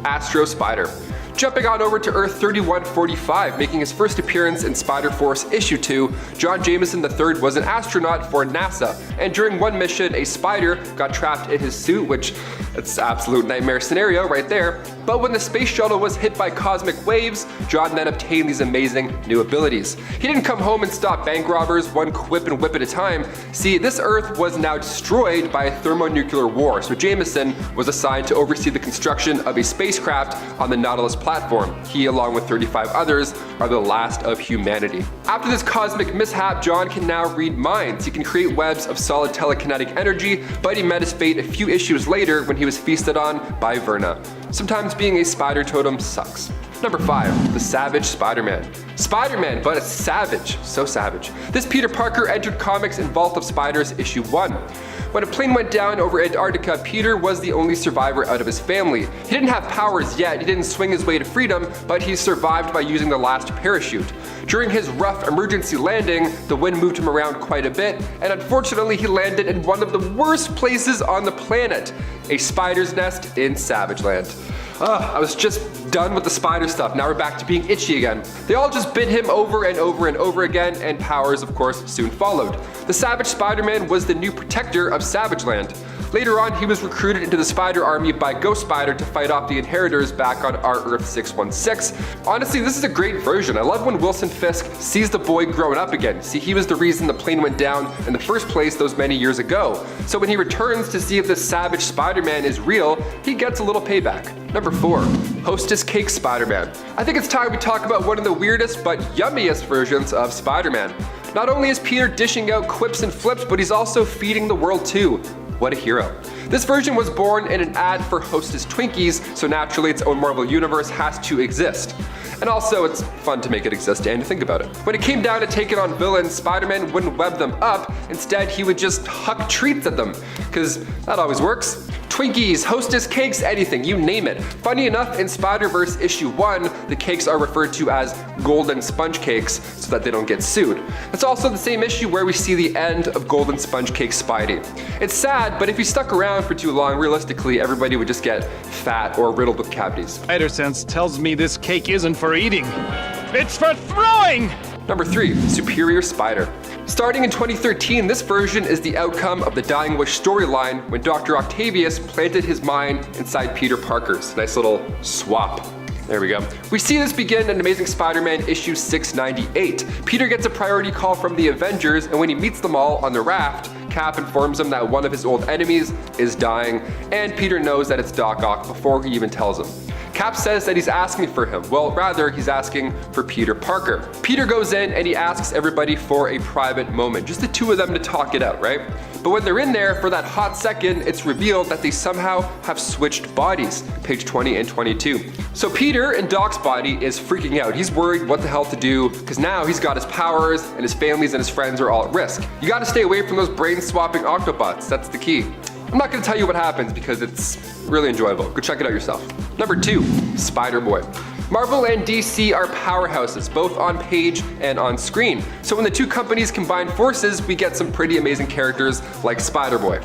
Astro Spider. Jumping on over to Earth 3145, making his first appearance in Spider-Force issue 2, John Jameson III was an astronaut for NASA, and during one mission, a spider got trapped in his suit, which it's an absolute nightmare scenario right there. But when the space shuttle was hit by cosmic waves, John then obtained these amazing new abilities. He didn't come home and stop bank robbers one quip and whip at a time. See, this Earth was now destroyed by a thermonuclear war, so Jameson was assigned to oversee the construction of a spacecraft on the Nautilus platform. He, along with 35 others, are the last of humanity. After this cosmic mishap, John can now read minds. He can create webs of solid telekinetic energy, but he met his fate a few issues later when he was feasted on by Verna. Sometimes being a spider totem sucks. Number 5, the Savage Spider-Man. Spider-Man, but a savage, so savage. This Peter Parker entered comics in Vault of Spiders issue 1. When a plane went down over Antarctica, Peter was the only survivor out of his family. He didn't have powers yet, he didn't swing his way to freedom, but he survived by using the last parachute. During his rough emergency landing, the wind moved him around quite a bit, and unfortunately he landed in one of the worst places on the planet, a spider's nest in Savage Land. I was just done with the spider stuff. Now we're back to being itchy again. They all just bit him over and over and over again, and powers, of course, soon followed. The Savage Spider-Man was the new protector of Savage Land. Later on, he was recruited into the Spider Army by Ghost Spider to fight off the Inheritors back on our Earth 616. Honestly, this is a great version. I love when Wilson Fisk sees the boy growing up again. See, he was the reason the plane went down in the first place those many years ago. So when he returns to see if this Savage Spider-Man is real, he gets a little payback. Number 4, Hostess Cake Spider-Man. I think it's time we talk about one of the weirdest but yummiest versions of Spider-Man. Not only is Peter dishing out quips and flips, but he's also feeding the world too. What a hero. This version was born in an ad for Hostess Twinkies, so naturally its own Marvel universe has to exist. And also, it's fun to make it exist and to think about it. When it came down to taking on villains, Spider-Man wouldn't web them up. Instead, he would just huck treats at them, because that always works. Twinkies, Hostess cakes, anything, you name it. Funny enough, in Spider-Verse issue 1, the cakes are referred to as golden sponge cakes so that they don't get sued. It's also the same issue where we see the end of Golden Sponge Cake Spidey. It's sad, but if he stuck around for too long, realistically, everybody would just get fat or riddled with cavities. Spider sense tells me this cake isn't for eating. It's for throwing! Number 3, Superior Spider. Starting in 2013, this version is the outcome of the Dying Wish storyline when Dr. Octavius planted his mind inside Peter Parker's. Nice little swap. There we go. We see this begin in Amazing Spider-Man issue 698. Peter gets a priority call from the Avengers, and when he meets them all on the raft, Cap informs him that one of his old enemies is dying, and Peter knows that it's Doc Ock before he even tells him. Cap says that he's asking for him. Well, rather, he's asking for Peter Parker. Peter goes in and he asks everybody for a private moment, just the two of them to talk it out, right? But when they're in there for that hot second, it's revealed that they somehow have switched bodies, page 20 and 22. So Peter in Doc's body is freaking out. He's worried what the hell to do, because now he's got his powers and his families and his friends are all at risk. You gotta stay away from those brain-swapping Octobots, that's the key. I'm not gonna tell you what happens because it's really enjoyable. Go check it out yourself. Number 2, Spider-Boy. Marvel and DC are powerhouses, both on page and on screen. So when the two companies combine forces, we get some pretty amazing characters like Spider-Boy.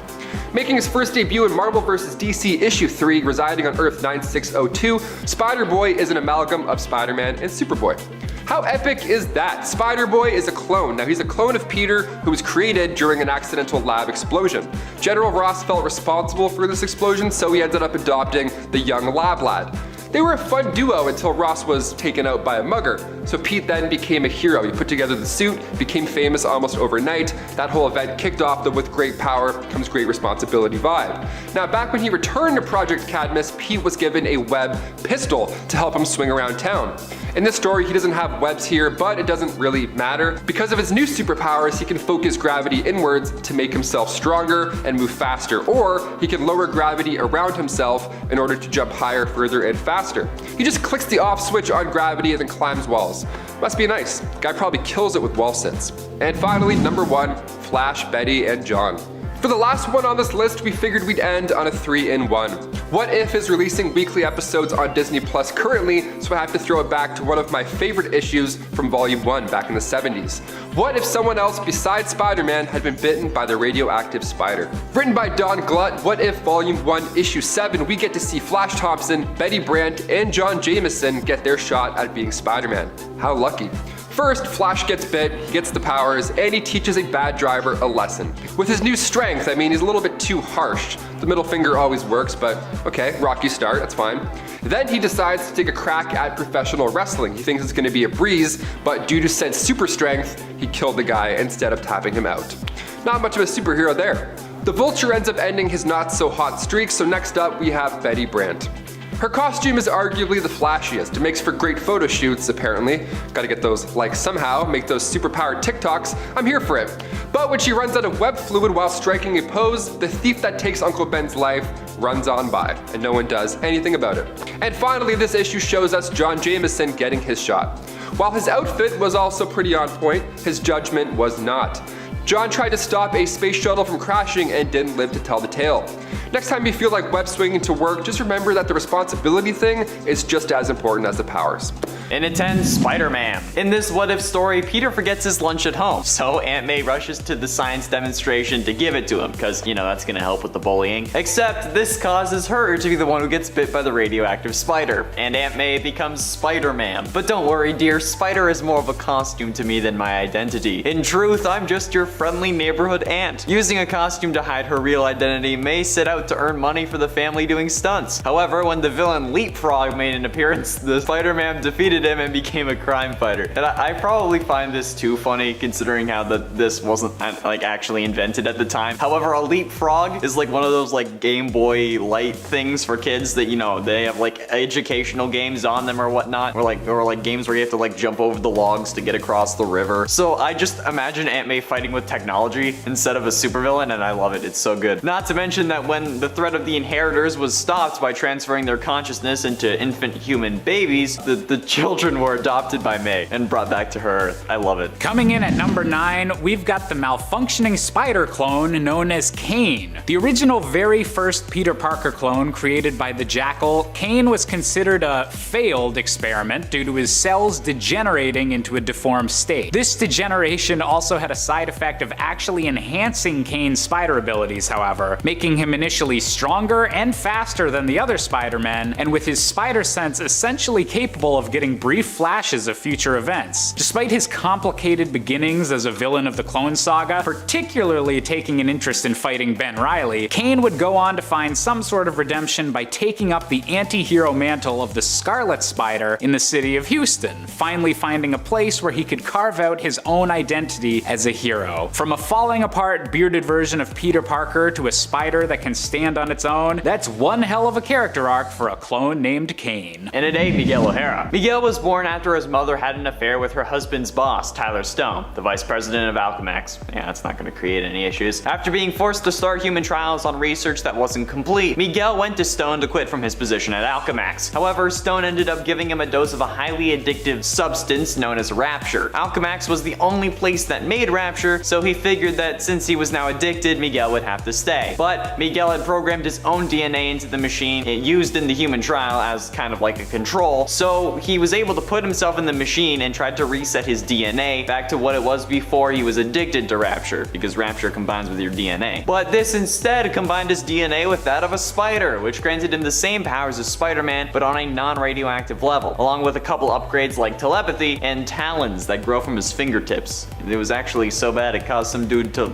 Making his first debut in Marvel vs. DC issue 3, residing on Earth 9602, Spider-Boy is an amalgam of Spider-Man and Superboy. How epic is that? Spider-Boy is a clone. Now he's a clone of Peter who was created during an accidental lab explosion. General Ross felt responsible for this explosion, so he ended up adopting the young lab lad. They were a fun duo until Ross was taken out by a mugger. So Pete then became a hero. He put together the suit, became famous almost overnight. That whole event kicked off the with great power comes great responsibility vibe. Now back when he returned to Project Cadmus, Pete was given a web pistol to help him swing around town. In this story, he doesn't have webs here, but it doesn't really matter. Because of his new superpowers, he can focus gravity inwards to make himself stronger and move faster, or he can lower gravity around himself in order to jump higher, further, and faster. He just clicks the off switch on gravity and then climbs walls. Must be nice. Guy probably kills it with wall sits. And finally, number 1, Flash, Betty, and John. For the last one on this list, we figured we'd end on a 3-in-1. What If is releasing weekly episodes on Disney Plus currently, so I have to throw it back to one of my favorite issues from Volume 1 back in the 70s. What if someone else besides Spider-Man had been bitten by the radioactive spider? Written by Don Glutt, What If Volume 1 Issue 7, we get to see Flash Thompson, Betty Brant, and John Jameson get their shot at being Spider-Man. How lucky. First, Flash gets bit, he gets the powers, and he teaches a bad driver a lesson. With his new strength, I mean, he's a little bit too harsh. The middle finger always works, but okay, rocky start, that's fine. Then he decides to take a crack at professional wrestling. He thinks it's gonna be a breeze, but due to said super strength, he killed the guy instead of tapping him out. Not much of a superhero there. The Vulture ends up ending his not so hot streak, so next up we have Betty Brant. Her costume is arguably the flashiest. It makes for great photo shoots, apparently. Gotta get those likes somehow, make those superpowered TikToks. I'm here for it. But when she runs out of web fluid while striking a pose, the thief that takes Uncle Ben's life runs on by, and no one does anything about it. And finally, this issue shows us John Jameson getting his shot. While his outfit was also pretty on point, his judgment was not. John tried to stop a space shuttle from crashing and didn't live to tell the tale. Next time you feel like web swinging to work, just remember that the responsibility thing is just as important as the powers. In attends Spider-Man. In this what if story, Peter forgets his lunch at home, so Aunt May rushes to the science demonstration to give it to him, because, you know, that's gonna help with the bullying. Except this causes her to be the one who gets bit by the radioactive spider, and Aunt May becomes Spider-Man. But don't worry, dear, Spider is more of a costume to me than my identity. In truth, I'm just your friendly neighborhood aunt. Using a costume to hide her real identity, May set out to earn money for the family doing stunts. However, when the villain Leapfrog made an appearance, the Spider-Man defeated him and became a crime fighter. And I probably find this too funny considering how this wasn't like actually invented at the time. However, a leapfrog is like one of those like Game Boy Light things for kids that, you know, they have like educational games on them or whatnot, or like games where you have to like jump over the logs to get across the river. So I just imagine Aunt May fighting with technology instead of a supervillain, and I love it. It's so good. Not to mention that when the threat of the inheritors was stopped by transferring their consciousness into infant human babies, the children were adopted by May and brought back to her Earth. I love it. Coming in at number 9, we've got the malfunctioning spider clone known as Kane. The original very first Peter Parker clone created by the Jackal, Kane was considered a failed experiment due to his cells degenerating into a deformed state. This degeneration also had a side effect of actually enhancing Kane's spider abilities, however, making him initially stronger and faster than the other Spider-Men, and with his spider sense essentially capable of getting brief flashes of future events. Despite his complicated beginnings as a villain of the Clone Saga, particularly taking an interest in fighting Ben Reilly, Kane would go on to find some sort of redemption by taking up the anti-hero mantle of the Scarlet Spider in the city of Houston, finally finding a place where he could carve out his own identity as a hero. From a falling apart, bearded version of Peter Parker to a spider that can stand on its own, that's one hell of a character arc for a clone named Kane. And it ain't Miguel O'Hara. Miguel was born after his mother had an affair with her husband's boss, Tyler Stone, the vice president of Alchemax. Yeah, that's not gonna create any issues. After being forced to start human trials on research that wasn't complete, Miguel went to Stone to quit from his position at Alchemax. However, Stone ended up giving him a dose of a highly addictive substance known as Rapture. Alchemax was the only place that made Rapture, so he figured that since he was now addicted, Miguel would have to stay. But Miguel had programmed his own DNA into the machine it used in the human trial as kind of like a control, so he was able to put himself in the machine and tried to reset his DNA back to what it was before he was addicted to Rapture, because Rapture combines with your DNA. But this instead combined his DNA with that of a spider, which granted him the same powers as Spider-Man, but on a non-radioactive level, along with a couple upgrades like telepathy and talons that grow from his fingertips. It was actually so bad it caused some dude to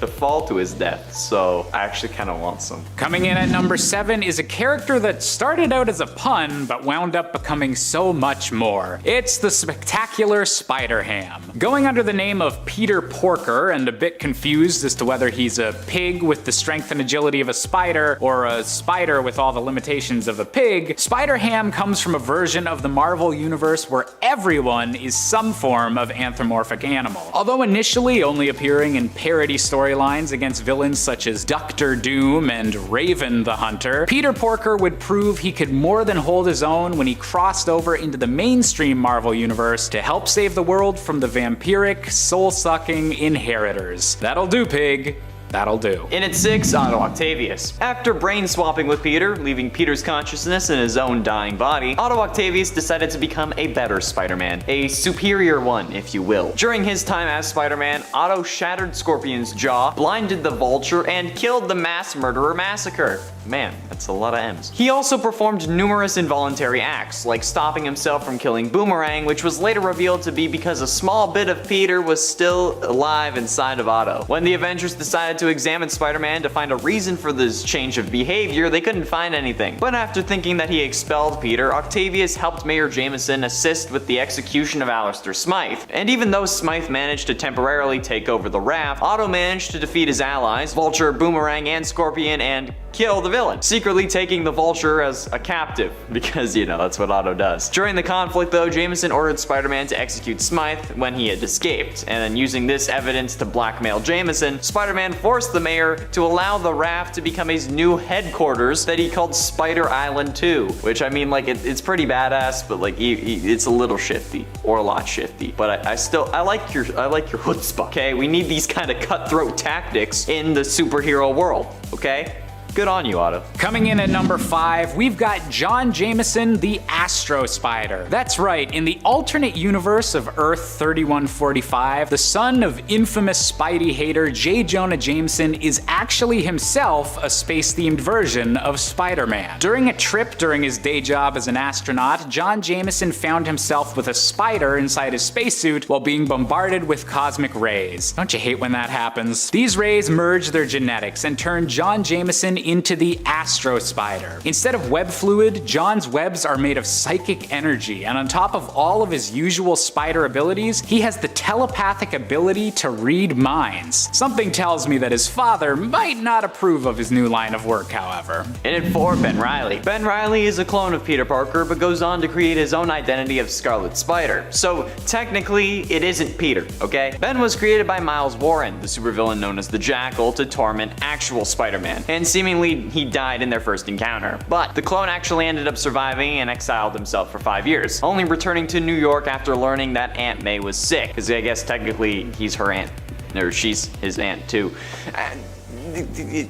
fall to his death, so I actually kind of want some. Coming in at number 7 is a character that started out as a pun, but wound up becoming so much more. It's the spectacular Spider-Ham. Going under the name of Peter Porker, and a bit confused as to whether he's a pig with the strength and agility of a spider, or a spider with all the limitations of a pig, Spider-Ham comes from a version of the Marvel Universe where everyone is some form of anthropomorphic animal. Although initially only appearing in parody storylines against villains such as Doctor Doom and Raven the Hunter, Peter Porker would prove he could more than hold his own when he crossed over into the mainstream Marvel Universe to help save the world from the vampiric, soul-sucking inheritors. That'll do, pig. That'll do. In at 6, Otto Octavius. After brain swapping with Peter, leaving Peter's consciousness in his own dying body, Otto Octavius decided to become a better Spider-Man. A superior one, if you will. During his time as Spider-Man, Otto shattered Scorpion's jaw, blinded the Vulture, and killed the mass murderer Massacre. Man, that's a lot of M's. He also performed numerous involuntary acts, like stopping himself from killing Boomerang, which was later revealed to be because a small bit of Peter was still alive inside of Otto. When the Avengers decided to examine Spider-Man to find a reason for this change of behavior, they couldn't find anything. But after thinking that he expelled Peter, Octavius helped Mayor Jameson assist with the execution of Alistair Smythe. And even though Smythe managed to temporarily take over the raft, Otto managed to defeat his allies, Vulture, Boomerang, and Scorpion, and kill the villain, secretly taking the Vulture as a captive, because, you know, that's what Otto does. During the conflict, though, Jameson ordered Spider-Man to execute Smythe when he had escaped, and then using this evidence to blackmail Jameson, Spider-Man forced the mayor to allow the raft to become his new headquarters that he called Spider Island 2, which, I mean, like, it's pretty badass, but, like, it's a little shifty, or a lot shifty, but I like your chutzpah, okay? We need these kind of cutthroat tactics in the superhero world, okay? Good on you, Otto. Coming in at number 5, we've got John Jameson, the Astro Spider. That's right, in the alternate universe of Earth 3145, the son of infamous Spidey hater J. Jonah Jameson is actually himself a space-themed version of Spider-Man. During a trip during his day job as an astronaut, John Jameson found himself with a spider inside his spacesuit while being bombarded with cosmic rays. Don't you hate when that happens? These rays merge their genetics and turn John Jameson into the Astro Spider. Instead of web fluid, John's webs are made of psychic energy, and on top of all of his usual spider abilities, he has the telepathic ability to read minds. Something tells me that his father might not approve of his new line of work, however. And at 4, Ben Reilly. Ben Reilly is a clone of Peter Parker, but goes on to create his own identity of Scarlet Spider. So technically, it isn't Peter, okay? Ben was created by Miles Warren, the supervillain known as the Jackal, to torment actual Spider-Man, and seemingly he died in their first encounter. But the clone actually ended up surviving and exiled himself for 5 years, only returning to New York after learning that Aunt May was sick, because I guess technically he's her aunt, or she's his aunt too.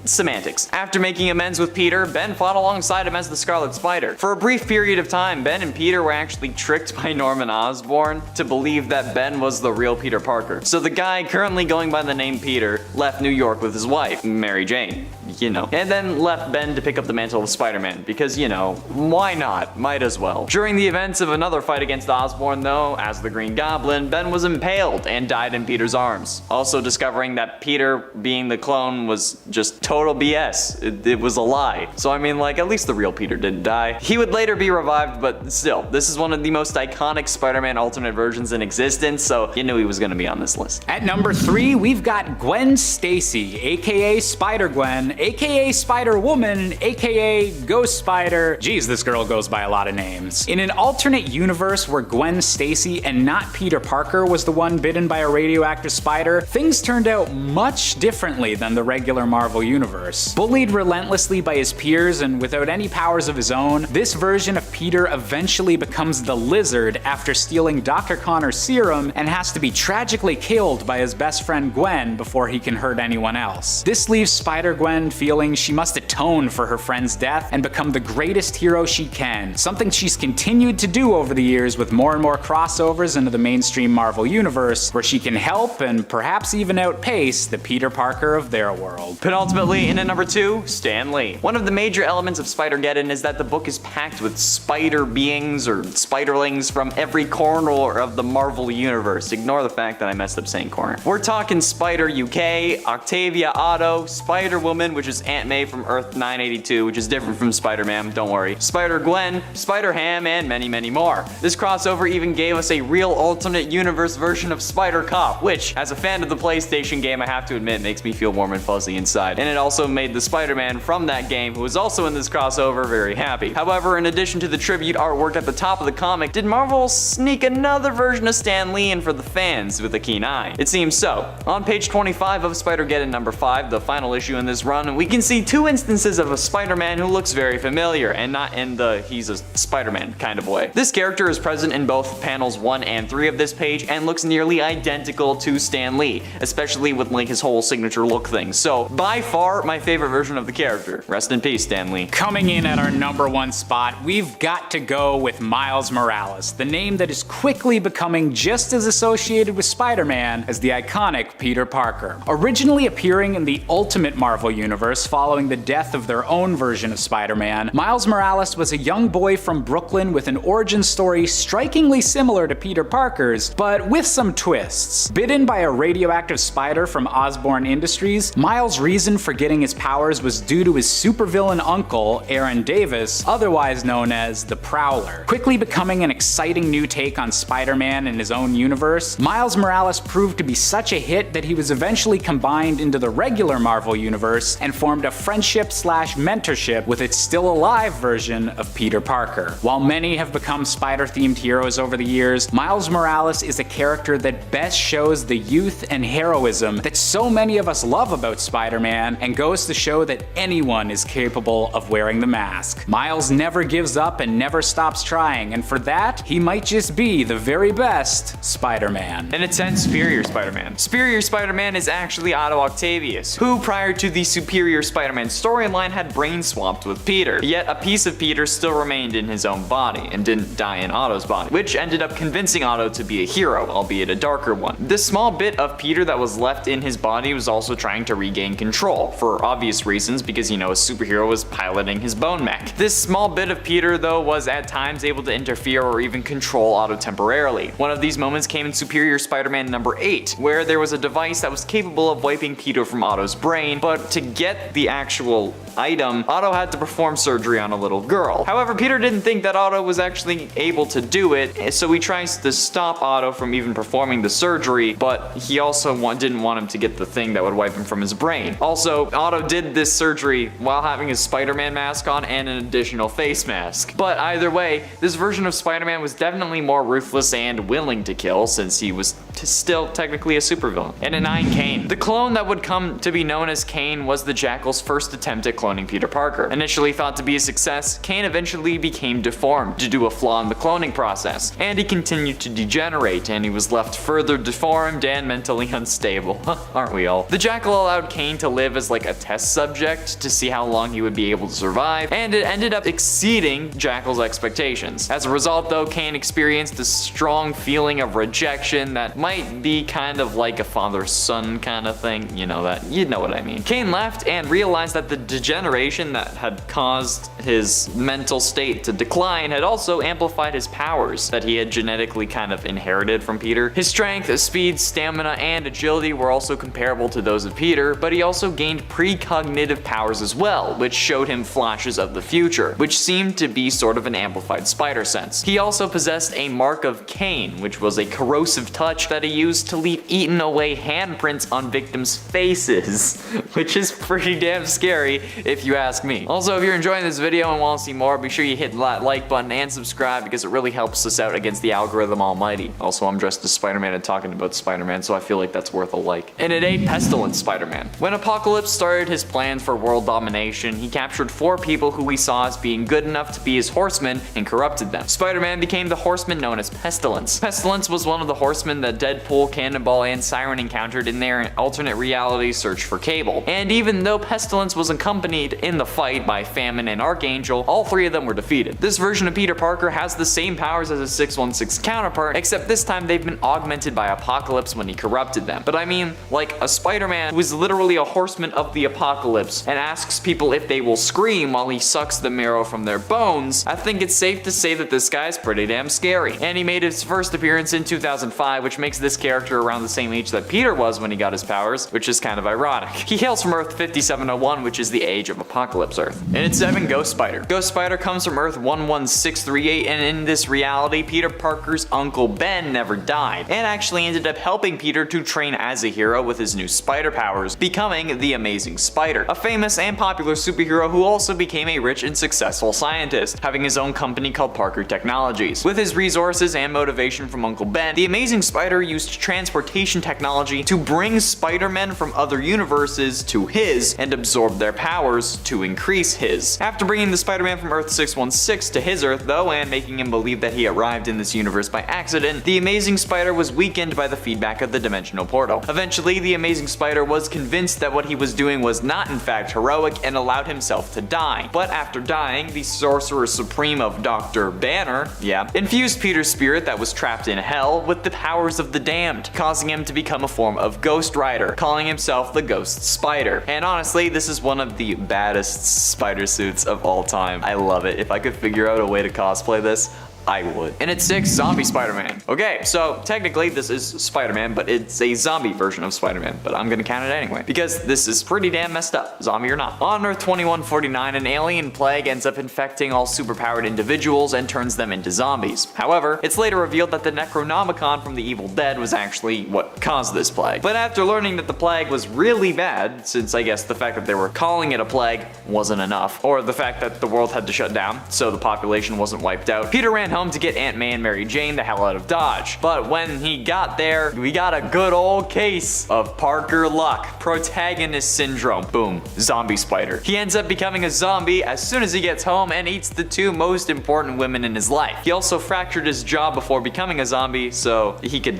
Semantics. After making amends with Peter, Ben fought alongside him as the Scarlet Spider. For a brief period of time, Ben and Peter were actually tricked by Norman Osborn to believe that Ben was the real Peter Parker. So the guy currently going by the name Peter left New York with his wife, Mary Jane, you know, and then left Ben to pick up the mantle of Spider-Man, because, you know, why not? Might as well. During the events of another fight against Osborn, though, as the Green Goblin, Ben was impaled and died in Peter's arms. Also discovering that Peter being the clone was just total BS. It was a lie. So I mean, like, at least the real Peter didn't die. He would later be revived, but still, this is one of the most iconic Spider-Man alternate versions in existence, so you knew he was gonna be on this list. At number 3, we've got Gwen Stacy, aka Spider-Gwen, aka Spider-Woman, aka Ghost Spider. Geez, this girl goes by a lot of names. In an alternate universe where Gwen Stacy and not Peter Parker was the one bitten by a radioactive spider, things turned out much differently than the regular Marvel universe. Bullied relentlessly by his peers and without any powers of his own, this version of Peter eventually becomes the Lizard after stealing Dr. Connor's serum and has to be tragically killed by his best friend Gwen before he can hurt anyone else. This leaves Spider-Gwen feeling she must atone for her friend's death and become the greatest hero she can, something she's continued to do over the years with more and more crossovers into the mainstream Marvel universe, where she can help and perhaps even outpace the Peter Parker of their world. Penultimately, in at number 2, Stan Lee. One of the major elements of Spider-Geddon is that the book is packed with spider beings or spiderlings from every corner of the Marvel universe. Ignore the fact that I messed up saying corner. We're talking Spider UK, Octavia Otto, Spider-Woman, which is Aunt May from Earth 982, which is different from Spider-Man, don't worry, Spider-Gwen, Spider-Ham, and many, many more. This crossover even gave us a real alternate universe version of Spider-Cop, which, as a fan of the PlayStation game, I have to admit makes me feel warm and fuzzy inside. And it also made the Spider-Man from that game, who was also in this crossover, very happy. However, in addition to the tribute artwork at the top of the comic, did Marvel sneak another version of Stan Lee in for the fans with a keen eye? It seems so. On page 25 of Spider-Geddon number 5, the final issue in this run, 1, we can see 2 instances of a Spider-Man who looks very familiar, and not in the he's a Spider-Man kind of way. This character is present in both panels 1 and 3 of this page and looks nearly identical to Stan Lee, especially with like his whole signature look thing. So by far my favorite version of the character. Rest in peace, Stan Lee. Coming in at our number 1 spot, we've got to go with Miles Morales, the name that is quickly becoming just as associated with Spider-Man as the iconic Peter Parker. Originally appearing in the Ultimate Marvel Universe following the death of their own version of Spider-Man, Miles Morales was a young boy from Brooklyn with an origin story strikingly similar to Peter Parker's, but with some twists. Bitten by a radioactive spider from Osborn Industries, Miles' reason for getting his powers was due to his supervillain uncle, Aaron Davis, otherwise known as the Prowler. Quickly becoming an exciting new take on Spider-Man in his own universe, Miles Morales proved to be such a hit that he was eventually combined into the regular Marvel Universe and formed a friendship/mentorship with its still alive version of Peter Parker. While many have become Spider-themed heroes over the years, Miles Morales is a character that best shows the youth and heroism that so many of us love about Spider-Man, and goes to show that anyone is capable of wearing the mask. Miles never gives up and never stops trying, and for that, he might just be the very best Spider-Man. In a sense, Superior Spider-Man. Superior Spider-Man is actually Otto Octavius, who prior to the Superior Spider-Man storyline had brain swapped with Peter. Yet a piece of Peter still remained in his own body and didn't die in Otto's body, which ended up convincing Otto to be a hero, albeit a darker one. This small bit of Peter that was left in his body was also trying to regain control, for obvious reasons, because you know a superhero was piloting his bone mech. This small bit of Peter though was at times able to interfere or even control Otto temporarily. One of these moments came in Superior Spider-Man number 8, where there was a device that was capable of wiping Peter from Otto's brain, but to get the actual item, Otto had to perform surgery on a little girl. However, Peter didn't think that Otto was actually able to do it, so he tries to stop Otto from even performing the surgery, but he also didn't want him to get the thing that would wipe him from his brain. Also, Otto did this surgery while having his Spider-Man mask on and an additional face mask. But either way, this version of Spider-Man was definitely more ruthless and willing to kill, since he was still technically a supervillain. And at 9, Kane. The clone that would come to be known as Kane was the Jackal's first attempt at cloning Peter Parker. Initially thought to be a success, Kane eventually became deformed due to a flaw in the cloning process, and he continued to degenerate, and he was left further deformed and mentally unstable. Aren't we all? The Jackal allowed Kane to live as like a test subject to see how long he would be able to survive, and it ended up exceeding Jackal's expectations. As a result though, Kane experienced a strong feeling of rejection that might be kind of like a father-son kind of thing, you know what I mean. Kane left and realized that the degeneration that had caused his mental state to decline had also amplified his powers that he had genetically kind of inherited from Peter. His strength, speed, stamina, and agility were also comparable to those of Peter, but he also gained precognitive powers as well, which showed him flashes of the future, which seemed to be sort of an amplified spider sense. He also possessed a mark of Cain, which was a corrosive touch that he used to leave eaten away handprints on victims' faces, which is pretty damn scary if you ask me. Also, if you're enjoying this video and want to see more, be sure you hit that like button and subscribe, because it really helps us out against the algorithm almighty. Also, I'm dressed as Spider-Man and talking about Spider-Man, so I feel like that's worth a like. And at 8, Pestilence Spider-Man. When Apocalypse started his plans for world domination, he captured 4 people who he saw as being good enough to be his horsemen and corrupted them. Spider-Man became the horseman known as Pestilence. Pestilence was one of the horsemen that Deadpool, Cannonball, and Siren encountered in their alternate reality search for Cable. And even though Pestilence was accompanied in the fight by Famine and Archangel, all 3 of them were defeated. This version of Peter Parker has the same powers as his 616 counterpart, except this time they've been augmented by Apocalypse when he corrupted them. But I mean, like a Spider-Man who is literally a horseman of the apocalypse and asks people if they will scream while he sucks the marrow from their bones, I think it's safe to say that this guy's pretty damn scary. And he made his first appearance in 2005, which makes this character around the same age that Peter was when he got his powers, which is kind of ironic. He hails from Earth 5701, which is the Age of Apocalypse Earth. And it's 7, Ghost Spider. Ghost Spider comes from Earth 11638, and in this reality, Peter Parker's Uncle Ben never died, and actually ended up helping Peter to train as a hero with his new spider powers, becoming the Amazing Spider, a famous and popular superhero who also became a rich and successful scientist, having his own company called Parker Technologies. With his resources and motivation from Uncle Ben, the Amazing Spider used transportation technology to bring Spider-Men from other universes to his and absorb their powers to increase his. After bringing the Spider-Man from Earth 616 to his Earth though, and making him believe that he arrived in this universe by accident, the Amazing Spider was weakened by the feedback of the dimensional portal. Eventually, the Amazing Spider was convinced that what he was doing was not in fact heroic and allowed himself to die. But after dying, the Sorcerer Supreme of Dr. Banner, infused Peter's spirit that was trapped in hell with the powers of the damned, causing him to become a form of Ghost Rider, calling himself the Ghost Spider. And honestly, this is one of the baddest spider suits of all time. I love it. If I could figure out a way to cosplay this, I would. And it's 6, Zombie Spider-Man. Okay, so technically this is Spider-Man, but it's a zombie version of Spider-Man, but I'm gonna count it anyway, because this is pretty damn messed up, zombie or not. On Earth 2149, an alien plague ends up infecting all superpowered individuals and turns them into zombies. However, it's later revealed that the Necronomicon from the Evil Dead was actually what caused this plague. But after learning that the plague was really bad, since I guess the fact that they were calling it a plague wasn't enough, or the fact that the world had to shut down, so the population wasn't wiped out, Peter ran home to get Aunt May and Mary Jane the hell out of Dodge. But when he got there, we got a good old case of Parker luck, protagonist syndrome. Boom, zombie spider. He ends up becoming a zombie as soon as he gets home and eats the 2 most important women in his life. He also fractured his jaw before becoming a zombie so he could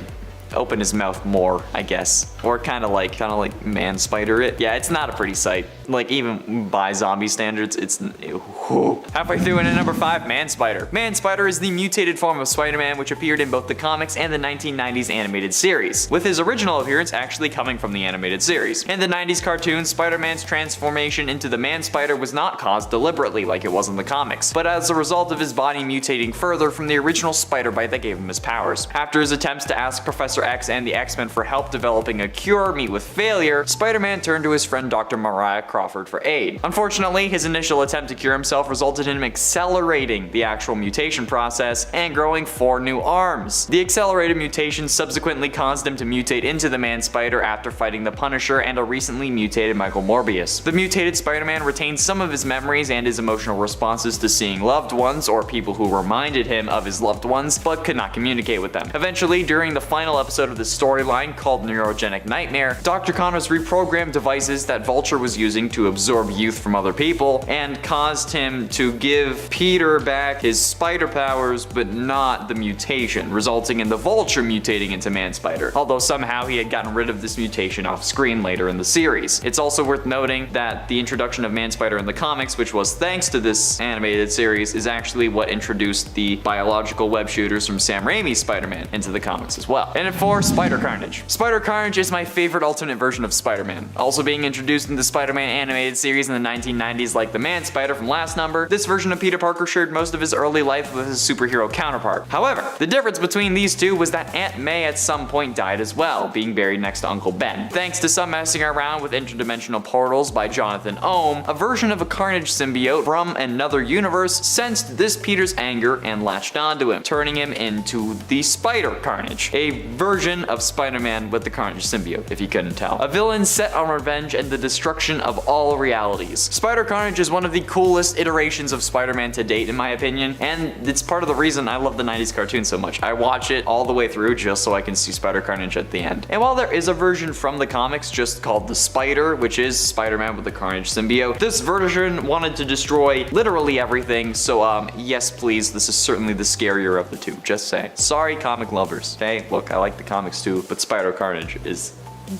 open his mouth more, I guess. Or kind of like man spider it. Yeah, it's not a pretty sight. Like even by zombie standards, it's whew. Halfway through into number 5, Man Spider. Man Spider is the mutated form of Spider-Man which appeared in both the comics and the 1990s animated series, with his original appearance actually coming from the animated series. In the 90s cartoon, Spider-Man's transformation into the Man Spider was not caused deliberately like it was in the comics, but as a result of his body mutating further from the original spider bite that gave him his powers. After his attempts to ask Professor X and the X-Men for help developing a cure meet with failure, Spider-Man turned to his friend Dr. Mariah Crawford for aid. Unfortunately, his initial attempt to cure himself resulted in him accelerating the actual mutation process and growing 4 new arms. The accelerated mutation subsequently caused him to mutate into the Man Spider after fighting the Punisher and a recently mutated Michael Morbius. The mutated Spider-Man retained some of his memories and his emotional responses to seeing loved ones or people who reminded him of his loved ones but could not communicate with them. Eventually, during the final episode of the storyline called Neurogenic Nightmare, Dr. Connors reprogrammed devices that Vulture was using to absorb youth from other people and caused him to give Peter back his spider powers but not the mutation, resulting in the Vulture mutating into Man Spider, although somehow he had gotten rid of this mutation off screen later in the series. It's also worth noting that the introduction of Man Spider in the comics, which was thanks to this animated series, is actually what introduced the biological web shooters from Sam Raimi's Spider-Man into the comics as well. And at 4, Spider Carnage. Spider Carnage is my favorite alternate version of Spider-Man. Also being introduced in the Spider-Man animated series in the 1990s like the Man Spider from last number, this version of Peter Parker shared most of his early life with his superhero counterpart. However, the difference between these two was that Aunt May at some point died as well, being buried next to Uncle Ben. Thanks to some messing around with interdimensional portals by Jonathan Ohm, a version of a Carnage symbiote from another universe sensed this Peter's anger and latched onto him, turning him into the Spider Carnage, a version of Spider-Man with the Carnage symbiote, if you couldn't tell. A villain set on revenge and the destruction of all realities. Spider Carnage is one of the coolest iterations of Spider-Man to date in my opinion, and it's part of the reason I love the 90s cartoon so much. I watch it all the way through just so I can see Spider Carnage at the end. And while there is a version from the comics just called the Spider, which is Spider-Man with the Carnage symbiote, this version wanted to destroy literally everything, so yes please, this is certainly the scarier of the two, just saying. Sorry comic lovers, okay? Look, I like the comics too, but Spider Carnage is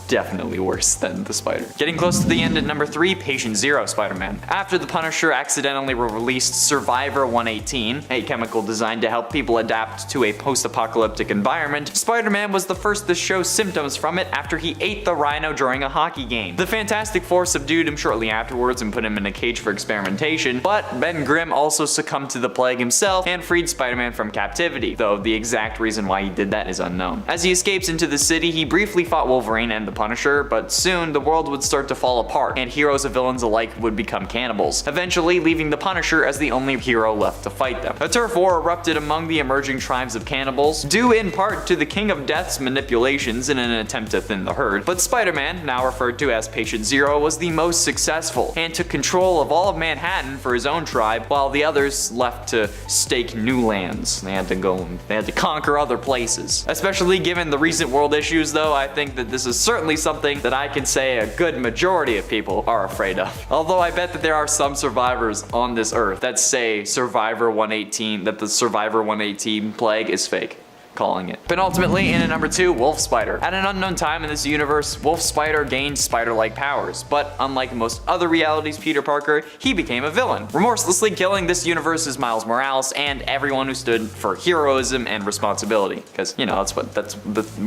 definitely worse than the Spider. Getting close to the end at number 3, Patient Zero Spider-Man. After the Punisher accidentally released Survivor 118, a chemical designed to help people adapt to a post-apocalyptic environment, Spider-Man was the first to show symptoms from it after he ate the rhino during a hockey game. The Fantastic Four subdued him shortly afterwards and put him in a cage for experimentation, but Ben Grimm also succumbed to the plague himself and freed Spider-Man from captivity, though the exact reason why he did that is unknown. As he escapes into the city, he briefly fought Wolverine and and the Punisher, but soon the world would start to fall apart, and heroes and villains alike would become cannibals, eventually leaving the Punisher as the only hero left to fight them. A turf war erupted among the emerging tribes of cannibals, due in part to the King of Death's manipulations in an attempt to thin the herd, but Spider-Man, now referred to as Patient Zero, was the most successful, and took control of all of Manhattan for his own tribe, while the others left to stake new lands. They had to conquer other places. Especially given the recent world issues though, I think that this is certainly something that I can say a good majority of people are afraid of. Although I bet that there are some survivors on this earth that say Survivor 118, that the Survivor 118 plague is fake. Calling it. Penultimately, in at number 2, Wolf Spider. At an unknown time in this universe, Wolf Spider gained spider-like powers, but unlike most other realities Peter Parker, he became a villain, remorselessly killing this universe's Miles Morales and everyone who stood for heroism and responsibility. Because, you know,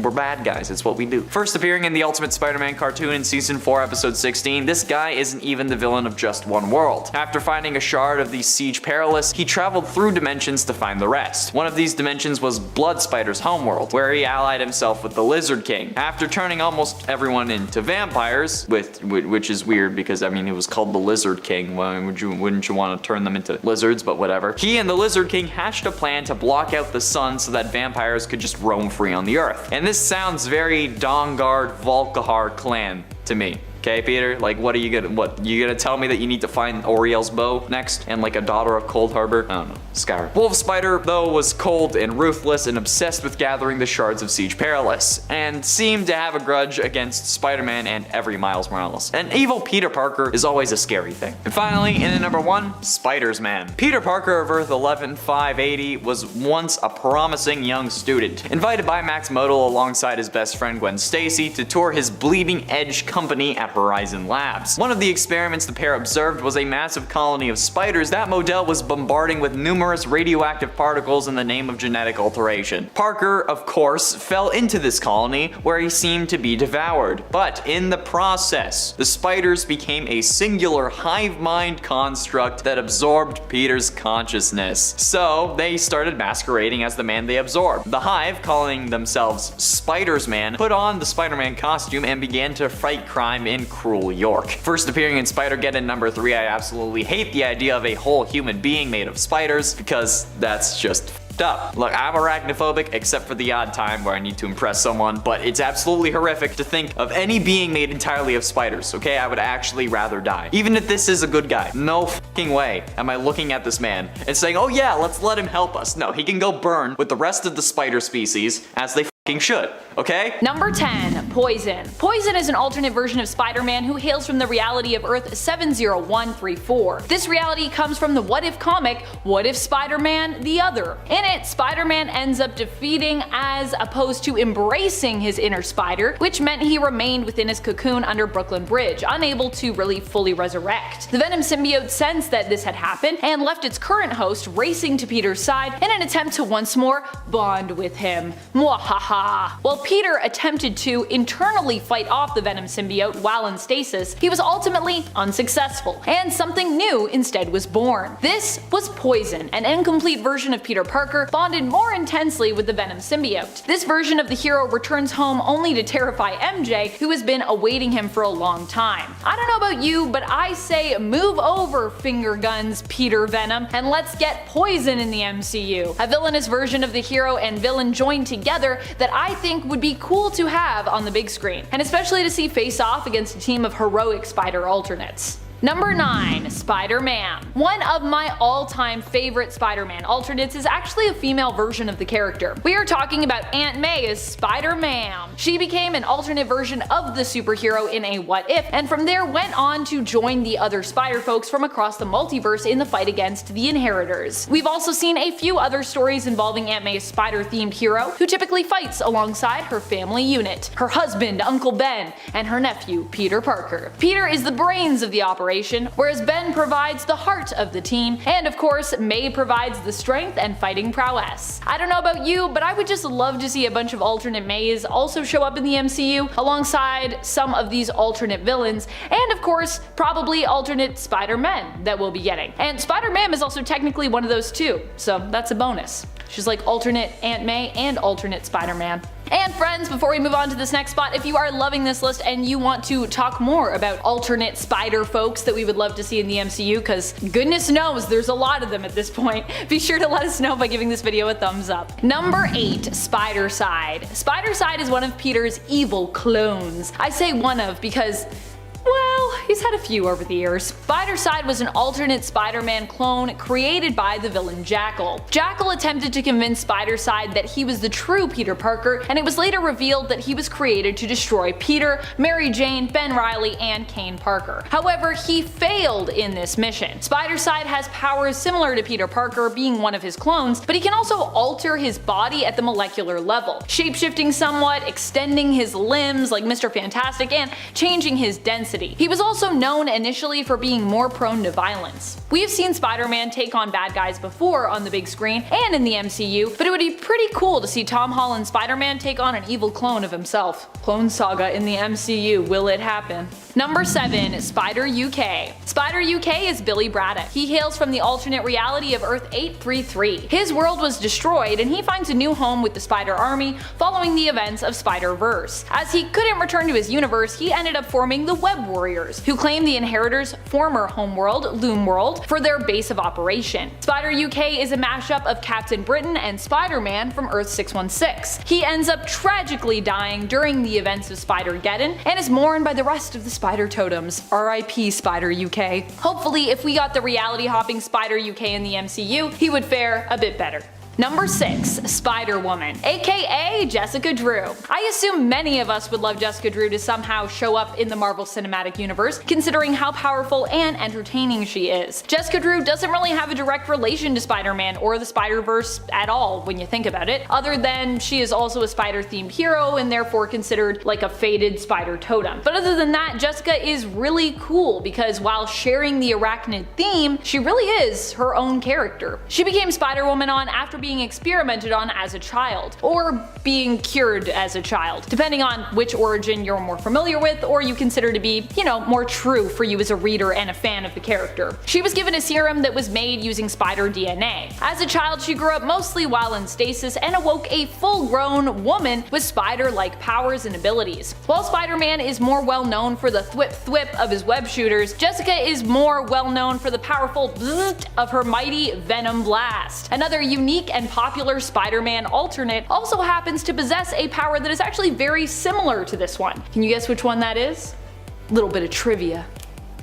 we're bad guys, it's what we do. First appearing in the Ultimate Spider-Man cartoon in Season 4, Episode 16, this guy isn't even the villain of just one world. After finding a shard of the Siege Perilous, he traveled through dimensions to find the rest. One of these dimensions was Blood Spider's homeworld, where he allied himself with the Lizard King. After turning almost everyone into vampires, which is weird because I mean it was called the Lizard King. Well, wouldn't you want to turn them into lizards? But whatever. He and the Lizard King hatched a plan to block out the sun so that vampires could just roam free on the earth. And this sounds very Dawnguard Volkihar clan to me. Okay, Peter? Like, you gonna tell me that you need to find Oriel's bow next? And like a daughter of Cold Harbor? I don't know. Skyrim. Wolf Spider, though, was cold and ruthless and obsessed with gathering the shards of Siege Perilous, and seemed to have a grudge against Spider-Man and every Miles Morales. An evil Peter Parker is always a scary thing. And finally, in at number 1, Spider-Man. Peter Parker of Earth 11580 was once a promising young student, invited by Max Modal alongside his best friend Gwen Stacy to tour his Bleeding Edge company at Horizon Labs. One of the experiments the pair observed was a massive colony of spiders that Modell was bombarding with numerous radioactive particles in the name of genetic alteration. Parker, of course, fell into this colony where he seemed to be devoured, but in the process, the spiders became a singular hive mind construct that absorbed Peter's consciousness. So they started masquerading as the man they absorbed. The Hive, calling themselves Spidersman, put on the Spider-Man costume and began to fight crime in Cruel York. First appearing in Spider-Geddon number 3, I absolutely hate the idea of a whole human being made of spiders, because that's just up. Look, I'm arachnophobic except for the odd time where I need to impress someone, but it's absolutely horrific to think of any being made entirely of spiders, okay? I would actually rather die. Even if this is a good guy. No fucking way am I looking at this man and saying, oh yeah, let's let him help us. No, he can go burn with the rest of the spider species as they should, okay? Number 10, Poison. Poison is an alternate version of Spider-Man who hails from the reality of Earth 70134. This reality comes from the What If comic, What If Spider-Man the Other? In it, Spider-Man ends up defeating as opposed to embracing his inner spider, which meant he remained within his cocoon under Brooklyn Bridge, unable to really fully resurrect. The Venom symbiote sensed that this had happened and left its current host racing to Peter's side in an attempt to once more bond with him. Mwahaha. While Peter attempted to internally fight off the Venom symbiote while in stasis, he was ultimately unsuccessful, and something new instead was born. This was Poison, an incomplete version of Peter Parker bonded more intensely with the Venom symbiote. This version of the hero returns home only to terrify MJ, who has been awaiting him for a long time. I don't know about you, but I say move over, finger guns, Peter Venom, and let's get Poison in the MCU. A villainous version of the hero and villain joined together that I think would be cool to have on the big screen, and especially to see face off against a team of heroic spider alternates. Number 9, Spider-Man. One of my all-time favorite Spider-Man alternates is actually a female version of the character. We are talking about Aunt May as Spider-Man. She became an alternate version of the superhero in a What If, and from there went on to join the other spider folks from across the multiverse in the fight against the Inheritors. We've also seen a few other stories involving Aunt May's spider-themed hero, who typically fights alongside her family unit, her husband, Uncle Ben, and her nephew, Peter Parker. Peter is the brains of the operation, whereas Ben provides the heart of the team, and of course May provides the strength and fighting prowess. I don't know about you, but I would just love to see a bunch of alternate Mays also show up in the MCU alongside some of these alternate villains, and of course probably alternate Spider-Men that we'll be getting. And Spider-Man is also technically one of those too, so that's a bonus. She's like alternate Aunt May and alternate Spider-Man. And friends, before we move on to this next spot, if you are loving this list and you want to talk more about alternate spider folks that we would love to see in the MCU, because goodness knows there's a lot of them at this point, be sure to let us know by giving this video a thumbs up. Number 8. Spider-Side. Spider-Side is one of Peter's evil clones. I say one of because, well, he's had a few over the years. Spider-Side was an alternate Spider-Man clone created by the villain Jackal. Jackal attempted to convince Spider-Side that he was the true Peter Parker, and it was later revealed that he was created to destroy Peter, Mary Jane, Ben Reilly, and Kane Parker. However, he failed in this mission. Spider-Side has powers similar to Peter Parker, being one of his clones, but he can also alter his body at the molecular level, shapeshifting somewhat, extending his limbs like Mr. Fantastic, and changing his density. He was also known initially for being more prone to violence. We have seen Spider-Man take on bad guys before on the big screen and in the MCU, but it would be pretty cool to see Tom Holland's Spider-Man take on an evil clone of himself. Clone Saga in the MCU, will it happen? Number 7. Spider UK. Spider UK is Billy Braddock. He hails from the alternate reality of Earth 833. His world was destroyed and he finds a new home with the Spider Army following the events of Spider-Verse. As he couldn't return to his universe, he ended up forming the Web Warriors, who claim the Inheritors' former homeworld, Loom World, for their base of operation. Spider UK is a mashup of Captain Britain and Spider-Man from Earth 616. He ends up tragically dying during the events of Spider-Geddon and is mourned by the rest of the Spider Totems. RIP Spider UK. Hopefully, if we got the reality hopping Spider UK in the MCU, he would fare a bit better. Number 6. Spider-Woman, aka Jessica Drew. I assume many of us would love Jessica Drew to somehow show up in the Marvel Cinematic Universe, considering how powerful and entertaining she is. Jessica Drew doesn't really have a direct relation to Spider-Man or the Spider-Verse at all when you think about it, other than she is also a spider-themed hero and therefore considered like a faded spider totem. But other than that, Jessica is really cool because while sharing the arachnid theme, she really is her own character. She became Spider-Woman after being experimented on as a child, or being cured as a child, depending on which origin you're more familiar with or you consider to be, more true for you as a reader and a fan of the character. She was given a serum that was made using spider DNA. As a child, she grew up mostly while in stasis and awoke a full-grown woman with spider-like powers and abilities. While Spider-Man is more well known for the thwip of his web shooters, Jessica is more well known for the powerful bzzzt of her mighty Venom Blast. Another unique and popular Spider-Man alternate also happens to possess a power that is actually very similar to this one. Can you guess which one that is? Little bit of trivia.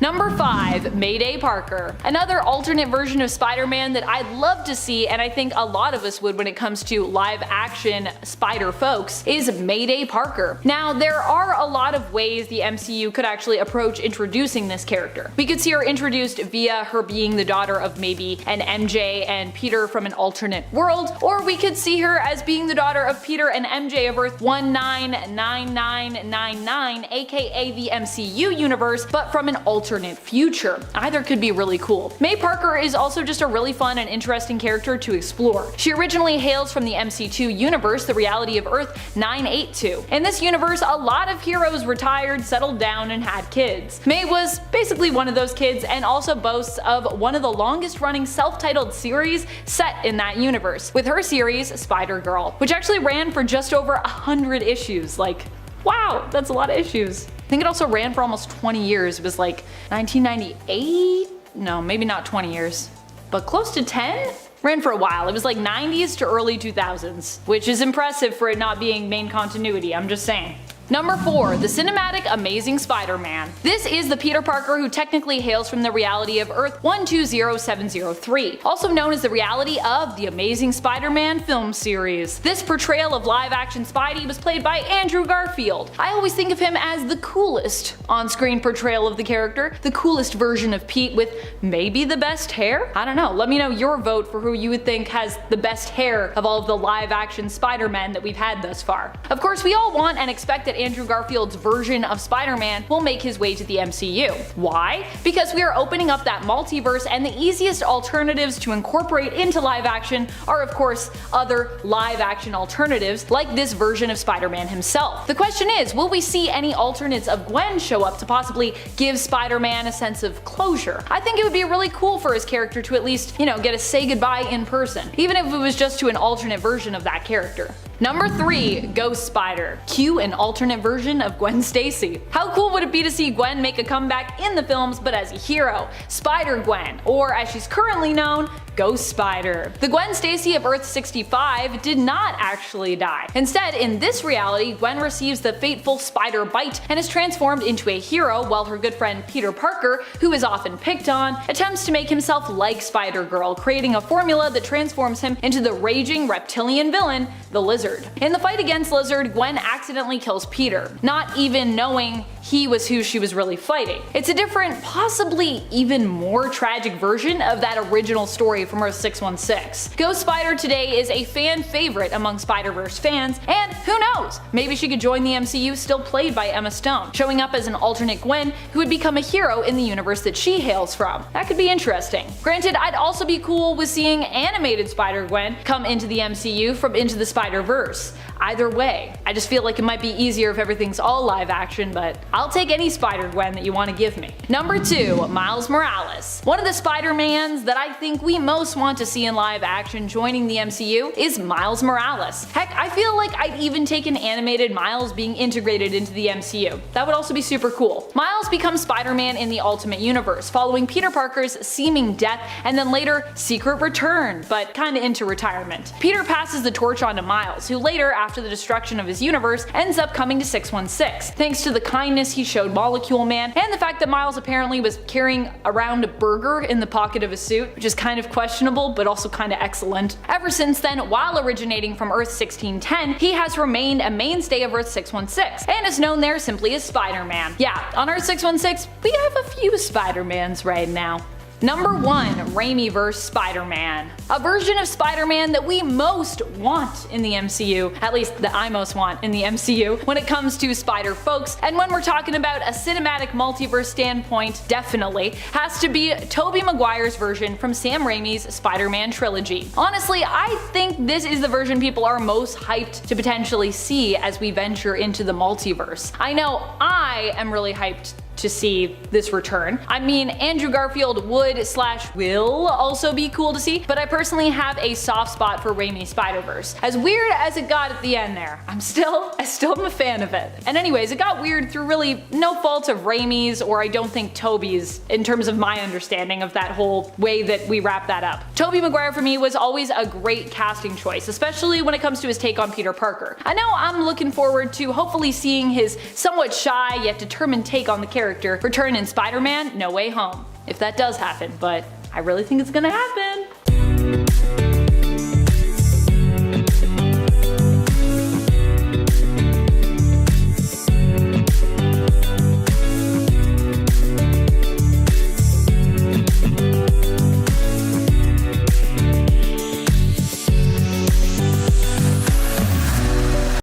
Number 5. Mayday Parker. Another alternate version of Spider-Man that I'd love to see, and I think a lot of us would when it comes to live action spider folks, is Mayday Parker. Now, there are a lot of ways the MCU could actually approach introducing this character. We could see her introduced via her being the daughter of maybe an MJ and Peter from an alternate world, or we could see her as being the daughter of Peter and MJ of Earth 199999, aka the MCU universe, but from an alternate future. Either could be really cool. May Parker is also just a really fun and interesting character to explore. She originally hails from the MC2 universe, the reality of Earth 982. In this universe, a lot of heroes retired, settled down, and had kids. May was basically one of those kids and also boasts of one of the longest running self-titled series set in that universe, with her series Spider-Girl, which actually ran for just over 100 issues. Like, wow, that's a lot of issues. I think it also ran for almost 20 years. It was like 1998? No, maybe not 20 years, but close to 10? Ran for a while. It was like 90s to early 2000s, which is impressive for it not being main continuity, I'm just saying. Number 4. The Cinematic Amazing Spider-Man. This is the Peter Parker who technically hails from the reality of Earth 120703, also known as the reality of the Amazing Spider-Man film series. This portrayal of live-action Spidey was played by Andrew Garfield. I always think of him as the coolest on-screen portrayal of the character, the coolest version of Pete with maybe the best hair? I don't know, let me know your vote for who you would think has the best hair of all of the live-action Spider-Men that we've had thus far. Of course, we all want and expect that Andrew Garfield's version of Spider-Man will make his way to the MCU. Why? Because we are opening up that multiverse, and the easiest alternatives to incorporate into live action are of course other live action alternatives like this version of Spider-Man himself. The question is, will we see any alternates of Gwen show up to possibly give Spider-Man a sense of closure? I think it would be really cool for his character to at least, get a say goodbye in person, even if it was just to an alternate version of that character. Number 3, Ghost Spider. Cue an alternate version of Gwen Stacy. How cool would it be to see Gwen make a comeback in the films but as a hero? Spider-Gwen, or as she's currently known, Ghost Spider. The Gwen Stacy of Earth 65 did not actually die. Instead, in this reality, Gwen receives the fateful spider bite and is transformed into a hero, while her good friend Peter Parker, who is often picked on, attempts to make himself like Spider-Girl, creating a formula that transforms him into the raging reptilian villain, the Lizard. In the fight against Lizard, Gwen accidentally kills Peter, not even knowing he was who she was really fighting. It's a different, possibly even more tragic version of that original story from Earth 616. Ghost Spider today is a fan favorite among Spider-Verse fans, and who knows, maybe she could join the MCU still played by Emma Stone, showing up as an alternate Gwen who would become a hero in the universe that she hails from. That could be interesting. Granted, I'd also be cool with seeing animated Spider-Gwen come into the MCU from Into the Spider-Verse. Either way, I just feel like it might be easier if everything's all live action, but I'll take any Spider-Gwen that you want to give me. Number 2, Miles Morales. One of the Spider-Mans that I think we most want to see in live action joining the MCU is Miles Morales. Heck, I feel like I'd even take an animated Miles being integrated into the MCU. That would also be super cool. Miles becomes Spider-Man in the Ultimate Universe, following Peter Parker's seeming death and then later secret return, but kinda into retirement. Peter passes the torch on to Miles, who later, after the destruction of his universe, ends up coming to 616, thanks to the kindness he showed Molecule Man and the fact that Miles apparently was carrying around a burger in the pocket of his suit, which is kind of questionable but also kind of excellent. Ever since then, while originating from Earth 1610, he has remained a mainstay of Earth 616 and is known there simply as Spider-Man. Yeah, on Earth 616, we have a few Spider-Mans right now. Number 1, Raimi-verse Spider-Man. A version of Spider-Man that we most want in the MCU, at least that I most want in the MCU when it comes to Spider folks, and when we're talking about a cinematic multiverse standpoint, definitely, has to be Tobey Maguire's version from Sam Raimi's Spider-Man trilogy. Honestly, I think this is the version people are most hyped to potentially see as we venture into the multiverse. I know I am really hyped to see this return. I mean, Andrew Garfield would/will also be cool to see, but I personally have a soft spot for Raimi's Spider-Verse. As weird as it got at the end there, I still am a fan of it. And anyways, it got weird through really no fault of Raimi's, or I don't think Tobey's, in terms of my understanding of that whole way that we wrap that up. Tobey Maguire for me was always a great casting choice, especially when it comes to his take on Peter Parker. I know I'm looking forward to hopefully seeing his somewhat shy yet determined take on the character return in Spider-Man No Way Home. If that does happen, but I really think it's gonna happen.